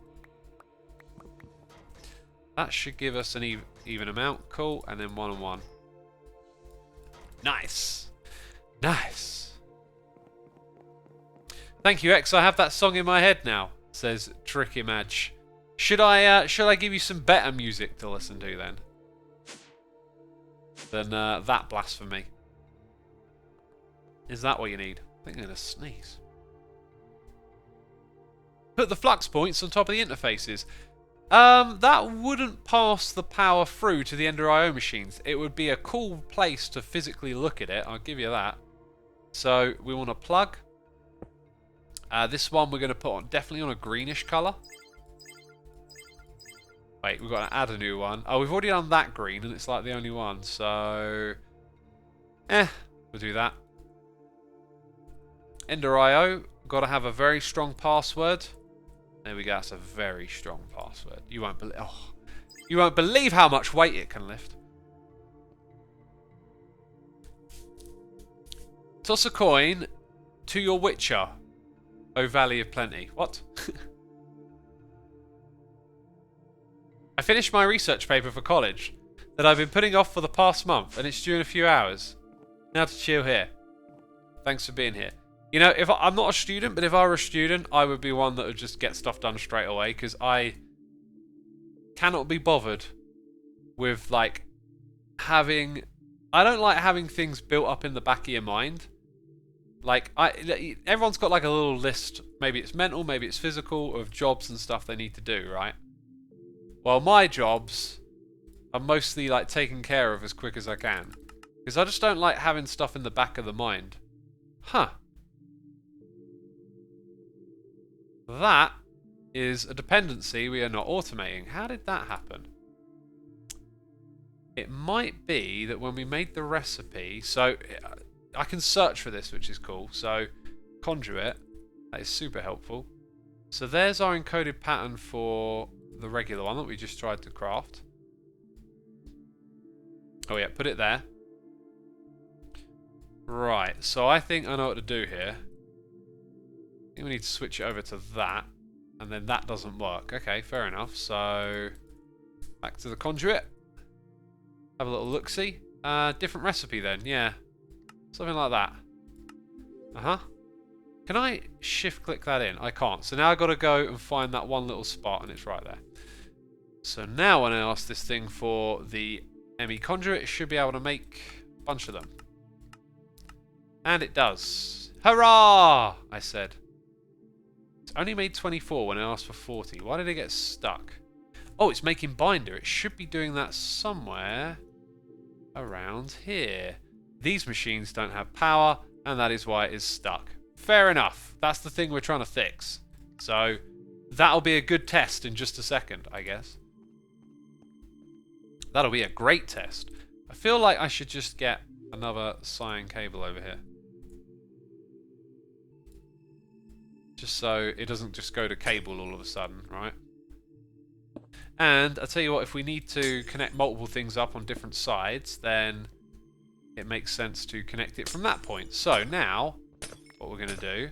That should give us an even amount. Cool. And then 1 and 1. Nice. Nice. Thank you, X. I have that song in my head now, says Tricky Madge. Should I give you some better music to listen to then? Than that blasphemy. Is that what you need? I think I'm going to sneeze. Put the flux points on top of the interfaces. That wouldn't pass the power through to the Ender IO machines. It would be a cool place to physically look at it, I'll give you that. So, we want to plug. This one we're going to put on definitely on a greenish colour. Wait, we've got to add a new one. Oh, we've already done that green, and it's like the only one, so... we'll do that. Ender IO, got to have a very strong password. There we go, that's a very strong password. You won't believe... Oh, you won't believe how much weight it can lift. Toss a coin to your Witcher, O Valley of Plenty. What? I finished my research paper for college that I've been putting off for the past month, and it's due in a few hours. Now to chill here. Thanks for being here. You know, if I'm not a student, but if I were a student, I would be one that would just get stuff done straight away, because I cannot be bothered with, like, having... I don't like having things built up in the back of your mind. Like, everyone's got, like, a little list, maybe it's mental, maybe it's physical, of jobs and stuff they need to do, right? Well, my jobs are mostly, like, taken care of as quick as I can. Because I just don't like having stuff in the back of the mind. Huh. That is a dependency we are not automating. How did that happen? It might be that when we made the recipe... So, I can search for this, which is cool. So, Conduit. That is super helpful. So, there's our encoded pattern for the regular one that we just tried to craft. Oh yeah, put it there. Right, so I think I know what to do here. I think we need to switch it over to that, and then that doesn't work. Okay, fair enough. So, back to the conduit. Have a little look-see. Different recipe then, yeah. Something like that. Uh-huh. Can I shift-click that in? I can't. So now I've got to go and find that one little spot, and it's right there. So now when I ask this thing for the Emmy Conduit, it should be able to make a bunch of them. And it does. Hurrah! I said. It's only made 24 when I asked for 40. Why did it get stuck? Oh, it's making binder. It should be doing that somewhere around here. These machines don't have power, and that is why it is stuck. Fair enough. That's the thing we're trying to fix. So, that'll be a good test in just a second, I guess. That'll be a great test. I feel like I should just get another cyan cable over here. Just so it doesn't just go to cable all of a sudden, right? And I'll tell you what, if we need to connect multiple things up on different sides, then it makes sense to connect it from that point. So now, what we're going to do...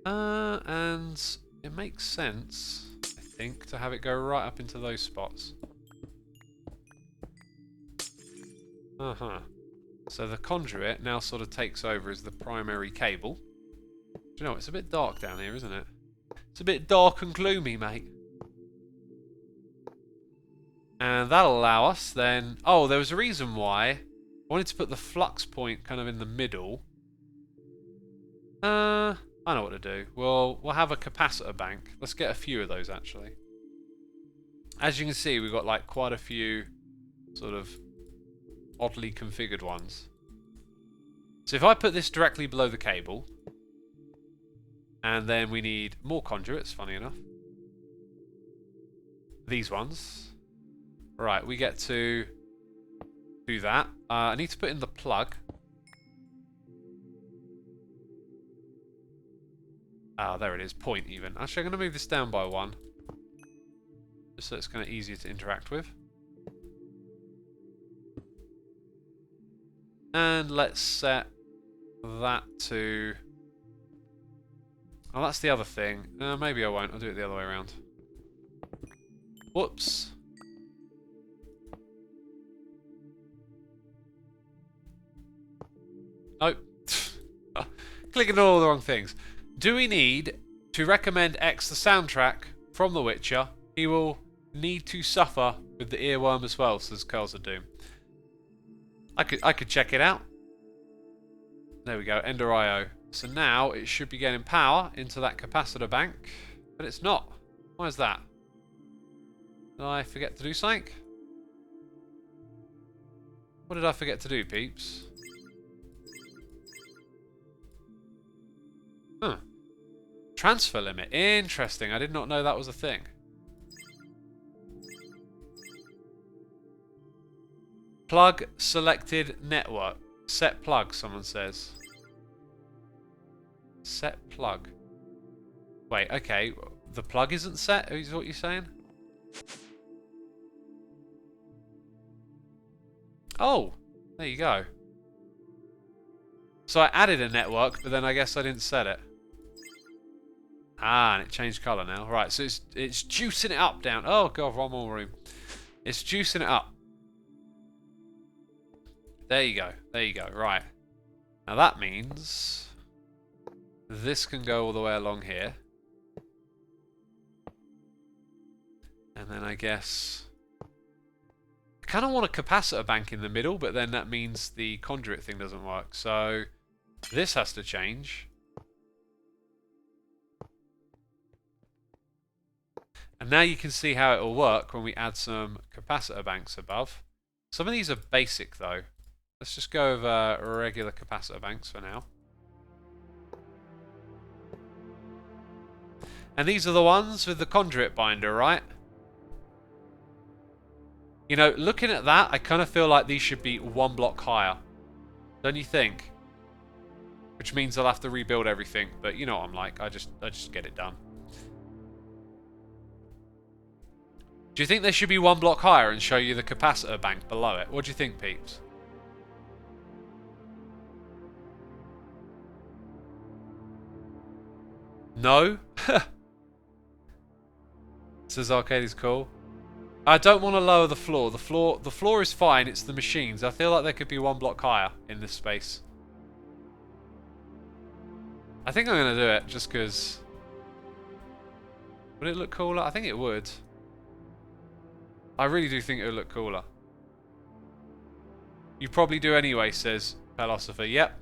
and it makes sense, I think, to have it go right up into those spots. Uh-huh. So the conduit now sort of takes over as the primary cable. Do you know, it's a bit dark down here, isn't it? It's a bit dark and gloomy, mate. And that'll allow us then... Oh, there was a reason why. I wanted to put the flux point kind of in the middle. I know what to do. We'll have a capacitor bank. Let's get a few of those, actually. As you can see, we've got like quite a few sort of oddly configured ones. So if I put this directly below the cable, and then we need more conduits, funny enough. These ones. Right, we get to do that. I need to put in the plug. Ah, there it is, point even. Actually, I'm going to move this down by 1. Just so it's kind of easier to interact with. And let's set that to... Oh, that's the other thing. Maybe I won't. I'll do it the other way around. Whoops. Nope. Clicking on all the wrong things. Do we need to recommend X the soundtrack from The Witcher? He will need to suffer with the earworm as well, says Curls of Doom. I could check it out. There we go, Ender IO. So now it should be getting power into that capacitor bank. But it's not. Why is that? Did I forget to do something? What did I forget to do, peeps? Huh. Transfer limit. Interesting. I did not know that was a thing. Plug selected network. Set plug, someone says. Set plug. Wait, okay. The plug isn't set, is what you're saying? Oh, there you go. So I added a network, but then I guess I didn't set it. Ah, and it changed colour now. Right, so it's juicing it up down. Oh god, one more room. It's juicing it up. There you go. There you go. Right. Now that means this can go all the way along here. And then I guess I kind of want a capacitor bank in the middle, but then that means the conduit thing doesn't work. So this has to change. And now you can see how it will work when we add some capacitor banks above. Some of these are basic though. Let's just go over regular capacitor banks for now. And these are the ones with the Conduit Binder, right? You know, looking at that, I kind of feel like these should be one block higher. Don't you think? Which means I'll have to rebuild everything, but you know what I'm like, I just get it done. Do you think they should be one block higher and show you the capacitor bank below it? What do you think, peeps? No? Says arcade is cool. I don't want to lower the floor. The floor is fine, it's the machines. I feel like they could be one block higher in this space. I think I'm going to do it just because... Would it look cooler? I think it would. I really do think it would look cooler. You probably do anyway, says Philosopher. Yep.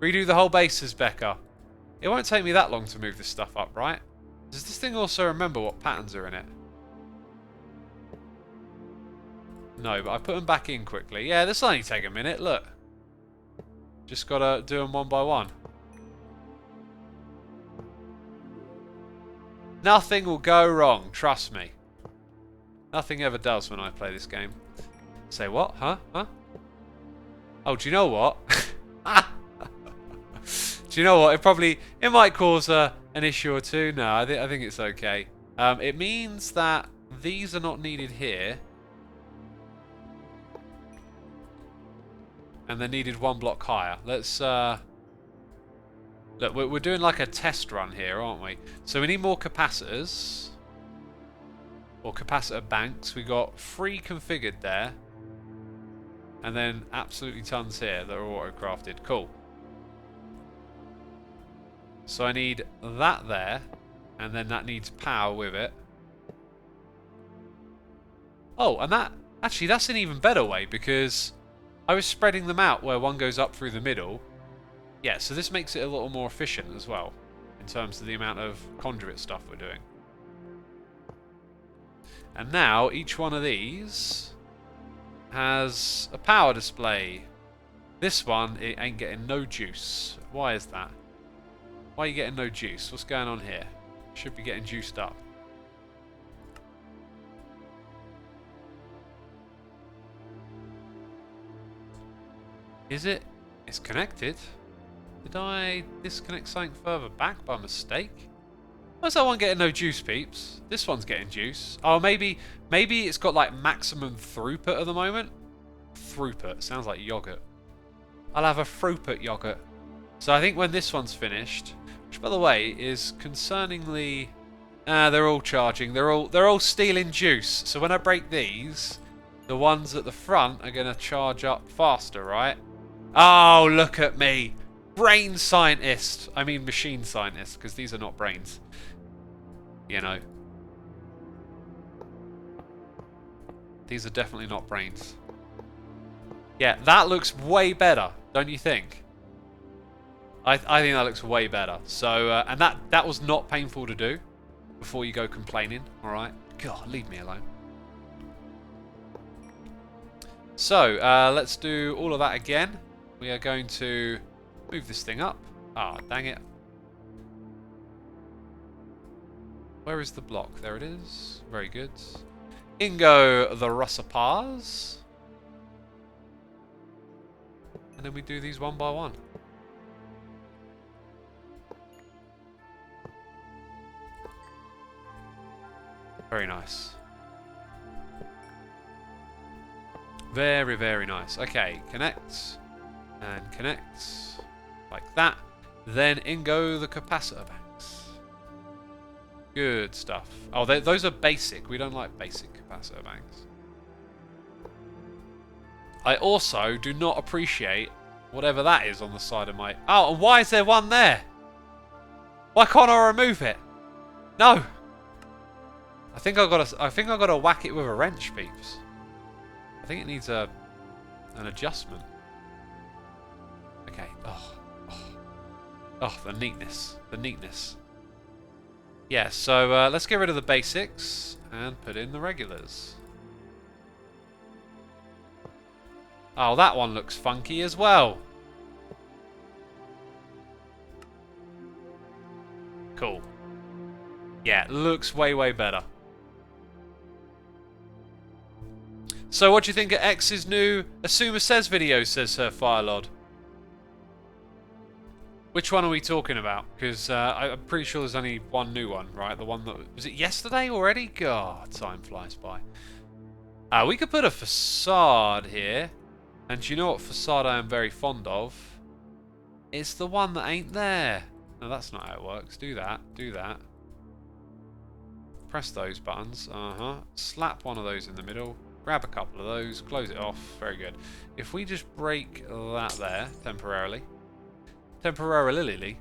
Redo the whole base, says Becca. It won't take me that long to move this stuff up, right? Does this thing also remember what patterns are in it? No, but I put them back in quickly. Yeah, this will only take a minute, look. Just gotta do them one by one. Nothing will go wrong, trust me. Nothing ever does when I play this game. Say what? Huh? Huh? Oh, do you know what? Do you know what? It might cause an issue or two. No, I think it's okay. It means that these are not needed here. And they're needed one block higher. Let's look, we're doing like a test run here, aren't we? So we need more capacitors. Or capacitor banks. We got 3 configured there. And then absolutely tons here that are auto-crafted. Cool. So I need that there. And then that needs power with it. Oh, and that... Actually, that's an even better way because I was spreading them out where one goes up through the middle. Yeah, so this makes it a little more efficient as well. In terms of the amount of conduit stuff we're doing. And now, each one of these has a power display. This one, it ain't getting no juice. Why is that? Why are you getting no juice? What's going on here? Should be getting juiced up. Is it? It's connected. Did I disconnect something further back by mistake? Why's that one getting no juice, peeps? This one's getting juice. Oh, maybe it's got like maximum throughput at the moment. Throughput sounds like yogurt. I'll have a throughput yogurt. So I think when this one's finished, which by the way is concerningly, they're all charging. They're all stealing juice. So when I break these, the ones at the front are gonna charge up faster, right? Oh, look at me, brain scientist. I mean machine scientist, because these are not brains. You know. These are definitely not brains. Yeah, that looks way better, don't you think? I think that looks way better. So, and that was not painful to do. before you go complaining, alright? God, leave me alone. So, let's do all of that again. We are going to move this thing up. Ah, dang it. Where is the block? There it is. Very good. In go the Russapars. And then we do these one by one. Very nice. Very, very nice. Okay, connect. And connect. Like that. Then in go the Capacitor Banks. Good stuff. Oh, those are basic. We don't like basic Capacitor Banks. I also do not appreciate whatever that is on the side of my... Oh, and why is there one there? Why can't I remove it? No. I think I gotta whack it with a wrench, peeps. I think it needs an adjustment. Okay. Oh, the neatness. The neatness. Yeah, so let's get rid of the basics and put in the regulars. Oh, that one looks funky as well. Cool. Yeah, looks way, way better. So what do you think of X's new Xisuma Says video, says Sir Firelord? Which one are we talking about? Because I'm pretty sure there's only one new one, right? The one that... Was it yesterday already? God, time flies by. We could put a facade here. And do you know what facade I am very fond of? It's the one that ain't there. No, that's not how it works. Do that. Do that. Press those buttons. Slap one of those in the middle. Grab a couple of those. Close it off. Very good. If we just break that there temporarily. Temporarily.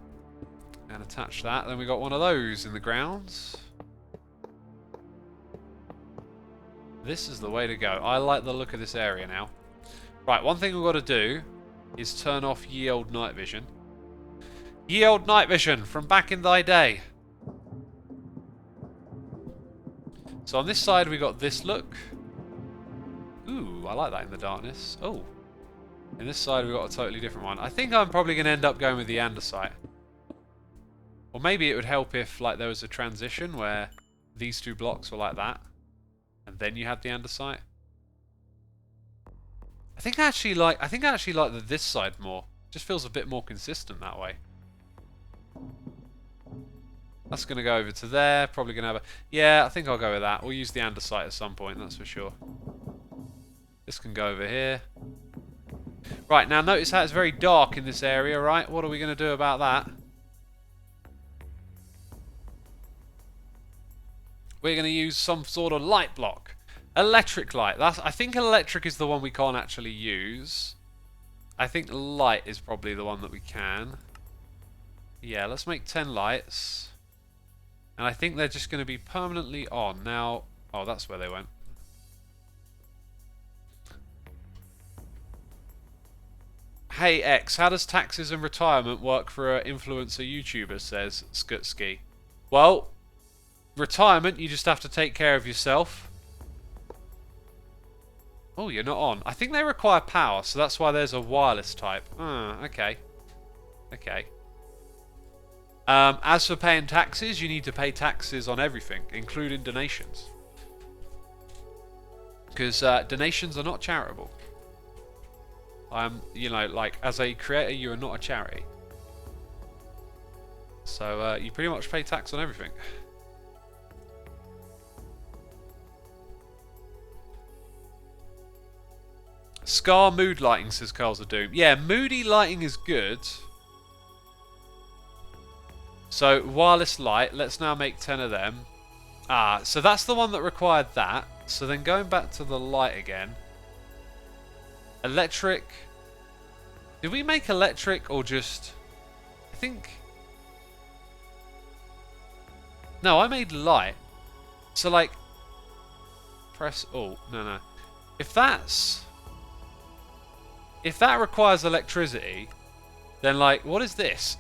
And attach that. Then we got one of those in the grounds. This is the way to go. I like the look of this area now. Right, one thing we've got to do is turn off ye old night vision. Ye old night vision from back in thy day. So on this side we got this look. Ooh, I like that in the darkness. Oh. In this side we got a totally different one. I think I'm probably going to end up going with the andesite. Or maybe it would help if like there was a transition where these two blocks were like that. And then you had the andesite. I think I actually like this side more. Just feels a bit more consistent that way. That's going to go over to there. Probably going to have a... Yeah, I think I'll go with that. We'll use the andesite at some point, that's for sure. This can go over here. Right, now notice how it's very dark in this area, right? What are we going to do about that? We're going to use some sort of light block. Electric light. I think electric is the one we can't actually use. I think light is probably the one that we can. Yeah, let's make 10 lights. And I think they're just going to be permanently on. Now, oh, that's where they went. Hey X, how does taxes and retirement work for an influencer YouTuber, says Skutski. Well, retirement, you just have to take care of yourself. Oh, you're not on. I think they require power, so that's why there's a wireless type. Okay. Okay. As for paying taxes, you need to pay taxes on everything, including donations. Because donations are not charitable. You know, like, as a creator, you are not a charity. So, you pretty much pay tax on everything. Scar mood lighting, says Carls of Doom. Yeah, moody lighting is good. So, wireless light. Let's now make 10 of them. So that's the one that required that. So then going back to the light again. Electric. Did we make electric or just... I think... No, I made light. So like... Press Alt. No. If that's... If that requires electricity, then like, what is this?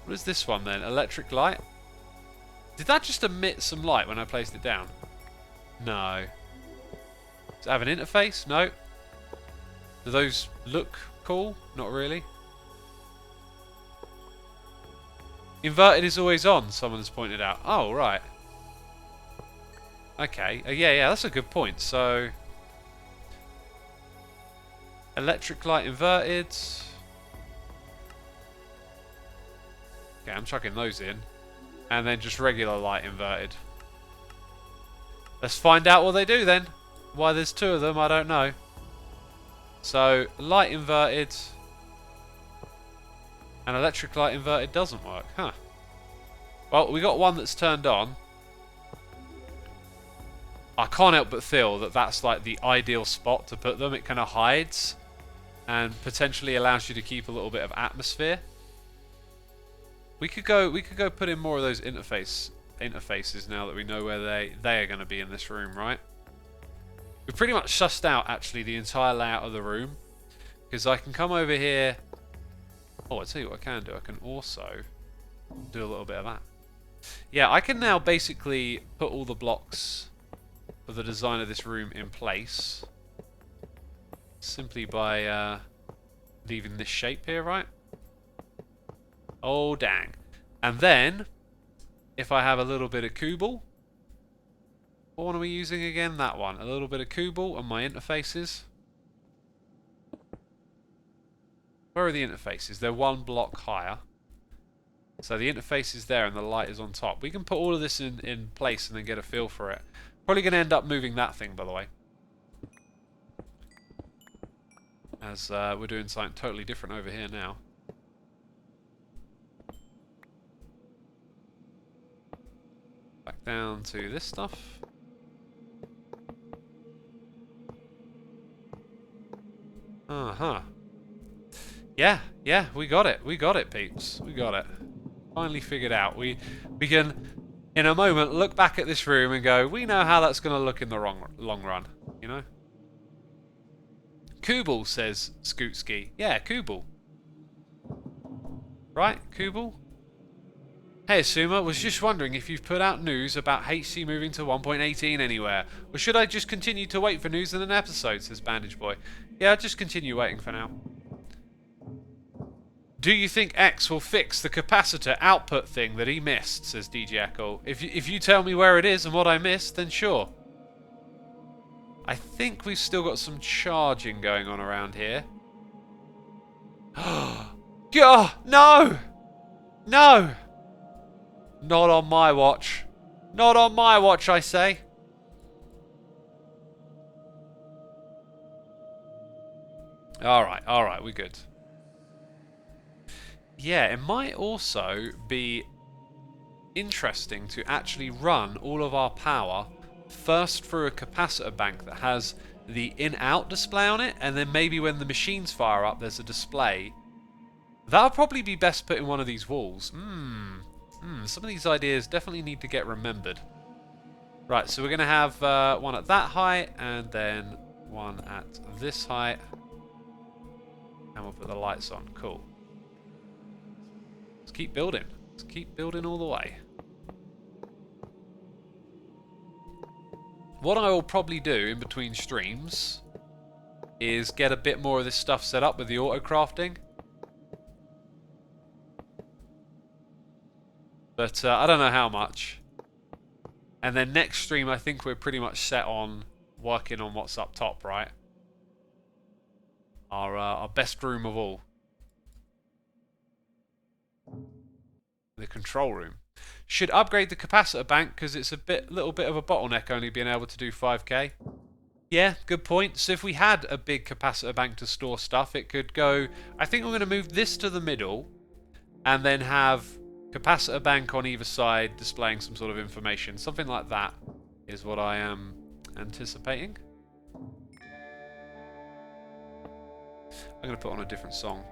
What is this one then? Electric light? Did that just emit some light when I placed it down? No. Does it have an interface? No. Do those look cool? Not really. Inverted is always on, someone has pointed out. Oh, right. Okay. Yeah, that's a good point. So, electric light inverted. Okay, I'm chucking those in. And then just regular light inverted. Let's find out what they do then. Why there's two of them, I don't know. So, light inverted and electric light inverted doesn't work. Huh. Well, we got one that's turned on. I can't help but feel that that's like the ideal spot to put them. It kind of hides and potentially allows you to keep a little bit of atmosphere. We could go put in more of those interfaces now that we know where they are going to be in this room, right? We've pretty much sussed out actually the entire layout of the room, because I can come over here. Oh, I'll tell you what I can do. I can also do a little bit of that. Yeah, I can now basically put all the blocks of the design of this room in place simply by leaving this shape here, right? Oh, dang. And then, if I have a little bit of Kubel, what one are we using again? That one. A little bit of Kubel on my interfaces. Where are the interfaces? They're one block higher. So the interface is there and the light is on top. We can put all of this in place and then get a feel for it. Probably going to end up moving that thing, by the way. As we're doing something totally different over here now. Back down to this stuff. Uh-huh. Yeah, we got it. We got it, peeps. We got it. Finally figured out. We can, in a moment, look back at this room and go, we know how that's going to look in the long run, you know? Kubel, says Skootski. Yeah, Kubel. Right, Kubel? Hey, Xisuma, was just wondering if you've put out news about HC moving to 1.18 anywhere. Or should I just continue to wait for news in an episode, says Bandage Boy. Yeah, I'll just continue waiting for now. Do you think X will fix the capacitor output thing that he missed, says DJ Echo. If you tell me where it is and what I missed, then sure. I think we've still got some charging going on around here. God, no! No! Not on my watch. Not on my watch, I say. Alright, we're good. Yeah, it might also be interesting to actually run all of our power first through a capacitor bank that has the in-out display on it, and then maybe when the machines fire up there's a display. That would probably be best put in one of these walls. Some of these ideas definitely need to get remembered. Right, so we're going to have one at that height, and then one at this height. And we'll put the lights on. Cool. Let's keep building. Let's keep building all the way. What I will probably do in between streams is get a bit more of this stuff set up with the auto crafting. But I don't know how much. And then next stream I think we're pretty much set on working on what's up top, right? Our best room of all. The control room. Should upgrade the capacitor bank because it's a little bit of a bottleneck only being able to do 5k. Yeah, good point. So if we had a big capacitor bank to store stuff, it could go... I think we're going to move this to the middle and then have capacitor bank on either side displaying some sort of information. Something like that is what I am anticipating. I'm going to put on a different song.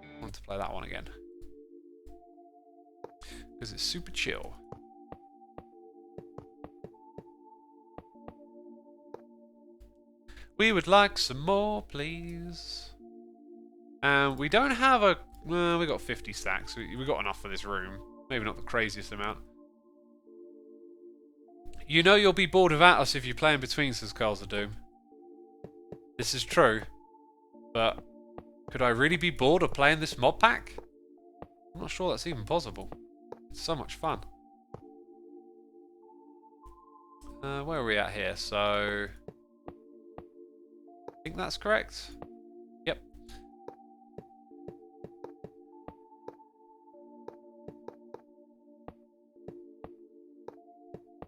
I want to play that one again. Because it's super chill. We would like some more, please. And we don't have a... we got 50 stacks. We got enough for this room. Maybe not the craziest amount. You know you'll be bored without us if you play in between, says Carls of Doom. This is true. But could I really be bored of playing this mod pack? I'm not sure that's even possible. It's so much fun. Where are we at here? So... I think that's correct. Yep.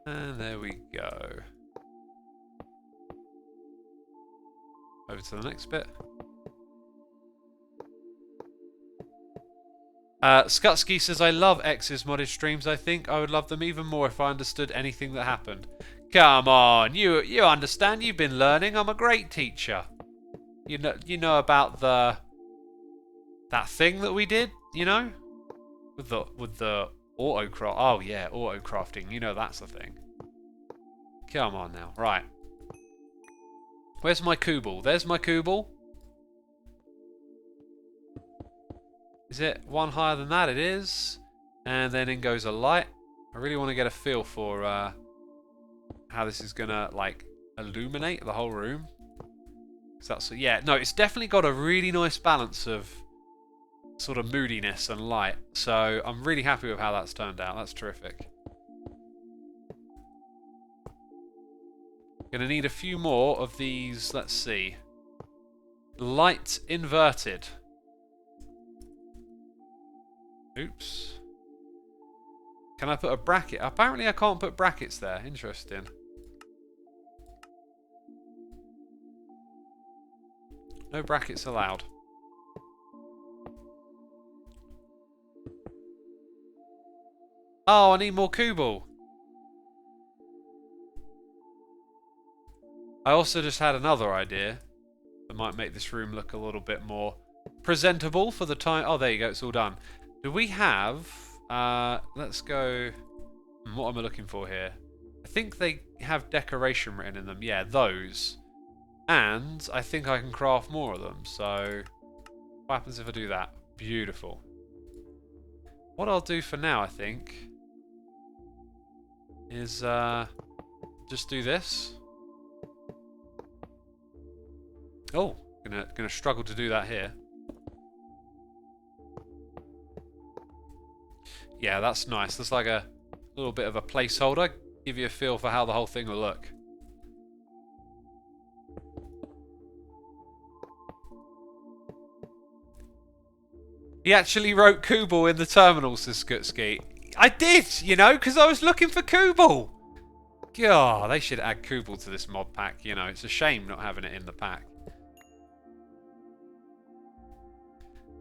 And there we go. Over to the next bit. Skutsky says, I love X's modded streams. I think I would love them even more if I understood anything that happened. Come on, you understand. You've been learning. I'm a great teacher. You know about that thing that we did, you know? With the auto-craft. Oh yeah, auto-crafting. You know that's a thing. Come on now. Right. Where's my Kubel? There's my Kubel. Is it one higher than that? It is. And then in goes a light. I really want to get a feel for how this is gonna like illuminate the whole room. That's, yeah, no, it's definitely got a really nice balance of sort of moodiness and light. So I'm really happy with how that's turned out. That's terrific. Gonna need a few more of these. Let's see. Light inverted. Oops. Can I put a bracket? Apparently I can't put brackets there. Interesting. No brackets allowed. Oh, I need more Kubel. I also just had another idea that might make this room look a little bit more presentable for the time. Oh, there you go. It's all done. Do we have... let's go... What am I looking for here? I think they have decoration written in them. Yeah, those. And I think I can craft more of them. So, what happens if I do that? Beautiful. What I'll do for now, I think, is just do this. Oh, gonna struggle to do that here. Yeah, that's nice. That's like a little bit of a placeholder. Give you a feel for how the whole thing will look. He actually wrote Kubel in the terminal, says Skutsky. I did, you know, because I was looking for Kubel. God, they should add Kubel to this mod pack, you know. It's a shame not having it in the pack.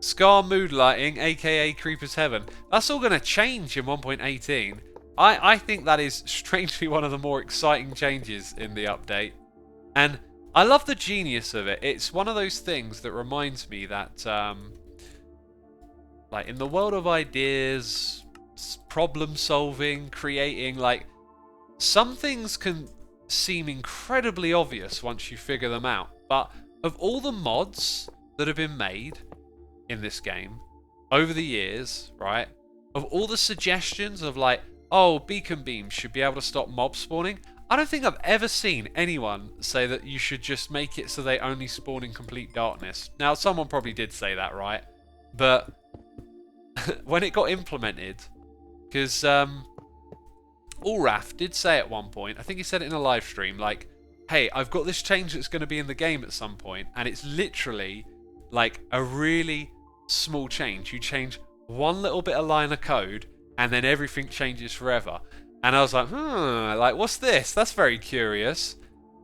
Scar Mood Lighting, aka Creeper's Heaven. That's all going to change in 1.18. I think that is strangely one of the more exciting changes in the update. And I love the genius of it. It's one of those things that reminds me that... like in the world of ideas, problem solving, creating, like some things can seem incredibly obvious once you figure them out. But of all the mods that have been made in this game over the years, right? Of all the suggestions of like, oh, beacon beams should be able to stop mob spawning. I don't think I've ever seen anyone say that you should just make it so they only spawn in complete darkness. Now, someone probably did say that, right? But when it got implemented, because Ulraf did say at one point, I think he said it in a live stream, like, hey, I've got this change that's going to be in the game at some point, and it's literally like a really small change. You change one little bit of line of code, and then everything changes forever. And I was like, like, what's this? That's very curious.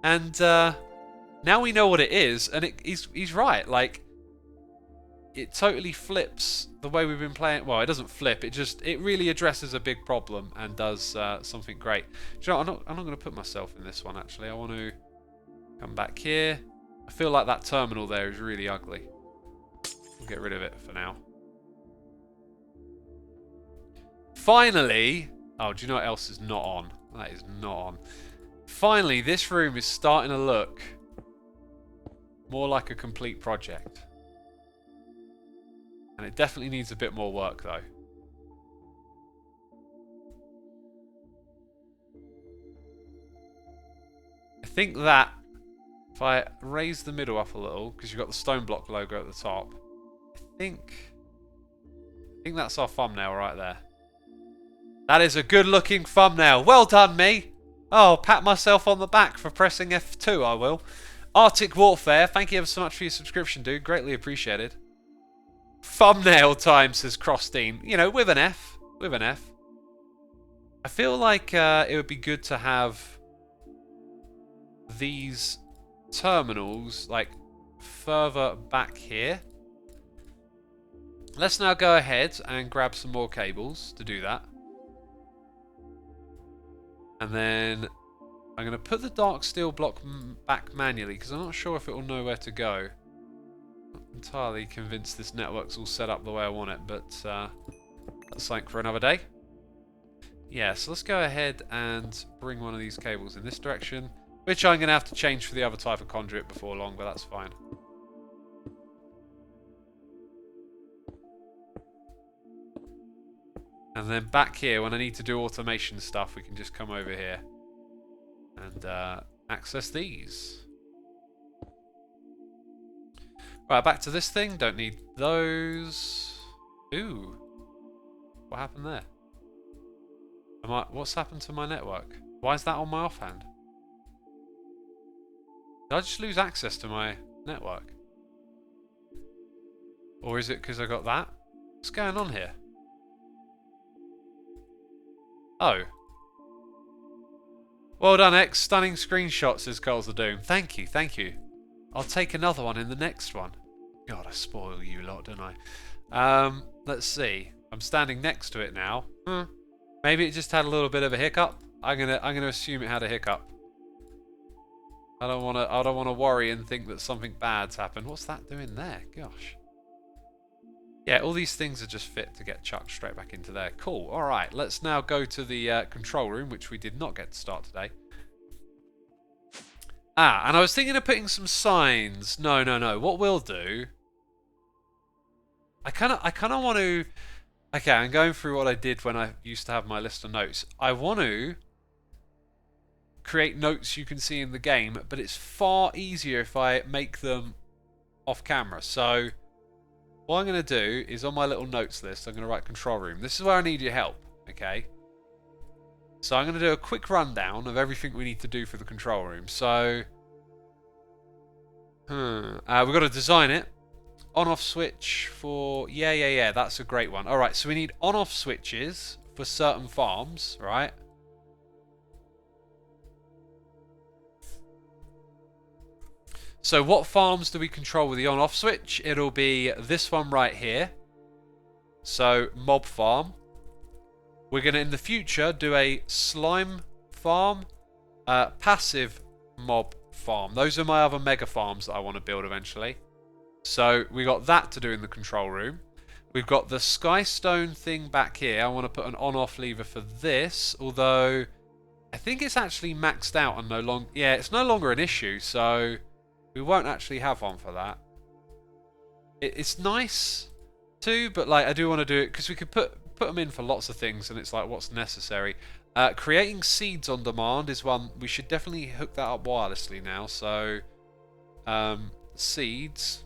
And now we know what it is, and he's right. Like, it totally flips the way we've been playing. Well, it doesn't flip. It really addresses a big problem and does something great. Do you know, I'm not going to put myself in this one, actually. I want to come back here. I feel like that terminal there is really ugly. We'll get rid of it for now. Finally... Oh, do you know what else is not on? That is not on. Finally, this room is starting to look more like a complete project. And it definitely needs a bit more work, though. think that if I raise the middle up a little, because you've got the Stoneblock logo at the top, I think that's our thumbnail right there. That is a good looking thumbnail. Well done, me. Oh, pat myself on the back for pressing F2, I will. Arctic Warfare, thank you ever so much for your subscription, dude. Greatly appreciated. Thumbnail time, says Crosstein. You know, with an F. With an F. I feel like it would be good to have these terminals like further back here. Let's now go ahead and grab some more cables to do that. And then I'm going to put the dark steel block back manually because I'm not sure if it will know where to go. Not entirely convinced this network's all set up the way I want it, but that's something for another day. Yeah, so let's go ahead and bring one of these cables in this direction, which I'm going to have to change for the other type of conduit before long, but that's fine. And then back here, when I need to do automation stuff, we can just come over here and access these. Right, back to this thing. Don't need those. Ooh. What happened there? What's happened to my network? Why is that on my offhand? Did I just lose access to my network? Or is it because I got that? What's going on here? Oh. Well done, X. Stunning screenshots, says Carl's the Doom. Thank you, thank you. I'll take another one in the next one. God, I spoil you lot, don't I? Let's see. I'm standing next to it now. Maybe it just had a little bit of a hiccup. I'm gonna assume it had a hiccup. I don't wanna worry and think that something bad's happened. What's that doing there? Gosh. Yeah, all these things are just fit to get chucked straight back into there. Cool. All right, let's now go to the control room, which we did not get to start today. Ah, and I was thinking of putting some signs. No. What we'll do, I kind of want to. Okay, I'm going through what I did when I used to have my list of notes. I want to create notes you can see in the game, but it's far easier if I make them off camera. So what I'm going to do is on my little notes list, I'm going to write control room. This is where I need your help, okay? So I'm going to do a quick rundown of everything we need to do for the control room. So we've got to design it. On-off switch for... Yeah, that's a great one. Alright, so we need on-off switches for certain farms, right? So what farms do we control with the on-off switch? It'll be this one right here. So, mob farm. We're going to, in the future, do a slime farm, passive mob farm. Those are my other mega farms that I want to build eventually. So we got that to do in the control room. We've got the skystone thing back here. I want to put an on-off lever for this, although I think it's actually maxed out and no longer... Yeah, it's no longer an issue, so we won't actually have one for that. It's nice too, but like I do want to do it because we could put them in for lots of things, and it's like what's necessary. Creating seeds on demand is one. We should definitely hook that up wirelessly now. So seeds.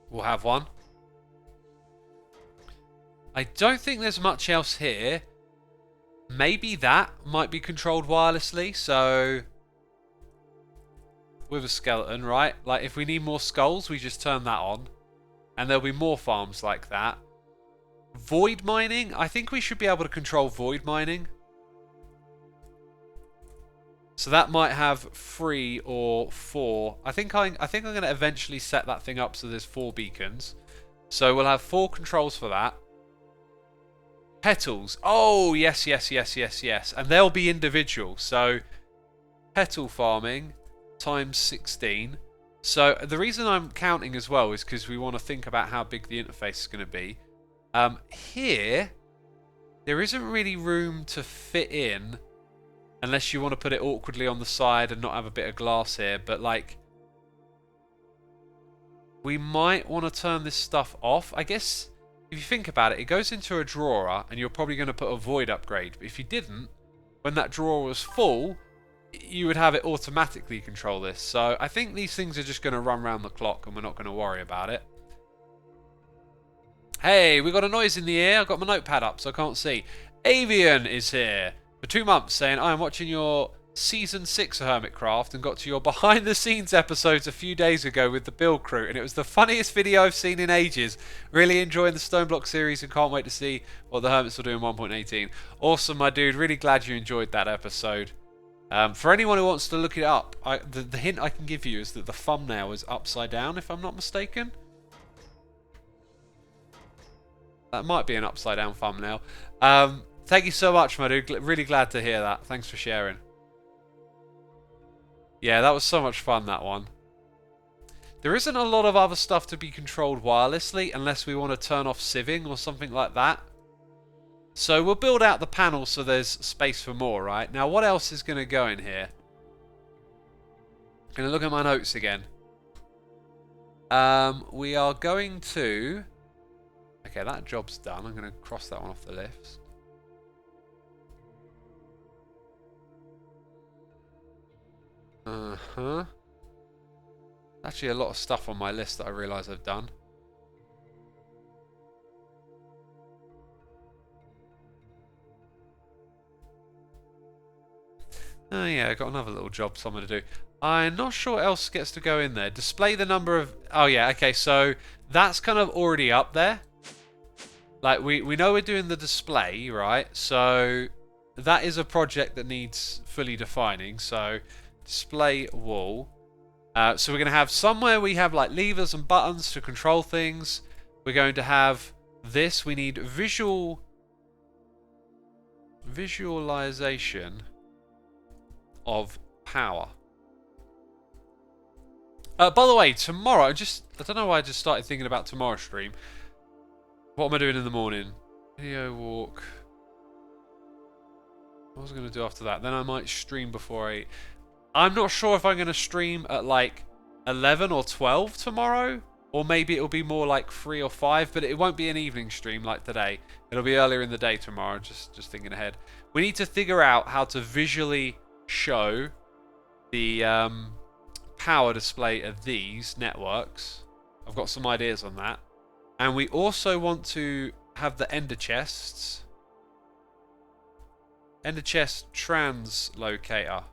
We'll have one. I don't think there's much else here. Maybe that might be controlled wirelessly, so with a skeleton, right? Like if we need more skulls, we just turn that on. And there'll be more farms like that. Void mining, I think we should be able to control void mining. So that might have 3 or 4. I think I'm going to eventually set that thing up so there's 4 beacons. So we'll have 4 controls for that. Petals. Oh, yes. And they'll be individual. So petal farming times 16. So the reason I'm counting as well is because we want to think about how big the interface is going to be. Here, there isn't really room to fit in unless you want to put it awkwardly on the side and not have a bit of glass here. But like, we might want to turn this stuff off. I guess if you think about it, it goes into a drawer and you're probably going to put a void upgrade. But if you didn't, when that drawer was full, you would have it automatically control this. So I think these things are just going to run around the clock and we're not going to worry about it. Hey, we got a noise in the air. I've got my notepad up so I can't see. Avian is here for 2 months saying, I'm watching your Season 6 of Hermitcraft and got to your behind the scenes episodes a few days ago with the build crew and it was the funniest video I've seen in ages. Really enjoying the Stoneblock series and can't wait to see what the Hermits will do in 1.18. Awesome, my dude. Really glad you enjoyed that episode. For anyone who wants to look it up, the hint I can give you is that the thumbnail is upside down, if I'm not mistaken. That might be an upside down thumbnail. Thank you so much, my dude. Really glad to hear that. Thanks for sharing. Yeah, that was so much fun, that one. There isn't a lot of other stuff to be controlled wirelessly unless we want to turn off sieving or something like that. So we'll build out the panel so there's space for more, right? Now, what else is going to go in here? I'm going to look at my notes again. We are going to... Okay, that job's done. I'm going to cross that one off the list. Actually, a lot of stuff on my list that I realise I've done. Oh yeah, I got another little job somewhere to do. I'm not sure what else gets to go in there. Display the number of... Oh yeah, okay, so that's kind of already up there. Like, we know we're doing the display, right? So that is a project that needs fully defining. So display wall. So we're going to have somewhere we have like levers and buttons to control things. We're going to have this. We need visualization of power. By the way, tomorrow, I don't know why I just started thinking about tomorrow's stream. What am I doing in the morning? Video walk. What was I going to do after that? Then I might stream before I eat. I'm not sure if I'm going to stream at like 11 or 12 tomorrow. Or maybe it'll be more like 3 or 5. But it won't be an evening stream like today. It'll be earlier in the day tomorrow. Just thinking ahead. We need to figure out how to visually show the power display of these networks. I've got some ideas on that. And we also want to have the ender chests. Ender chest translocator.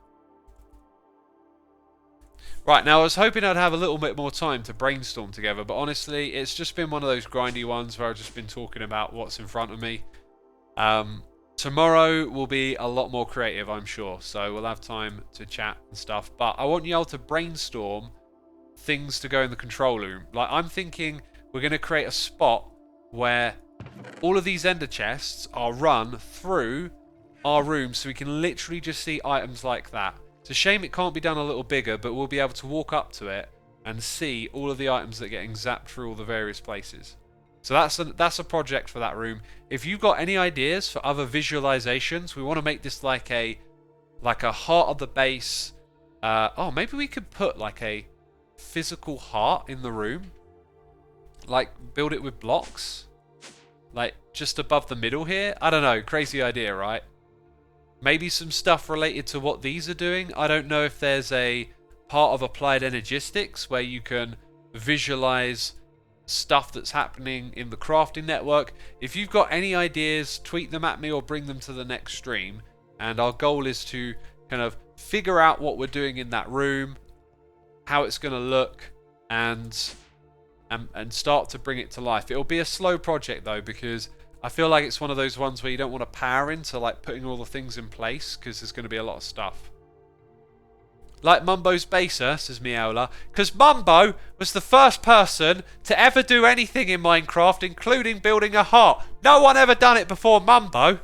Right, now I was hoping I'd have a little bit more time to brainstorm together, but honestly, it's just been one of those grindy ones where I've just been talking about what's in front of me. Tomorrow will be a lot more creative, I'm sure, so we'll have time to chat and stuff. But I want you all to brainstorm things to go in the control room. Like, I'm thinking we're going to create a spot where all of these ender chests are run through our room so we can literally just see items like that. It's a shame it can't be done a little bigger, but we'll be able to walk up to it and see all of the items that are getting zapped through all the various places. So that's a project for that room. If you've got any ideas for other visualizations, we want to make this like a heart of the base. Oh, maybe we could put like a physical heart in the room. Like, build it with blocks. Like, just above the middle here. I don't know. Crazy idea, right? Maybe some stuff related to what these are doing. I don't know if there's a part of applied energistics where you can visualize stuff that's happening in the crafting network. If you've got any ideas, tweet them at me or bring them to the next stream. And our goal is to kind of figure out what we're doing in that room, how it's going to look, and start to bring it to life. It'll be a slow project though, because I feel like it's one of those ones where you don't want to power into like putting all the things in place, because there's going to be a lot of stuff. Like Mumbo's baser, says Meowla, because Mumbo was the first person to ever do anything in Minecraft, including building a heart. No one ever done it before Mumbo.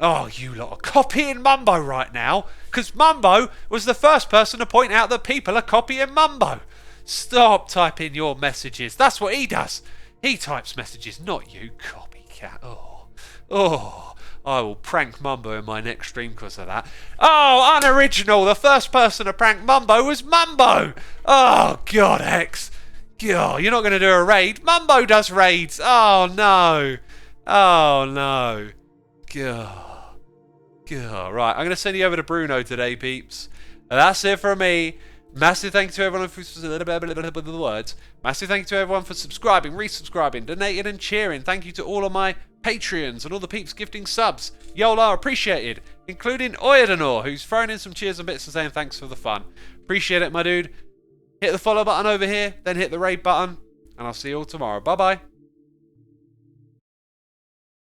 Oh, you lot are copying Mumbo right now, because Mumbo was the first person to point out that people are copying Mumbo. Stop typing your messages. That's what he does. He types messages, not you, copycat. Oh, I will prank Mumbo in my next stream because of that. Oh, unoriginal. The first person to prank Mumbo was Mumbo. Oh, God, X. God, you're not going to do a raid? Mumbo does raids. Oh, no. Oh, no. God. God. Right, I'm going to send you over to Bruno today, peeps. And that's it from me. Massive thank you to everyone for the words. Massive thank you to everyone for subscribing, resubscribing, donating and cheering. Thank you to all of my Patreons and all the peeps gifting subs. Y'all are appreciated, including Oyadanor, who's throwing in some cheers and bits and saying thanks for the fun. Appreciate it, my dude. Hit the follow button over here, then hit the raid button, and I'll see you all tomorrow. Bye-bye.